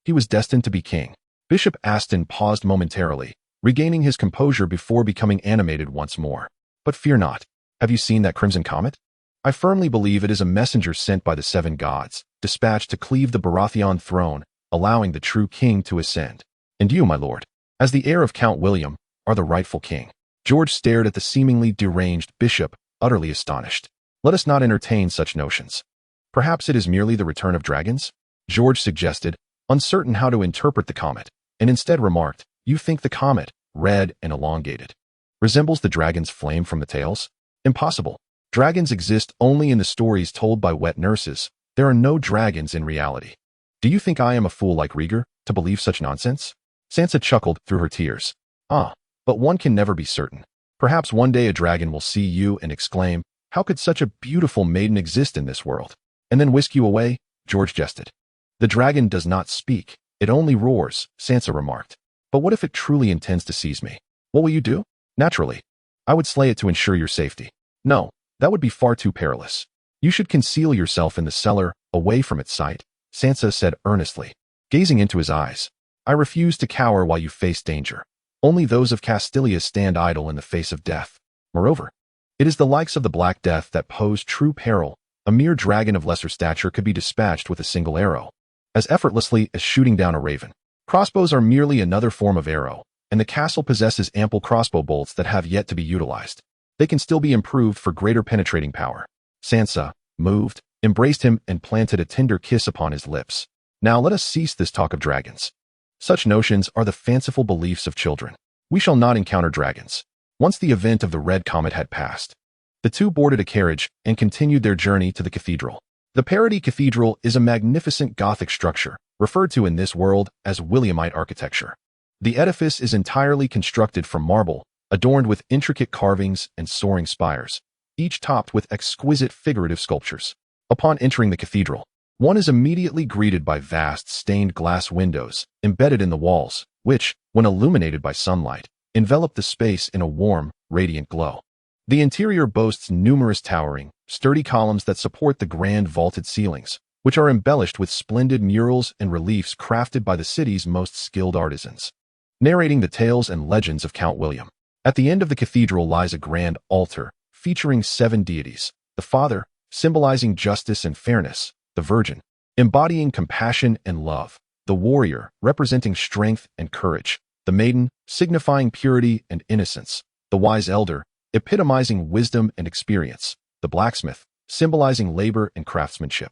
He was destined to be king. Bishop Aston paused momentarily, regaining his composure before becoming animated once more. But fear not. Have you seen that crimson comet? I firmly believe it is a messenger sent by the seven gods, dispatched to cleave the Baratheon throne, allowing the true king to ascend. And you, my lord, as the heir of Count William, are the rightful king. George stared at the seemingly deranged bishop, utterly astonished. Let us not entertain such notions. Perhaps it is merely the return of dragons? George suggested, uncertain how to interpret the comet, and instead remarked, you think the comet, red and elongated, resembles the dragon's flame from the tales? Impossible. Dragons exist only in the stories told by wet nurses. There are no dragons in reality. Do you think I am a fool like Rhaegar to believe such nonsense? Sansa chuckled through her tears. But one can never be certain. Perhaps one day a dragon will see you and exclaim, how could such a beautiful maiden exist in this world? And then whisk you away, George jested. The dragon does not speak. It only roars, Sansa remarked. But what if it truly intends to seize me? What will you do? Naturally, I would slay it to ensure your safety. No, that would be far too perilous. You should conceal yourself in the cellar, away from its sight, Sansa said earnestly, gazing into his eyes. I refuse to cower while you face danger. Only those of Castilla stand idle in the face of death. Moreover, it is the likes of the Black Death that pose true peril. A mere dragon of lesser stature could be dispatched with a single arrow, as effortlessly as shooting down a raven. Crossbows are merely another form of arrow, and the castle possesses ample crossbow bolts that have yet to be utilized. They can still be improved for greater penetrating power. Sansa, moved, embraced him and planted a tender kiss upon his lips. Now let us cease this talk of dragons. Such notions are the fanciful beliefs of children. We shall not encounter dragons. Once the event of the red comet had passed, the two boarded a carriage and continued their journey to the cathedral. The Parody Cathedral is a magnificent Gothic structure, referred to in this world as Williamite architecture. The edifice is entirely constructed from marble, adorned with intricate carvings and soaring spires, each topped with exquisite figurative sculptures. Upon entering the cathedral, one is immediately greeted by vast stained glass windows embedded in the walls, which, when illuminated by sunlight, envelop the space in a warm, radiant glow. The interior boasts numerous towering, sturdy columns that support the grand vaulted ceilings, which are embellished with splendid murals and reliefs crafted by the city's most skilled artisans, narrating the tales and legends of Count William. At the end of the cathedral lies a grand altar, featuring 7 deities: the Father, symbolizing justice and fairness; the Virgin, embodying compassion and love; the Warrior, representing strength and courage; the Maiden, signifying purity and innocence; the Wise Elder, epitomizing wisdom and experience; the Blacksmith, symbolizing labor and craftsmanship;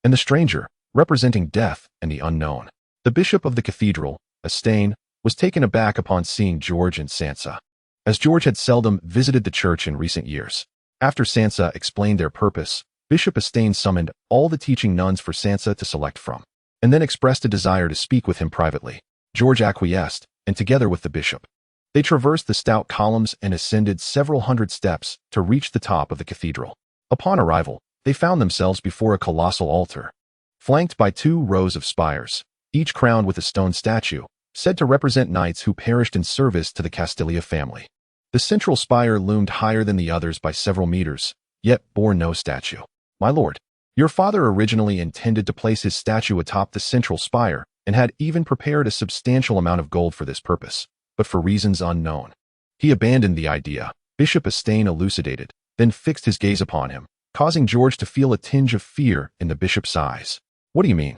and the Stranger, representing death and the unknown. The bishop of the cathedral, Astain, was taken aback upon seeing George and Sansa, as George had seldom visited the church in recent years. After Sansa explained their purpose, Bishop Astain summoned all the teaching nuns for Sansa to select from, and then expressed a desire to speak with him privately. George acquiesced, and together with the bishop, they traversed the stout columns and ascended several hundred steps to reach the top of the cathedral. Upon arrival, they found themselves before a colossal altar, flanked by 2 rows of spires, each crowned with a stone statue, said to represent knights who perished in service to the Castilla family. The central spire loomed higher than the others by several meters, yet bore no statue. My lord, your father originally intended to place his statue atop the central spire, and had even prepared a substantial amount of gold for this purpose, but for reasons unknown, he abandoned the idea. Bishop Astain elucidated, then fixed his gaze upon him, causing George to feel a tinge of fear in the bishop's eyes. What do you mean,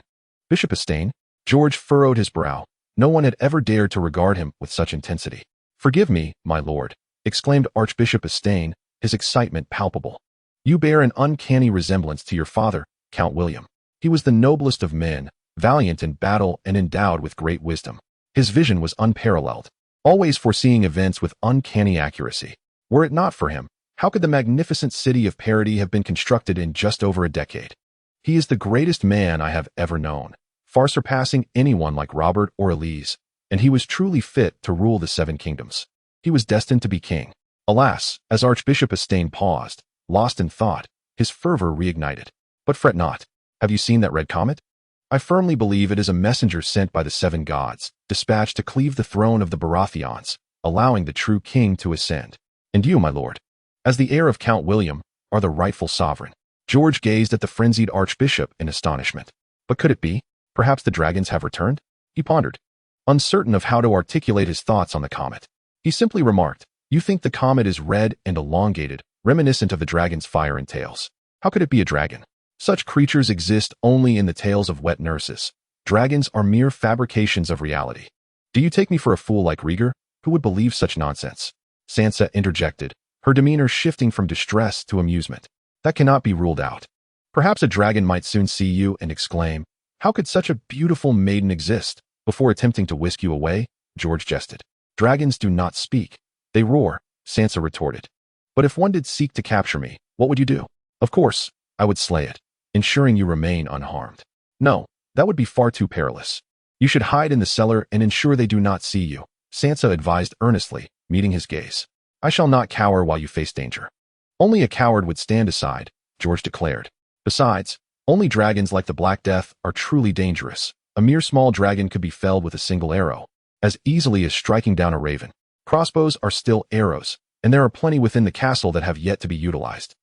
Bishop Astain? George furrowed his brow. No one had ever dared to regard him with such intensity. Forgive me, my lord, exclaimed Archbishop Astain, his excitement palpable. You bear an uncanny resemblance to your father, Count William. He was the noblest of men, valiant in battle and endowed with great wisdom. His vision was unparalleled, always foreseeing events with uncanny accuracy. Were it not for him, how could the magnificent city of Parody have been constructed in just over a decade? He is the greatest man I have ever known, far surpassing anyone like Robert or Elise, and he was truly fit to rule the 7 kingdoms. He was destined to be king. Alas, as Archbishop Astain paused, lost in thought, his fervor reignited. But fret not. Have you seen that red comet? I firmly believe it is a messenger sent by the 7 gods, dispatched to cleave the throne of the Baratheons, allowing the true king to ascend. And you, my lord, as the heir of Count William, are the rightful sovereign. George gazed at the frenzied archbishop in astonishment. But could it be? Perhaps the dragons have returned? He pondered, uncertain of how to articulate his thoughts on the comet. He simply remarked, "You think the comet is red and elongated, reminiscent of the dragon's fire and tails. How could it be a dragon? Such creatures exist only in the tales of wet nurses. Dragons are mere fabrications of reality. Do you take me for a fool like Rhaegar? Who would believe such nonsense?" Sansa interjected, her demeanor shifting from distress to amusement. "That cannot be ruled out. Perhaps a dragon might soon see you and exclaim, 'How could such a beautiful maiden exist?' before attempting to whisk you away," George jested. "Dragons do not speak. They roar," Sansa retorted. "But if one did seek to capture me, what would you do?" "Of course, I would slay it, ensuring you remain unharmed." "No, that would be far too perilous. You should hide in the cellar and ensure they do not see you," Sansa advised earnestly, meeting his gaze. "I shall not cower while you face danger." "Only a coward would stand aside," George declared. "Besides, only dragons like the Black Death are truly dangerous. A mere small dragon could be felled with a single arrow, as easily as striking down a raven. Crossbows are still arrows, and there are plenty within the castle that have yet to be utilized.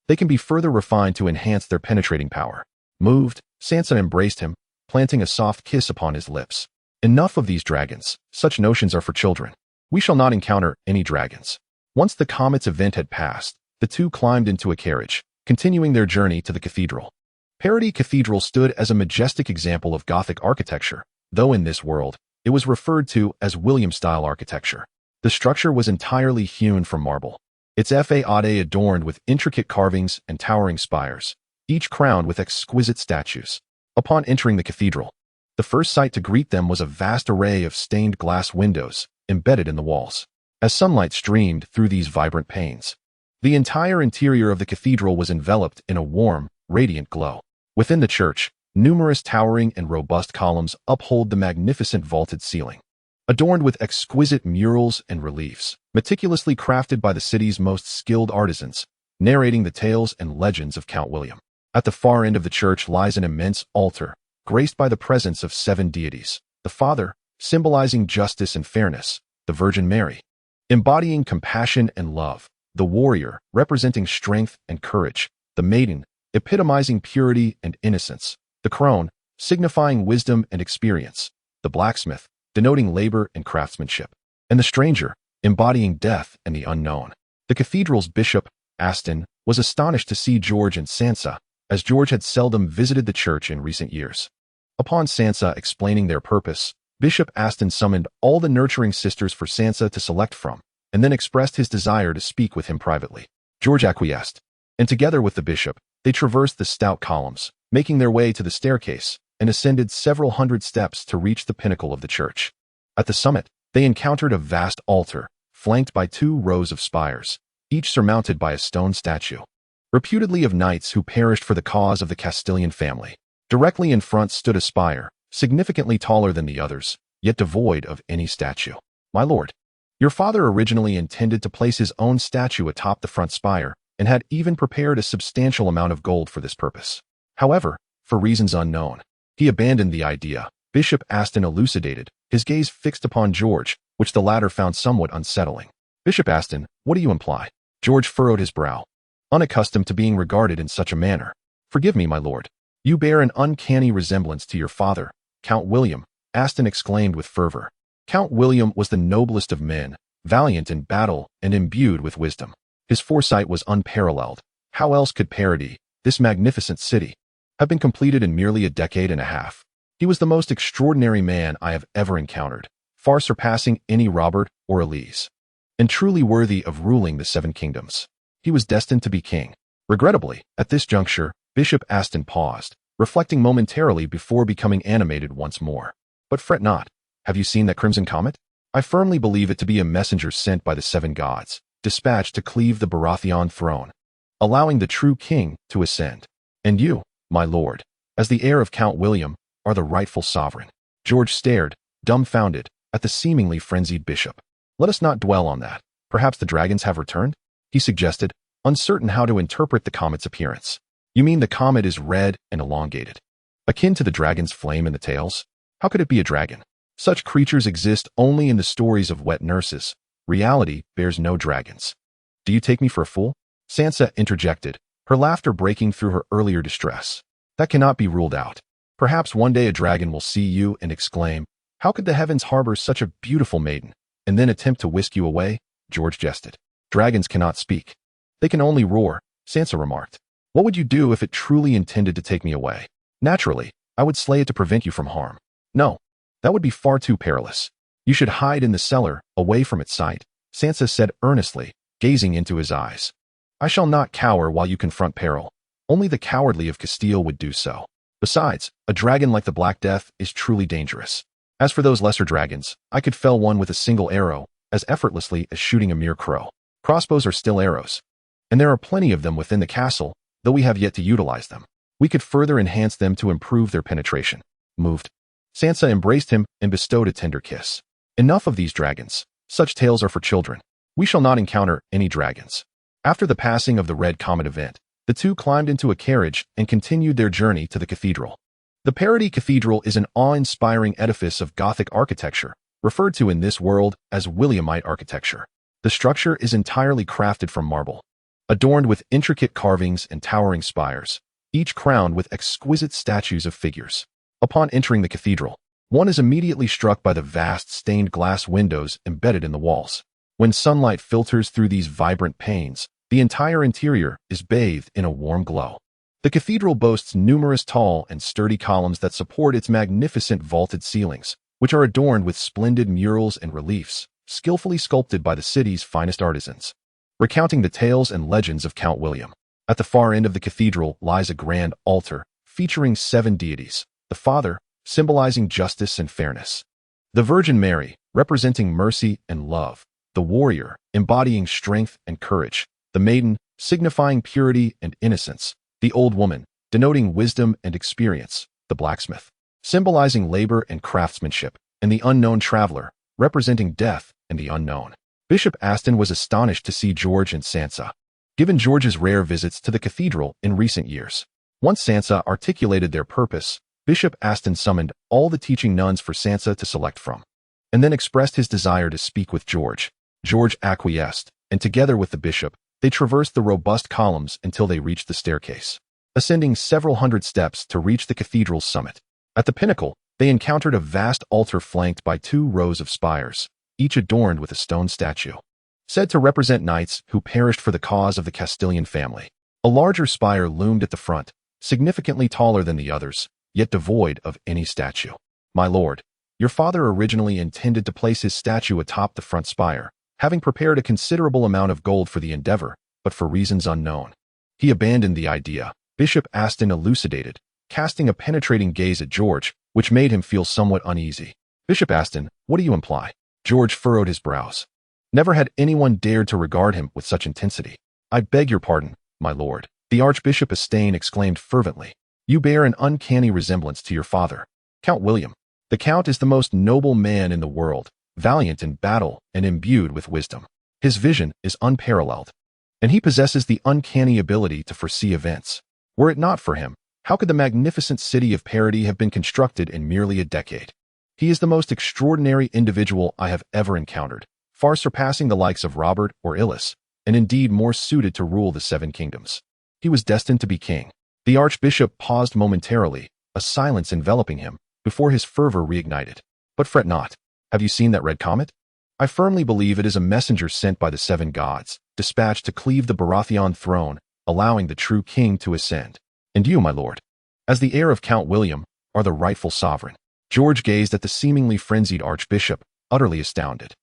They can be further refined to enhance their penetrating power." Moved, Sansa embraced him, planting a soft kiss upon his lips. "Enough of these dragons. Such notions are for children. We shall not encounter any dragons." Once the comet's event had passed, the two climbed into a carriage, continuing their journey to the cathedral. Parody Cathedral stood as a majestic example of Gothic architecture, though in this world, it was referred to as William-style architecture. The structure was entirely hewn from marble, its façade adorned with intricate carvings and towering spires, each crowned with exquisite statues. Upon entering the cathedral, the first sight to greet them was a vast array of stained glass windows embedded in the walls. As sunlight streamed through these vibrant panes, the entire interior of the cathedral was enveloped in a warm, radiant glow. Within the church, numerous towering and robust columns uphold the magnificent vaulted ceiling, adorned with exquisite murals and reliefs, meticulously crafted by the city's most skilled artisans, narrating the tales and legends of Count William. At the far end of the church lies an immense altar, graced by the presence of 7 deities: the Father, symbolizing justice and fairness; the Virgin Mary, embodying compassion and love; the Warrior, representing strength and courage; the Maiden, epitomizing purity and innocence; the Crone, signifying wisdom and experience; the Blacksmith, denoting labor and craftsmanship; and the Stranger, embodying death and the unknown. The cathedral's bishop, Aston, was astonished to see George and Sansa, as George had seldom visited the church in recent years. Upon Sansa explaining their purpose, Bishop Aston summoned all the nurturing sisters for Sansa to select from, and then expressed his desire to speak with him privately. George acquiesced, and together with the bishop, they traversed the stout columns, making their way to the staircase, and ascended several hundred steps to reach the pinnacle of the church. At the summit, they encountered a vast altar, flanked by 2 rows of spires, each surmounted by a stone statue, reputedly of knights who perished for the cause of the Castellian family. Directly in front stood a spire, significantly taller than the others, yet devoid of any statue. "My lord, your father originally intended to place his own statue atop the front spire, and had even prepared a substantial amount of gold for this purpose. However, for reasons unknown, he abandoned the idea," Bishop Aston elucidated, his gaze fixed upon George, which the latter found somewhat unsettling. "Bishop Aston, what do you imply?" George furrowed his brow, unaccustomed to being regarded in such a manner. "Forgive me, my lord. You bear an uncanny resemblance to your father, Count William," Aston exclaimed with fervor. Count William was the noblest of men, valiant in battle and imbued with wisdom. His foresight was unparalleled. How else could Parody, this magnificent city, have been completed in merely a decade and a half? He was the most extraordinary man I have ever encountered, far surpassing any Robert or Elise, and truly worthy of ruling the 7 kingdoms. He was destined to be king. Regrettably, at this juncture, Bishop Aston paused, reflecting momentarily before becoming animated once more. "But fret not. Have you seen that crimson comet? I firmly believe it to be a messenger sent by the 7 gods, dispatched to cleave the Baratheon throne, allowing the true king to ascend. And you, my lord, as the heir of Count William, are the rightful sovereign." George stared, dumbfounded, at the seemingly frenzied bishop. "Let us not dwell on that. Perhaps the dragons have returned?" he suggested, uncertain how to interpret the comet's appearance. "You mean the comet is red and elongated, akin to the dragon's flame in the tales? How could it be a dragon? Such creatures exist only in the stories of wet nurses. Reality bears no dragons." Do you take me for a fool? Sansa interjected, her laughter breaking through her earlier distress. That cannot be ruled out. Perhaps one day a dragon will see you and exclaim, "How could the heavens harbor such a beautiful maiden?" and then attempt to whisk you away? George jested. Dragons cannot speak. They can only roar, Sansa remarked. What would you do if it truly intended to take me away? Naturally, I would slay it to prevent you from harm. No, that would be far too perilous. You should hide in the cellar, away from its sight, Sansa said earnestly, gazing into his eyes. I shall not cower while you confront peril. Only the cowardly of Castile would do so. Besides, a dragon like the Black Death is truly dangerous. As for those lesser dragons, I could fell one with a single arrow, as effortlessly as shooting a mere crow. Crossbows are still arrows. And there are plenty of them within the castle, though we have yet to utilize them. We could further enhance them to improve their penetration. Moved. Sansa embraced him and bestowed a tender kiss. Enough of these dragons. Such tales are for children. We shall not encounter any dragons. After the passing of the Red Comet event, the two climbed into a carriage and continued their journey to the cathedral. The Parody Cathedral is an awe-inspiring edifice of Gothic architecture, referred to in this world as Williamite architecture. The structure is entirely crafted from marble, adorned with intricate carvings and towering spires, each crowned with exquisite statues of figures. Upon entering the cathedral, one is immediately struck by the vast stained glass windows embedded in the walls. When sunlight filters through these vibrant panes, the entire interior is bathed in a warm glow. The cathedral boasts numerous tall and sturdy columns that support its magnificent vaulted ceilings, which are adorned with splendid murals and reliefs, skillfully sculpted by the city's finest artisans, recounting the tales and legends of Count William. At the far end of the cathedral lies a grand altar featuring 7 deities, the Father, symbolizing justice and fairness, the Virgin Mary, representing mercy and love, the Warrior, embodying strength and courage, the Maiden, signifying purity and innocence, the Old Woman, denoting wisdom and experience, the Blacksmith, symbolizing labor and craftsmanship, and the Unknown Traveler, representing death and the unknown. Bishop Aston was astonished to see George and Sansa, given George's rare visits to the cathedral in recent years. Once Sansa articulated their purpose, Bishop Aston summoned all the teaching nuns for Sansa to select from, and then expressed his desire to speak with George. George acquiesced, and together with the bishop, they traversed the robust columns until they reached the staircase, ascending several hundred steps to reach the cathedral's summit. At the pinnacle, they encountered a vast altar flanked by 2 rows of spires, each adorned with a stone statue, said to represent knights who perished for the cause of the Castellian family. A larger spire loomed at the front, significantly taller than the others, yet devoid of any statue. My lord, your father originally intended to place his statue atop the front spire, having prepared a considerable amount of gold for the endeavor, but for reasons unknown, he abandoned the idea, Bishop Aston elucidated, casting a penetrating gaze at George, which made him feel somewhat uneasy. Bishop Aston, what do you imply? George furrowed his brows. Never had anyone dared to regard him with such intensity. I beg your pardon, my lord, the Archbishop Astain exclaimed fervently. You bear an uncanny resemblance to your father, Count William. The Count is the most noble man in the world, valiant in battle and imbued with wisdom. His vision is unparalleled, and he possesses the uncanny ability to foresee events. Were it not for him, how could the magnificent city of Parody have been constructed in merely a decade? He is the most extraordinary individual I have ever encountered, far surpassing the likes of Robert or Illis, and indeed more suited to rule the 7 kingdoms. He was destined to be king. The Archbishop paused momentarily, a silence enveloping him, before his fervor reignited. But fret not. Have you seen that red comet? I firmly believe it is a messenger sent by the 7 gods, dispatched to cleave the Baratheon throne, allowing the true king to ascend. And you, my lord, as the heir of Count William, are the rightful sovereign. George gazed at the seemingly frenzied archbishop, utterly astounded.